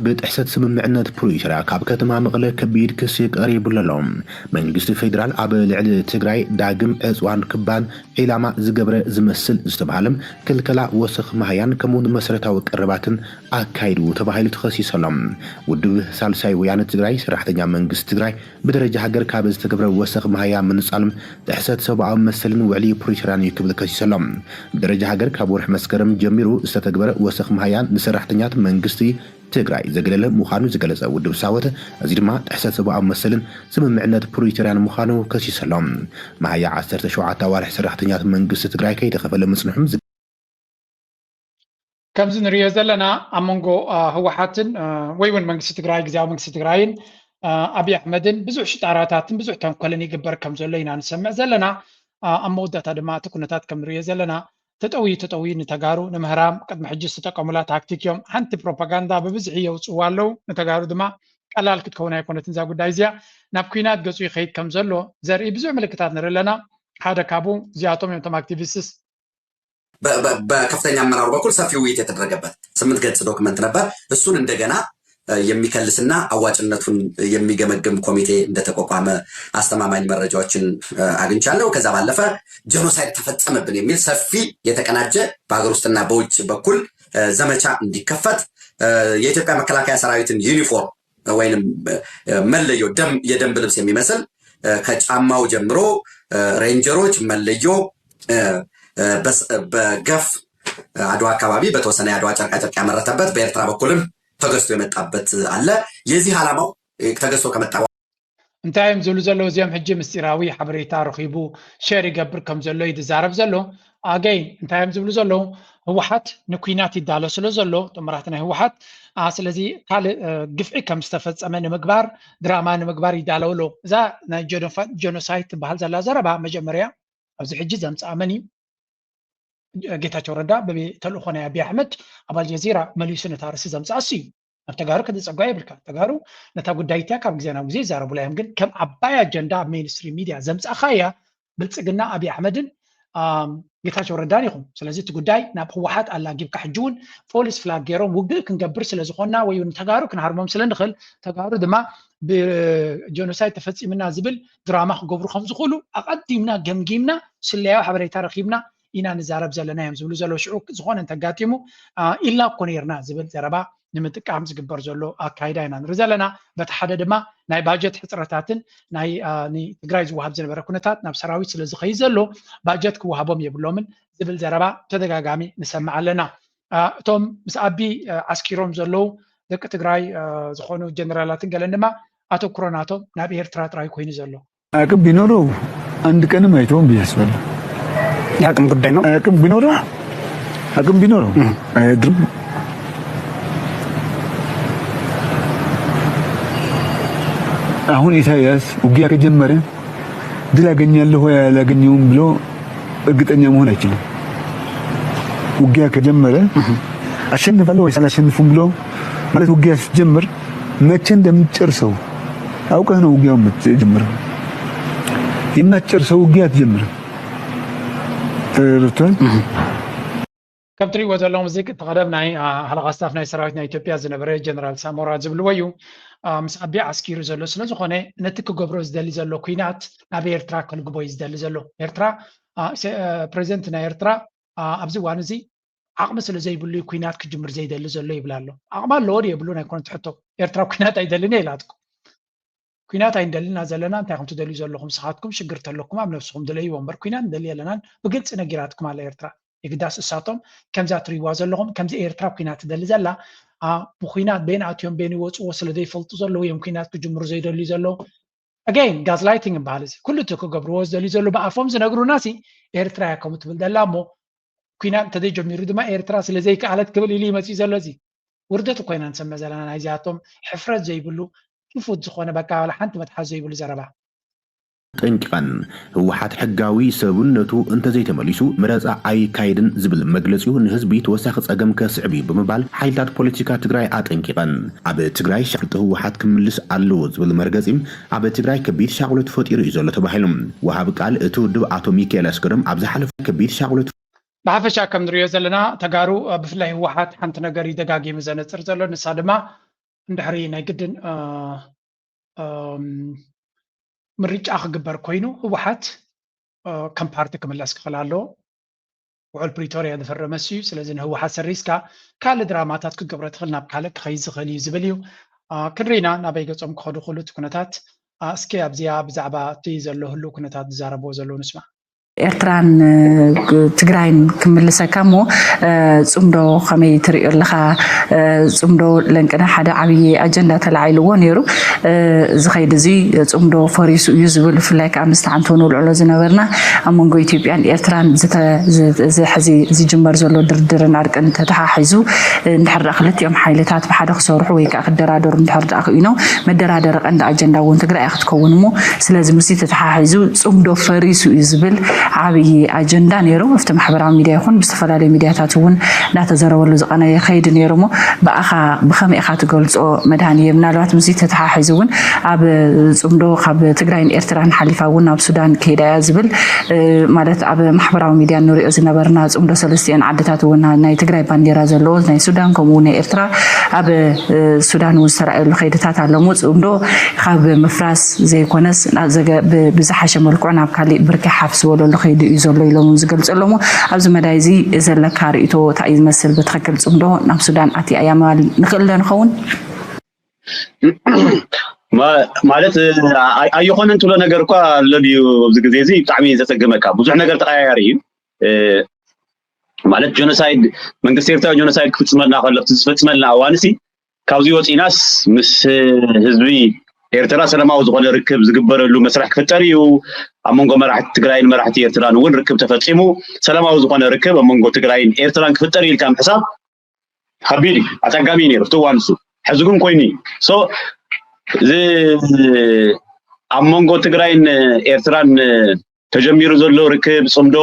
ብጥሕሰት ስምምዕነት ፕሪቶርያ ካብ ከተማ መቐለ ከቢድ ክሲ ቀሪቡ ኣለሎም መንግስቲ ፌደራል ኣብ ልዕሊ ትግራይ ዳግም ዕፅዋን ክባን ዒላማ ዝገብረ ዝመስል ዝተባሃለም ክልከላ ወሰኽ ማህያን ከምኡውን መሰረታዊ ቀረባትን ኣካይዱ ተባሂሉ ተኸሲሰሎም ውድብ ሳልሳይ ወያነ ትግራይ ሰራሕተኛ መንግስቲ ትግራይ ብደረጃ ሃገር ካብ ዝተገብረ ወሰኽ ማህያ ምንጻልም ጥሕሰት ሰብኣዊ መሰልን ውዕሊ ፕሪቶርያን ይክብል ከሲሰሎም ብደረጃ ሃገር ካብ ወርሒ መስከረም ጀሚሩ ዝተተግበረ ወሰኽ ማህያን ንሰራሕተኛት መንግስቲ ትግራይ ዘገለለ ምዃኑ ዝገለጸ ውድብ ሳወተ እዚ ድማ ጥሕሰት ሰብኣዊ መሰልን ስምምዕነት ፕሪቶርያን ምዃኑ ከሲሰሎም ማህያ 17 ኣዋርሒ ሰራሕተኛት መንግስቲ ትግራይ ከይተኸፈለ ምጽንሖም ከምዚ ንሪኦ ዘለና ኣብ መንጎ ህወሓትን ወይ እውን መንግስቲ ትግራይ ግዝያዊ መንግስቲ ትግራይን ኣብይ ኣሕመድን ብዙሕ ሽጣራታትን ብዙሕ ተንኮልን ይግበር ከም ዘሎ ኢና ንሰምዕ ዘለና ኣብ መወዳእታ ድማ እቲ ኩነታት ከም ንሪኦ ዘለና ተጠዊ ንተጋሩ ንምህራም ቅድሚ ሕጂ ዝተጠቀሙላ ታክቲክ እዮም ሓንቲ ፕሮፓጋንዳ ብብዝሒ የውፅዋ ኣለው ንተጋሩ ድማ ቀላል ክትከውን ኣይኮነትን እዛ ጉዳይ እዚኣ ናብ ኩናት ገፁ ይኸይድ ከም ዘሎ ዘርኢ ብዙሕ ምልክታት ንርኢ ኣለና ሓደ ካብኡ እዚኣቶም እዮም ቶም አክቲቪስትስ በከፍተኛ አመራሩ በኩል ሰፊ ውይይት የተደረገበት 8 ገጽ ዶክመንት ነበር እሱን እንደገና የሚከልስና አዋጭነቱን የሚገመግም ኮሚቴ እንደተቋቋመ አስተማማኝ መረጃዎችን አግኝቻለሁ ከዛ ባለፈ ጄኖሳይድ ተፈጸመብን የሚል ሰፊ የተቀናጀ በአገር ውስጥና በውጭ በኩል ዘመቻ እንዲከፈት የኢትዮጵያ መከላከያ ሰራዊትን ዩኒፎርም ወይንም መለዮ የደንብ ልብስ የሚመስል ከጫማው ጀምሮ ሬንጀሮች መለዮ በገፍ አድዋ አካባቢ በተወሰነ አድዋ ጨርቃጨርቅ ያመረተበት በኤርትራ በኩልም ተገዝቶ የመጣበት አለ የዚህ ዓላማው ተገዝቶ ከመጣ እንታይም ዝሉ ዘሎ እዚኦም ሕጂ ምስጢራዊ ሓበሬታ ረኺቡ ሼር ይገብር ከም ዘሎ ይዛረብ ዘሎ ኣገይ እንታይም ዝብሉ ዘሎ ህወሓት ንኩናት ይዳሎ ስለ ዘሎ ተመራሕቲ ናይ ህወሓት ስለዚ ካልእ ግፍዒ ከም ዝተፈፀመ ንምግባር ድራማ ንምግባር ይዳለውሎ እዛ ናይ ጄኖሳይድ ትበሃል ዘላ ዘረባ መጀመርያ ኣብዚ ሕጂ ዘምፅኣ መን እዩ ጌታቸው ረዳ በተልእኮ ናይ ኣብይ ኣሕመድ ኣብ አልጀዚራ መሊሱ ነታ ርእሲ ዘምፅኣ እዩ ኣብ ተጋሩ ከዘፀጓ ይብልካ ተጋሩ ነታ ጉዳይ እትያ ካብ ግዜ ናብ ግዜ ይዛረቡላ እዮም ግን ከም ዓባይ ኣጀንዳ ሜንስትሪም ሚድያ ዘምፅኣካ እያ ብልፅግና ኣብይ ኣሕመድን ጌታቸው ረዳን ኢኹም ስለዚ እቲ ጉዳይ ናብ ህወሓት ኣላጊብካ ሕጂ እውን ፖሊስ ፍላግ ገይሮም ውግእ ክንገብር ስለዝኾና ወይ እውን ተጋሩ ክንሃርሞም ስለንኽእል ተጋሩ ድማ ብጄኖሳይድ ተፈፂምና ዝብል ድራማ ክገብሩ ከም ዝኽእሉ ኣቐዲምና ገምጊምና ስለያዊ ሓበሬታ ረኺብና ኢና ንዛረብ ዘለና እዮም ዝብሉ ዘሎ ሽዑ ዝኾነ እንተጋጢሙ ኢልና እኮ ነርና ዝብል ዘረባ ንምጥቃም ዝግበር ዘሎ ኣካይዳ ኢና ንርኢ ዘለና በቲ ሓደ ድማ ናይ ባጀት ሕፅረታትን ናይ ትግራይ ዝወሃብ ዝነበረ ኩነታት ናብ ሰራዊት ስለ ዝኸይድ ዘሎ ባጀት ክወሃቦም የብሎምን ዝብል ዘረባ ተደጋጋሚ ንሰምዕ ኣለና እቶም ምስ ኣቢ ዓስኪሮም ዘለው ደቂ ትግራይ ዝኾኑ ጀነራላትን ገለን ድማ ኣተኩሮናቶም ናብ ኤርትራ ጥራይ ኮይኑ ዘሎ አቅም ቢኖረው አንድ ቀንም አይተውም ብያስባለሁ የአቅም ጉዳይ ነው አቅም ቢኖረው አይድርም አሁን ኢሳያስ ውጊያ ከጀመረ ድል አገኛለሁ ወይ አላገኘውም ብሎ እርግጠኛ መሆን አይችልም ውጊያ ከጀመረ አሸንፋለሁ ወይ አላሸንፍም ብሎ ማለት ውጊያ ሲጀምር መቼ እንደምትጨርሰው አውቀህ ነው ውጊያውን የምትጀምረው የማትጨርሰው ውጊያ አትጀምርም ተርቷል ከም ትሪእዎ ዘለኹም እዚ ተቐደም ናይ ሃለቓ ስታፍ ናይ ሰራዊት ናይ ኢትዮጵያ ዝነበረ ጀነራል ሳሞራ ዝብልዎ እዩ ምስ ኣቢ ዓስኪሩ ዘሎ ስለ ዝኾነ ነቲ ክገብሮ ዝደሊ ዘሎ ኩናት ናብ ኤርትራ ከልግቦ እዩ ዝደሊ ዘሎ ኤርትራ ፕሬዚደንት ናይ ኤርትራ ኣብዚ እዋን እዚ ዓቕሚ ስለ ዘይብሉ ኩናት ክጅምር ዘይደሊ ዘሎ ይብላ ኣሎ ዓቕሚ ኣለዎ የብሉ ናይ ኮነ ትሕቶ ኤርትራ ኩናት ኣይደልን እየ ኢላትኩም ኩናት ኣይንደልና ዘለና እንታይ ከም ትደልዩ ዘለኹም ስኻትኩም ሽግር ተለኩም ኣብ ነፍስኩም ደለይዎ እምበር ኩናት ንደሊ የለናን ብግልፂ ነጊራትኩም ኣለ ኤርትራ የግዳስ እሳቶም ከምዛ ትሪእዋ ዘለኹም ከምዚ ኤርትራ ኩናት ትደሊ ዘላ ብኩናት ቤን ኣትዮም ቤን ይወፅዎ ስለ ዘይፈልጡ ዘለዉ እዮም ኩናት ክጅምሩ ዘይደልዩ ዘለዉ ኣገይን ጋዝላይቲንግ ይበሃል እዚ ኩሉ እቲ ክገብርዎ ዝደልዩ ዘሎ ብኣፎም ዝነግሩና ሲ ኤርትራ እያ ከምኡ ትብል ዘላ እሞ ኩናት እንተዘይጀሚሩ ድማ ኤርትራ ስለዘይከኣለት ክብል ኢሉ ይመፅኡ ዘሎ እዚ ውርደት ኮይና ንሰምዕ ዘለና ናይዚኣቶም ሕፍረት ዘይብሉ ክፉት ዝኾነ በቃ ሓንቲ መትሓዝ ዘይብሉ ዘረባ ጠንቂቐን ህወሓት ሕጋዊ ሰብነቱ እንተዘይተመሊሱ ምረፃ ኣይካይድን ዝብል መግለፂኡ ንህዝቢ ተወሳኺ ፀገም ከስዕብ እዩ ብምባል ሓይልታት ፖለቲካ ትግራይ ኣጠንቂቐን ኣብ ትግራይ ሻፍልቲ ህወሓት ክምልስ ኣለዎ ዝብል መርገፂ ኣብ ትግራይ ከቢድ ሻቅሎት ፈጢሩ እዩ ዘሎ ተባሂሉ ወሃብ ቃል እቲ ውድብ ኣቶ ሚካኤል አስገዶም ኣብ ዝሓለፈ ከቢድ ሻቅሎት ብሓፈሻ ከም ንሪኦ ዘለና ተጋሩ ብፍላይ ህወሓት ሓንቲ ነገር ይደጋጊሙ ዘነፅር ዘሎ ንሳ ድማ እንድሕሪ ናይ ግድን ምርጫ ክግበር ኮይኑ ህወሓት ከም ፓርቲ ክምለስ ክኽእል ኣለዎ ውዕል ፕሪቶሪያ ዝፈረመ እዩ ስለዚ ንህወሓት ሰሪስካ ካልእ ድራማታት ክገብሮ ትኽእል ናብ ካልእ ክኸይድ ዝኽእል እዩ ዝብል እዩ ክንሪኢና ናበይ ገጾም ክኸዱ ክእሉ እቲ ኩነታት እስኪ ኣብዚኣ ብዛዕባ እቲ ዘሎ ህሉ ኩነታት ዝዛረብዎ ዘለዉ ንስማዕ ኤርትራን ትግራይን ክምልሰካ እሞ ፅምዶ ከመይ ትሪኦ ኣለኻ ፅምዶ ለንቅና ሓደ ዓብዪ ኣጀንዳ ተላዒልዎ ነይሩ እዚ ከይዲ እዚ ፅምዶ ፈሪሱ እዩ ዝብል ብፍላይ ከዓ ምስቲ ዓንቶ ንውልዕሎ ዝነበርና ኣብ መንጎ ኢትዮጵያን ኤርትራን ሕዚ ዝጅመር ዘሎ ድርድርን ኣርቅን ተተሓሒዙ እንድሕር ዳ ክልቲኦም ሓይልታት ብሓደ ክሰርሑ ወይ ከዓ ክደራደሩ እንድሕር ዳ ክኢኖም መደራደሪ ቀንዲ ኣጀንዳ እውን ትግራይ ክትከውን እሞ ስለዚ ምስቲ ተተሓሒዙ ፅምዶ ፈሪሱ እዩ ዝብል ዓብዪ ኣጀንዳ ነይሩ ኣብቲ ማሕበራዊ ሚድያ ይኹን ብዝተፈላለዩ ሚድያታት እውን እናተዘረበሉ ዝቐነየ ከይዲ ነይሩ እሞ ብኣኻ ብኸመይ ኢኻ ትገልፆ መድሃንየ ምናልባት ምስቲ ተተሓሒዙ እውን ኣብ ፅምዶ ካብ ትግራይን ኤርትራን ሓሊፋ እውን ናብ ሱዳን ከይዳ እያ ዝብል ማለት ኣብ ማሕበራዊ ሚድያ ንሪኦ ዝነበርና ፅምዶ ሰለስቲአን ዓድታት እውን ናይ ትግራይ ባንዴራ ዘለዎ ናይ ሱዳን ከምኡ ናይ ኤርትራ ኣብ ሱዳን እውን ዝተረኣየሉ ከይድታት ኣሎ እሞ ፅምዶ ካብ ምፍራስ ዘይኮነስ ብዝሓሸ መልክዑ ናብ ካሊእ ብርኪ ሓፍ ዝበለሉ ከይዲ እዩ ዘሎ ኢሎም ዝገልፀሎሞ ኣብዚ መዳይ እዚ ዘለካ ርእቶ እንታይ ዝመስል ብትክክል ፅምዶ ናብ ሱዳን ኣትያ እያ ምባል ንኽእል ዶ ንኸውን ማለት ኣይኮነን ትብሎ ነገር እኳ ኣሎ ድዩ ኣብዚ ግዜ እዚ ብጣዕሚ ዘፀግመካ ብዙሕ ነገር ተቀያያሪ እዩ ማለት ጆኖሳይድ መንግስቲ ኤርትራ ጆኖሳይድ ክፍፅመልና ከሎ ዝፈፅመልና እዋንሲ ካብዚ ወፂናስ ምስ ህዝቢ ኤርትራ ሰላማዊ ዝኾነ ርክብ ዝግበረሉ መስርሕ ክፍጠር እዩ ኣብ መንጎ መራሕቲ ትግራይን መራሕቲ ኤርትራን እውን ርክብ ተፈፂሙ ሰላማዊ ዝኾነ ርክብ ኣብ መንጎ ትግራይን ኤርትራን ክፍጠር ኢልካ ምሕሳብ ከቢድ እዩ ኣፀጋሚ ነይሩ እቲ እዋን እሱ ሕዚ ግን ኮይኑ ሶ እዚ ኣብ መንጎ ትግራይን ኤርትራን ተጀሚሩ ዘሎ ርክብ ፅምዶ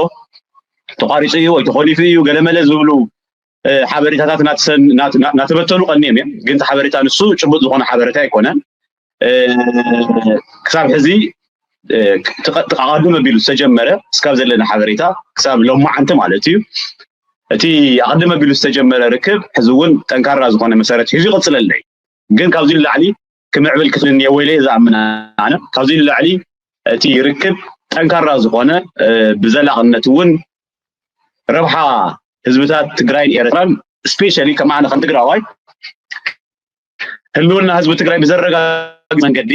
ተቋሪፁ እዩ ወይ ተኸሊፉ እዩ ገለመለ ዝብሉ ሓበሬታታት ናተበተኑ ቀኒዮም እዮም ግን እቲ ሓበሬታ ንሱ ጭቡጥ ዝኾነ ሓበሬታ ኣይኮነን ክሳብ ሕዚ ተቃቀዱ መቢሉ ዝተጀመረ እስካብ ዘለና ሓበሬታ ክሳብ ሎማዓንቲ ማለት እዩ እቲ ኣቀድመ መቢሉ ዝተጀመረ ርክብ ሕዚ እውን ጠንካራ ዝኾነ መሰረት ሒዙ ይቕፅል ኣሎ ግን ካብዚ ንላዕሊ ክምዕብል ክኽእል እኒሄ ወይ ዝኣምን ኣነ ካብዚ ንላዕሊ እቲ ርክብ ጠንካራ ዝኾነ ብዘላቕነት እውን ረብሓ ህዝብታት ትግራይን ኤርትራን ስፔሻሊ ከም ኣነ ከም ትግራዋይ ህልውና ህዝቢ ትግራይ ብዘረጋግፅ መንገዲ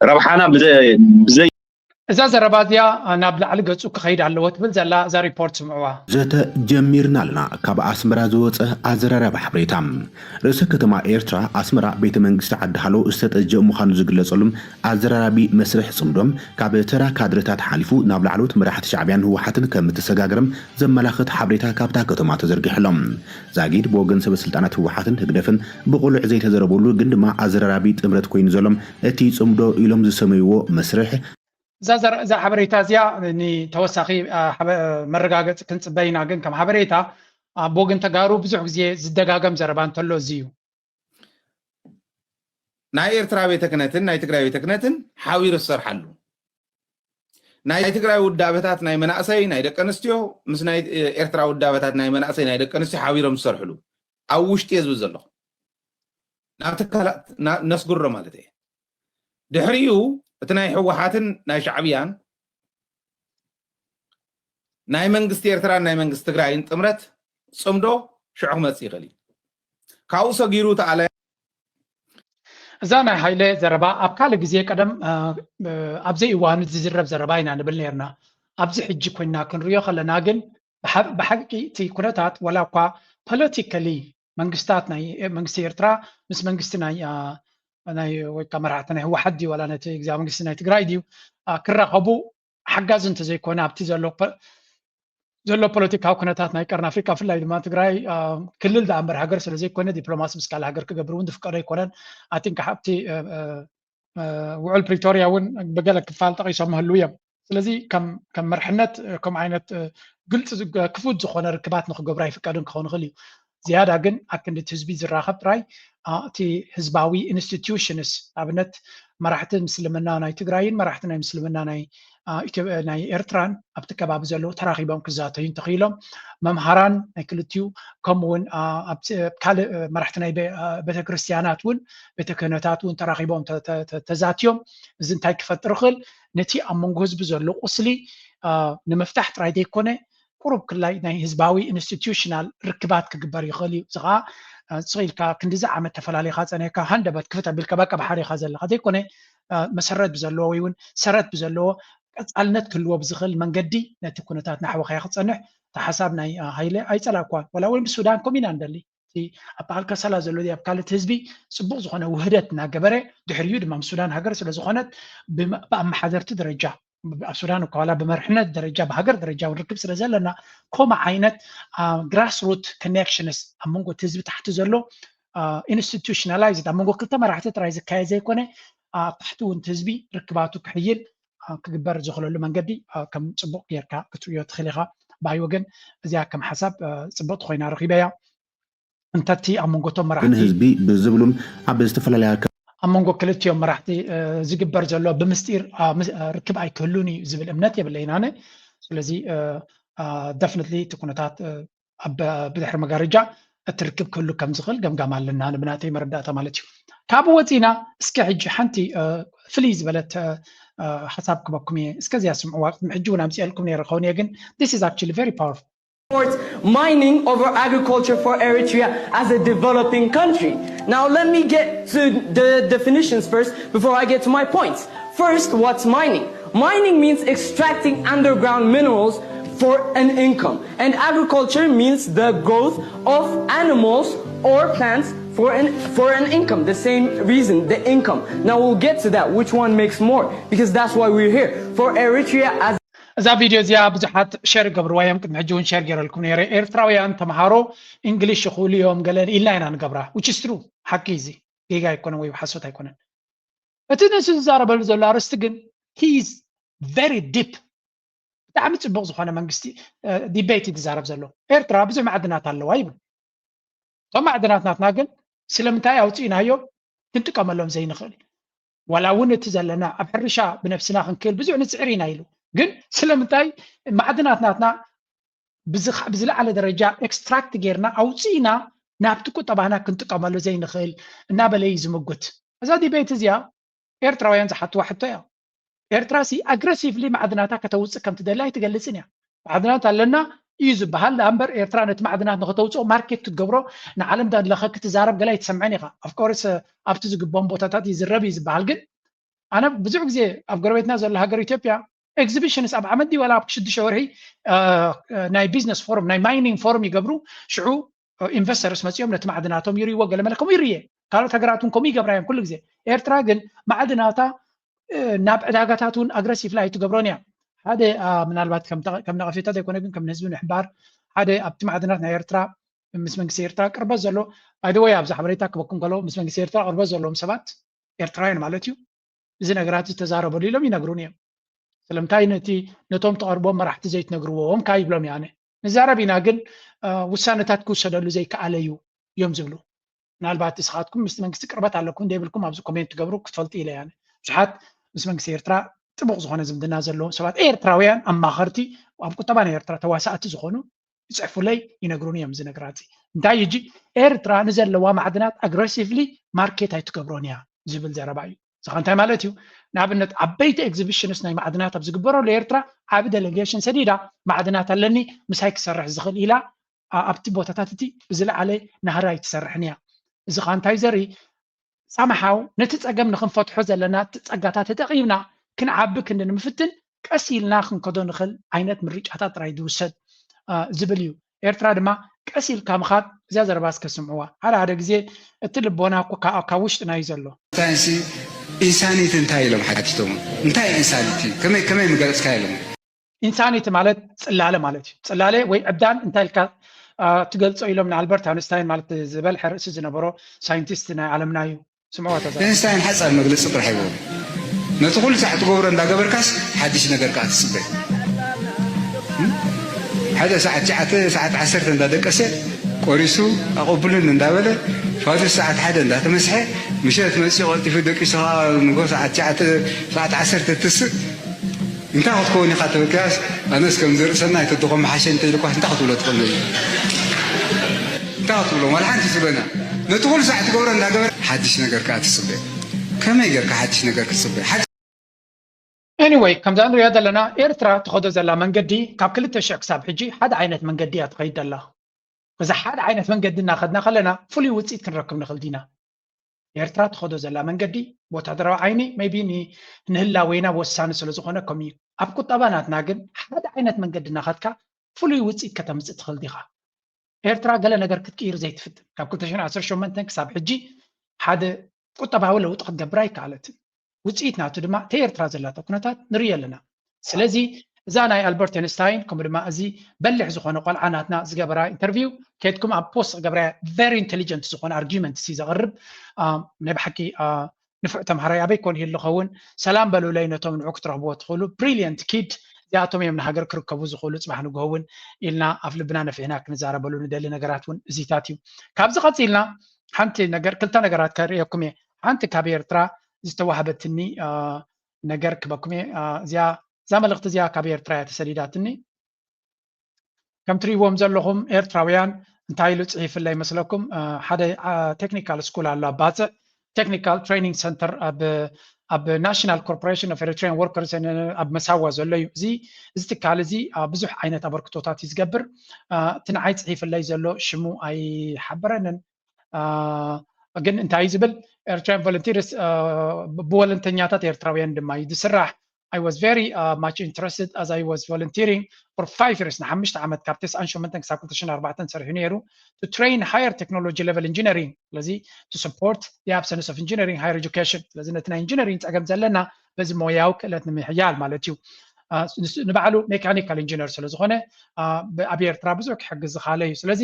ረብሓና ብዘይ እዛ ዘረባ እዚኣ ናብ ላዕሊ ገፁ ክኸይድ ኣለዎ ትብል ዘላ እዛ ሪፖርት ስምዕዋ ዘተ ጀሚርና ኣለና ካብ ኣስመራ ዝወፀ ኣዘራረባ ሓበሬታ ርእሰ ከተማ ኤርትራ ኣስመራ ቤተ መንግስቲ ዓዲ ሃሎ ዝተጠጀ ምዃኑ ዝግለፀሉም ኣዘራራቢ መስርሕ ፅምዶም ካብ ተራ ካድረታት ሓሊፉ ናብ ላዕሎት መራሕቲ ሻዕብያን ህወሓትን ከም እተሰጋገረም ዘመላኽት ሓበሬታ ካብታ ከተማ ተዘርጊሕሎም ዛጊድ ብወገን ሰበስልጣናት ህወሓትን ህግደፍን ብቁሉዕ ዘይተዘረበሉ ግን ድማ ኣዘራራቢ ጥምረት ኮይኑ ዘሎም እቲ ፅምዶ ኢሎም ዝሰመይዎ መስርሕ እዛ ሓበሬታ እዚኣ ንተወሳኺ መረጋገፂ ክንፅበይና ግን ከም ሓበሬታ ብወገን ተጋሩ ብዙሕ ግዜ ዝደጋገም ዘረባ እንተሎ እዚ እዩ ናይ ኤርትራ ቤተ ክህነትን ናይ ትግራይ ቤተ ክህነትን ሓቢሩ ዝሰርሓሉ ናይ ትግራይ ውዳበታት ናይ መናእሰይ ናይ ደቂ ኣንስትዮ ምስ ናይ ኤርትራ ውዳበታት ናይ መናእሰይ ናይ ደቂ ኣንስትዮ ሓቢሮም ዝሰርሕሉ ኣብ ውሽጢ እየ ዝብል ዘለኹ ናብቲ ካላእ ነስጉሮ ማለት እየ ድሕሪኡ እቲ ናይ ህወሓትን ናይ ሻዕብያን ናይ መንግስቲ ኤርትራን ናይ መንግስቲ ትግራይን ጥምረት ፅምዶ ሽዑ ክመፅእ ይኽእል እዩ ካብኡ ሰጊሩ ተኣለ እዛ ናይ ሃይለ ዘረባ ኣብ ካልእ ግዜ ቀደም ኣብዘይ እዋኑ ዝዝረብ ዘረባ ኢና ንብል ነርና ኣብዚ ሕጂ ኮይና ክንሪኦ ከለና ግን ብሓቂ እቲ ኩነታት ወላ እኳ ፖለቲካሊ መንግስታት ናይ መንግስቲ ኤርትራ ምስ መንግስቲ ናይ ወይ ከዓ መራሕቲ ናይ ህወሓት ድዩ ዋላ ነቲ ግዝያዊ መንግስቲ ናይ ትግራይ ድዩ ክራኸቡ ሓጋዝ እንተዘይኮነ ኣብቲ ዘሎ ፖለቲካዊ ኩነታት ናይ ቀርኒ ኣፍሪካ ብፍላይ ድማ ትግራይ ክልል ዝኣንበር ሃገር ስለዘይኮነ ዲፕሎማሲ ምስ ካልእ ሃገር ክገብር እውን ዝፍቀዶ ኣይኮነን ኣቲንካ ኣብቲ ውዕል ፕሪቶሪያ እውን ብገለ ክፋል ጠቂሶም ህልው እዮም ስለዚ ከም መርሕነት ከም ዓይነት ግልጽ ክፉት ዝኾነ ርክባት ንክገብራ ይፍቀድን ክኸውን ይኽእል እዩ ዝያዳ ግን ኣክንዲ ህዝቢ ዝራኸብ ጥራይ እቲ ህዝባዊ ኢንስቲትዩሽንስ ኣብነት መራሕቲ ምስልምና ናይ ትግራይን መራሕቲ ናይ ምስልምና ናይ ኤርትራን ኣብቲ ከባቢ ዘለዉ ተራኺቦም ክዛተዩ እንተኽኢሎም መምሃራን ናይ ክልቲኡ ከምኡውን ካልእ መራሕቲ ናይ ቤተክርስትያናት እውን ቤተ ክህነታት እውን ተራኺቦም ተዛትዮም እዚ እንታይ ክፈጥር ይኽእል ነቲ ኣብ መንጎ ህዝቢ ዘሎ ቁስሊ ንምፍታሕ ጥራይ ዘይኮነ ቁሩብ ክላይ ናይ ህዝባዊ ኢንስቲትዩሽናል ርክባት ክግበር ይኽእል እዩ እዚ ከዓ ስኢልካ ክንዲዚ ዓመት ተፈላለይካ ፀኒሕካ ሃንደበት ክፍት ኣቢልካ በቃ ብሓሪኻ ዘለካ ዘይኮነ መሰረት ብዘለዎ ወይ እውን ሰረት ብዘለዎ ቀፃልነት ክህልዎ ብዝኽእል መንገዲ ነቲ ኩነታት ናሕወኸያ ክፀንሕ ተሓሳብ ናይ ሃይለ ኣይፀላእኳን ወላ እውን ብሱዳን ኮሚና እንደሊ ኣብ በዓል ከሰላ ዘሎ ኣብ ካልእቲ ህዝቢ ፅቡቅ ዝኾነ ውህደት እናገበረ ድሕሪኡ ድማ ሱዳን ሃገር ስለ ዝኾነት ብኣመሓደርቲ ደረጃ ኣብ ሱዳን እኳ ዋላ ብመርሕነት ደረጃ ብሃገር ደረጃ ውርክብ ስለ ዘለና ከምኡ ዓይነት ግራስ ሩት ኮኔክሽንስ ኣብ መንጎ እቲ ህዝቢ ታሕቲ ዘሎ ኢንስቲትዩሽናላይዝድ ኣብ መንጎ ክልተ መራሕቲ ጥራይ ዝካየድ ዘይኮነ ታሕቲ እውን እቲ ህዝቢ ርክባቱ ክሕይል ክግበር ዝኽእለሉ መንገዲ ከም ፅቡቅ ጌርካ ክትሪኦ ትኽእል ኢኻ ብኣይ ወገን እዚኣ ከም ሓሳብ ፅብቕቲ ኮይና ረኺበያ እንተቲ ኣብ መንጎቶም መራሕቲ ህዝቢ ብዝብሉም ኣብ ዝተፈላለያ ኣብ መንጎ ክልቲኦም መራሕቲ ዝግበር ዘሎ ብምስጢር ርክብ ኣይክህሉን እዩ ዝብል እምነት የብለይን ኣነ ስለዚ ደፍኒትሊ እቲ ኩነታት ብድሕሪ መጋረጃ እቲ ርክብ ክህሉ ከም ዝኽእል ገምጋም ኣለና ንብናተይ መረዳእታ ማለት እዩ ካብኡ ወፂና እስኪ ሕጂ ሓንቲ ፍልይ ዝበለት ሓሳብ ክበኩም እየ እስከዚያ ስምዕዋ ሕጂ እውን ኣምፅአልኩም ነይረ ክኸውን እየ ግን this is actually very powerful mining over agriculture for Eritrea as a developing country. Now let me get to the definitions first before I get to my points. First, what's mining? Mining means extracting underground minerals for an income, and agriculture means the growth of animals or plants for an income. The same reason, the income. Now we'll get to that, which one makes more, because that's why we're here. For Eritrea as እዛ ቪድዮ እዚኣ ብዙሓት ሸር ገብርዋ እዮም ቅድሚ ሕጂ እውን ሸር ገይረልኩም ነይረ ኤርትራውያን ተምሃሮ እንግሊሽ ይኽእሉ እዮም ገለን ኢልና ኢና ንገብራ which is true ሓቂ እዚ ጌጋ ኣይኮነን ወይ ሓሶት ኣይኮነን እቲ ነሱ ዝዛረበሉ ዘሎ ኣርስቲ ግን he is very deep ብጣዕሚ ፅቡቅ ዝኾነ መንግስቲ ዲቤት ይዛረብ ዘሎ ኤርትራ ብዙሕ ማዕድናት ኣለዋ ይብል እቶም ማዕድናት ናትና ግን ስለምንታይ ኣውፂእናዮም ክንጥቀመሎም ዘይንኽእል ዋላ እውን እቲ ዘለና ኣብ ሕርሻ ብነፍስና ክንክእል ብዙሕ ንፅዕር ኢና ኢሉ ግን ስለምንታይ ማዕድናት ናትና ብዝለዓለ ደረጃ ኤክስትራክት ጌርና ኣውፂእና ናብቲ ቁጠባና ክንጥቀመሉ ዘይንኽእል እናበለይ ዝምጉት እዛ ዲቤት እዚኣ ኤርትራውያን ዝሓትዋ ሕቶ እያ ኤርትራ ሲ ኣግሬሲቭሊ ማዕድናታ ከተውፅእ ከም ትደሊ ኣይትገልፅን እያ ማዕድናት ኣለና እዩ ዝበሃል እምበር ኤርትራ ነቲ ማዕድናት ንክተውፅኦ ማርኬት ክትገብሮ ንዓለም ዳለኸ ክትዛረብ ገላ ይትሰምዐን ኢኻ ኣፍኮርስ ኣብቲ ዝግቦም ቦታታት ይዝረብ እዩ ዝበሃል ግን ኣነ ብዙሕ ግዜ ኣብ ጎረቤትና ዘሎ ሃገር ኢትዮጵያ ኤግዚቢሽንስ ኣብ ዓመት ዲ ወላ ኣብ 6 ወርሒ ናይ ቢዝነስ ፎረም ናይ ማይኒንግ ፎረም ይገብሩ ሽዑ ኢንቨስተርስ መፅኦም ነቲ ማዕድናቶም ይርይዎ ገለ መለ ከምኡ ይርየ ካልኦት ሃገራት እውን ከምኡ ይገብራ እዮም ኩሉ ግዜ ኤርትራ ግን ማዕድናታ ናብ ዕዳጋታት እውን ኣግሬሲቭ ላይ ትገብሮን እያ ሓደ ምናልባት ከም ነቐፌታት ኣይኮነ ግን ከም ህዝቢ ምሕባር ሓደ ኣብቲ ማዕድናት ናይ ኤርትራ ምስ መንግስቲ ኤርትራ ቅርበት ዘሎ ባይደወይ ኣብዚ ሓበሬታ ክበኩም ከሎ ምስ መንግስቲ ኤርትራ ቅርበት ዘለዎም ሰባት ኤርትራውያን ማለት እዩ እዚ ነገራት ዝተዛረበሉ ኢሎም ይነግሩን እዮም ስለምንታይ ነቶም ተቐርቦም መራሕቲ ዘይትነግርዎም ካ ይብሎም ያነ ንዛረብ ኢና ግን ውሳነታት ክውሰደሉ ዘይከኣለ እዩ እዮም ዝብሉ ምናልባት እስኻትኩም ምስ መንግስቲ ቅርበት ኣለኩም እንደይብልኩም ኣብዚ ኮሜንት ትገብሩ ክትፈልጡ ኢለ ያነ ብዙሓት ምስ መንግስቲ ኤርትራ ጥቡቅ ዝኾነ ዝምድና ዘለዎም ሰባት ኤርትራውያን ኣማኸርቲ ኣብ ቁጠባ ናይ ኤርትራ ተዋሳእቲ ዝኾኑ ይፅሕፉለይ ይነግሩን እዮም እዚ ነገራት እንታይ እጂ ኤርትራ ንዘለዋ ማዕድናት ኣግሬሲቭሊ ማርኬት ኣይትገብሮን እያ ዝብል ዘረባ እዩ እዚ እንታይ ማለት እዩ ንኣብነት ዓበይቲ ኤግዚቢሽንስ ናይ ማዕድናት ኣብ ዝግበረሉ ኤርትራ ዓብ ዴሌጌሽን ሰዲዳ ማዕድናት ኣለኒ ምሳይ ክሰርሕ ዝኽእል ኢላ ኣብቲ ቦታታት እቲ ብዝለዓለ ናህራይ ትሰርሕን እያ እዚ ከዓ እንታይ ዘርኢ ሳምሓው ነቲ ፀገም ንክንፈትሖ ዘለና ፀጋታት ተጠቒምና ክንዓቢ ክንዲ ንምፍትን ቀስ ኢልና ክንከዶ ንኽእል ዓይነት ምርጫታት ጥራይ ዝውሰድ ዝብል እዩ ኤርትራ ድማ ቀስ ኢልካ ምኻድ እዚያ ዘረባ እስከስምዕዋ ሓደ ግዜ እቲ ልቦና ካብ ውሽጥና እዩ ዘሎ ኢንሳኒት እንታይ ኢሎም ሓቲቶም እንታይ ኢንሳኒት ከመይ ምገለፅካ ኢሎም ኢንሳኒት ማለት ፅላለ ማለት እዩ ፅላለ ወይ ዕብዳን እንታይ ኢልካ ትገልፆ ኢሎም ንኣልበርት ኣንስታይን ማለት ዝበልሐ ርእሲ ዝነበሮ ሳይንቲስት ናይ ዓለምና እዩ ስምዕዋ ተዛ ኢንስታይን ሓፃር መግለፂ ጥራሕ ይዎ نتقول ساعة تقبر عند قبر كاس حدش نجار كات الصبح هذا ساعة 10 عند دكاسة قريسو أقبلون عند ولا فهذا ساعة حدا عند تمسحه مشيت مسي قلت في دكيسها نقول ساعة 10 تتسق انت هتكوني خاطر كاس انا اسكم زر سنه تدخل محشن تلقوا انت هتقول تقول انت هتقول ما لحد تسبنا نتقول ساعه تقول ان غبر حدش ነገር ካትስበ كما يقرك حدش ነገር كتسبه anyway كم ذا نريد لنا ኤርትራ تخذ ዘላ መንገዲ ካብ 2000 ክሳብ ሕጂ ሓደ ዓይነት መንገዲ እያ ትኸይድ ኣላ በዛ ሓደ ዓይነት መንገዲ እናኸድና ከለና ፍሉይ ውፅኢት ክንረክብ ንኽእል ዲና ኤርትራ ትኸዶ ዘላ መንገዲ ወታደራዊ ዓይኒ ሜቢ ንህላወና ወሳኒ ስለ ዝኾነ ከምኡ ኣብ ቁጠባናትና ግን ሓደ ዓይነት መንገዲ እናኸድካ ፍሉይ ውፅኢት ከተምፅእ ትኽእል ዲኻ ኤርትራ ገለ ነገር ክትቅይር ዘይትፍትን ካብ 2018 ክሳብ ሕጂ ሓደ ቁጠባዊ ለውጢ ክትገብር ኣይከኣለትን ውፅኢት ናቱ ድማ እቲ ኤርትራ ዘላቶ ኩነታት ንሪኢ ኣለና ስለዚ እዛ ናይ ኣልበርት ኤንስታይን ከምኡ ድማ እዚ በሊሕ ዝኾነ ቆልዓ ናትና ዝገበራ ኢንተርቪው ከድኩም ኣብ ፖስት ዝገበራ ቨሪ ኢንቴሊጀንት ዝኾነ ኣርጊመንት ሲ ዘቕርብ ናይ ብሓቂ ንፍዕ ተምሃራይ ኣበይ ኮን ይህሉ ኸውን ሰላም በሉለይ ነቶም ንዑ ክትረኽብዎ ትኽእሉ ብሪልየንት ኪድ እዚኣቶም እዮም ንሃገር ክርከቡ ዝኽእሉ ፅባሕ ንግሆውን ኢልና ኣብ ልብና ነፊሕና ክንዛረበሉ ንደሊ ነገራት እውን እዚታት እዩ ካብዚ ቀፂልና ሓንቲ ነገር ክልተ ነገራት ከርእየኩም እየ ሓንቲ ካብ ኤርትራ ዝተዋሃበትኒ ነገር ክበኩም እየ እዛ መልእኽቲ እዚኣ ካብ ኤርትራ እያ ተሰዲዳትኒ ከም ትሪእዎም ዘለኹም ኤርትራውያን እንታይ ኢሉ ፅሒፍላ ይመስለኩም ሓደ ቴክኒካል ስኩል ኣሎ ኣባፅዕ ቴክኒካል ትሬኒንግ ሰንተር ኣብ ናሽናል ኮርፖሬሽን ኦፍ ኤሪትሪያን ወርከርስ ኣብ መሳዋ ዘሎ እዩ እዚ ትካል እዚ ብዙሕ ዓይነት ኣበርክቶታት እዩ ዝገብር እቲ ንዓይ ፅሒፍለይ ዘሎ ሽሙ ኣይሓበረንን ግን እንታይ ዝብል ኤርትራን ቮለንቲርስ ብወለንተኛታት ኤርትራውያን ድማ እዩ ዝስራሕ I was very much interested as I was volunteering for 5 years ንሓሙሽተ ዓመት ካብ 98 ክሳብ 2004 ሰሪሑ ነይሩ to train higher technology level engineering ስለዚ to support the absence of engineering higher education ስለዚ ነቲ ናይ ኢንጂነሪንግ ፀገም ዘለና በዚ ሞያዊ ክእለት ንምሕያል ማለት እዩ ንባዕሉ ሜካኒካል ኢንጂነር ስለ ዝኾነ ኣብ ኤርትራ ብዙሕ ክሕግዝ ዝኻለ እዩ ስለዚ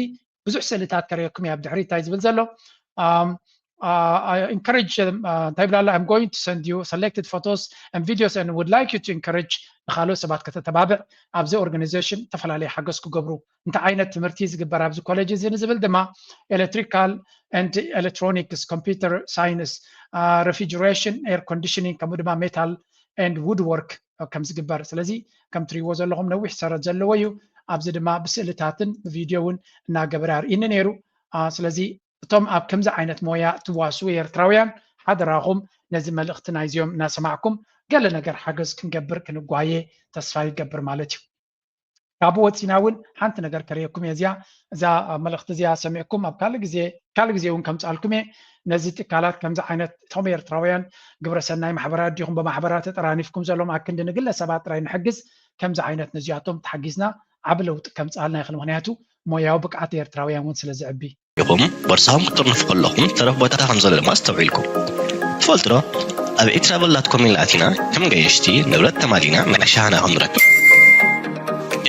ብዙሕ ስእልታት ከርእየኩም እየ ኣብ ድሕሪት እንታይ ዝብል ዘሎ I encourage I'm going to send you selected photos and videos and would like you to encourage نخالو سبات كتتبابع أبزي organization تفعل حقس كجبرو أنت عينة تمرتيز جبر أبزي colleges نزبل دما electrical and electronics computer science refrigeration air conditioning كمودما metal and woodwork كم زجبر سلزي كم تري وزر لهم نوح سرت زلويو أبزي دما بسئلتاتن فيديوون ناجبرار إن نيرو سلزي توم أب كم زعينة مويا تواصل إيرتراويان حدا راهم نزل ملقت نايزيوم ناس معكم قال لنا جر حجز كنجبر كنقاية تصفي جبر مالتي كابوت سيناون حنت نجر كريكم يزيا إذا ملقت زيا سمعكم أب كالك زي ونكم سألكم نزلت كالات كم زعينة توم إيرتراويان جبر سناي محبرات ديهم بمحبرات تراني فيكم زلهم أكن نقول سبات راين حجز كم زعينة نزياتهم تحجزنا عبلو كم سألنا يخلو هنياتو مويا وبقعت إيرتراويان ونسل زعبي يقوم برسام كتر نفقل لهم ترف بوتا حمزة لما استوعيلكم تفولترا أبي إترابلاتكم من الأتينا كم جايشتي نولد تمالينا من أشهانا همرك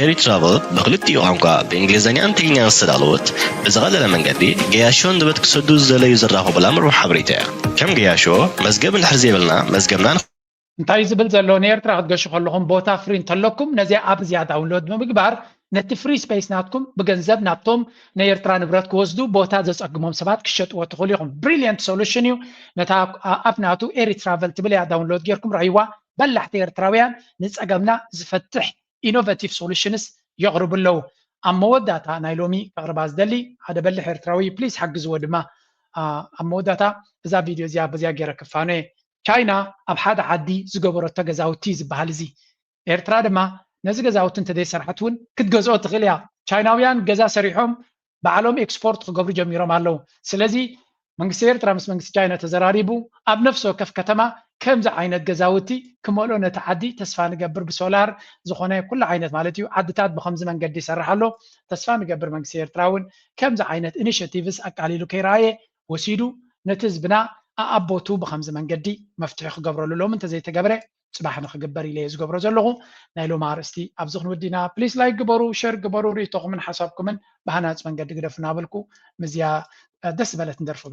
إيري ترافل بغلطي وعمقا بإنجليزاني أنتيني أنصدالوت بزغال لمن قدي جياشون دبت كسدو الزلي يزرحو بالأمر وحبريتها كم جياشو مزقب الحرزي بلنا مزقبنا እንታይ ዝብል ዘሎ ንኤርትራ ክትገሹ ከለኹም ቦታ ፍሪ እንተለኩም ነዚያ ኣብ እዚኣ ዳውንሎድ ብምግባር ነቲ ፍሪ ስፔስ ናትኩም ብገንዘብ ናብቶም ናይ ኤርትራ ንብረት ክወስዱ ቦታ ዘፀግሞም ሰባት ክሸጥዎ ትኽእሉ ኢኹም ብሪልየንት ሶሉሽን እዩ ነታ ኣብ ናቱ ኤሪ ትራቨል ትብል እያ ዳውንሎድ ጌርኩም ረሂዋ በላሕቲ ኤርትራውያን ንፀገምና ዝፈትሕ ኢኖቬቲቭ ሶሉሽንስ የቕርቡ ኣለዉ ኣብ መወዳእታ ናይ ሎሚ ከቕርባ ዝደሊ ሓደ በልሕ ኤርትራዊ ፕሊዝ ሓግዝዎ ድማ ኣብ መወዳእታ እዛ ቪድዮ እዚኣ በዚያ ገይረ ክፋኖ ቻይና ኣብ ሓደ ዓዲ ዝገበረቶ ገዛውቲ ዝበሃል እዚ ኤርትራ ድማ ነዚ ገዛውቲ እንተደይ ሰርሐት እውን ክትገዝኦ ትኽእል እያ ቻይናውያን ገዛ ሰሪሖም ባዕሎም ኤክስፖርት ክገብሩ ጀሚሮም ኣለዉ ስለዚ መንግስቲ ኤርትራ ምስ መንግስቲ ቻይና ተዘራሪቡ ኣብ ነፍሲ ወከፍ ከተማ ከምዚ ዓይነት ገዛውቲ ክመልኦ ነቲ ዓዲ ተስፋ ንገብር ብሶላር ዝኾነ ኩሉ ዓይነት ማለት እዩ ዓድታት ብከምዚ መንገዲ ይሰርሕ ኣሎ ተስፋ ንገብር መንግስቲ ኤርትራ እውን ከምዚ ዓይነት ኢኒሽቲቭስ ኣቃሊሉ ከይረኣየ ወሲዱ ነቲ ህዝብና ኣቦቱ ብከምዚ መንገዲ መፍትሒ ክገብረሉ ሎም እንተዘይተገብረ ፅባሕ ንክግበር ኢለ ዝገብሮ ዘለኹ ናይ ሎም ኣርእስቲ ኣብዚ ክንውዲና ፕሊስ ላይክ ግበሩ ሸር ግበሩ ርእቶኹምን ሓሳብኩምን ብሃናፅ መንገዲ ግደፉ እናበልኩ ምዝያ ደስ በለት እንደርፎ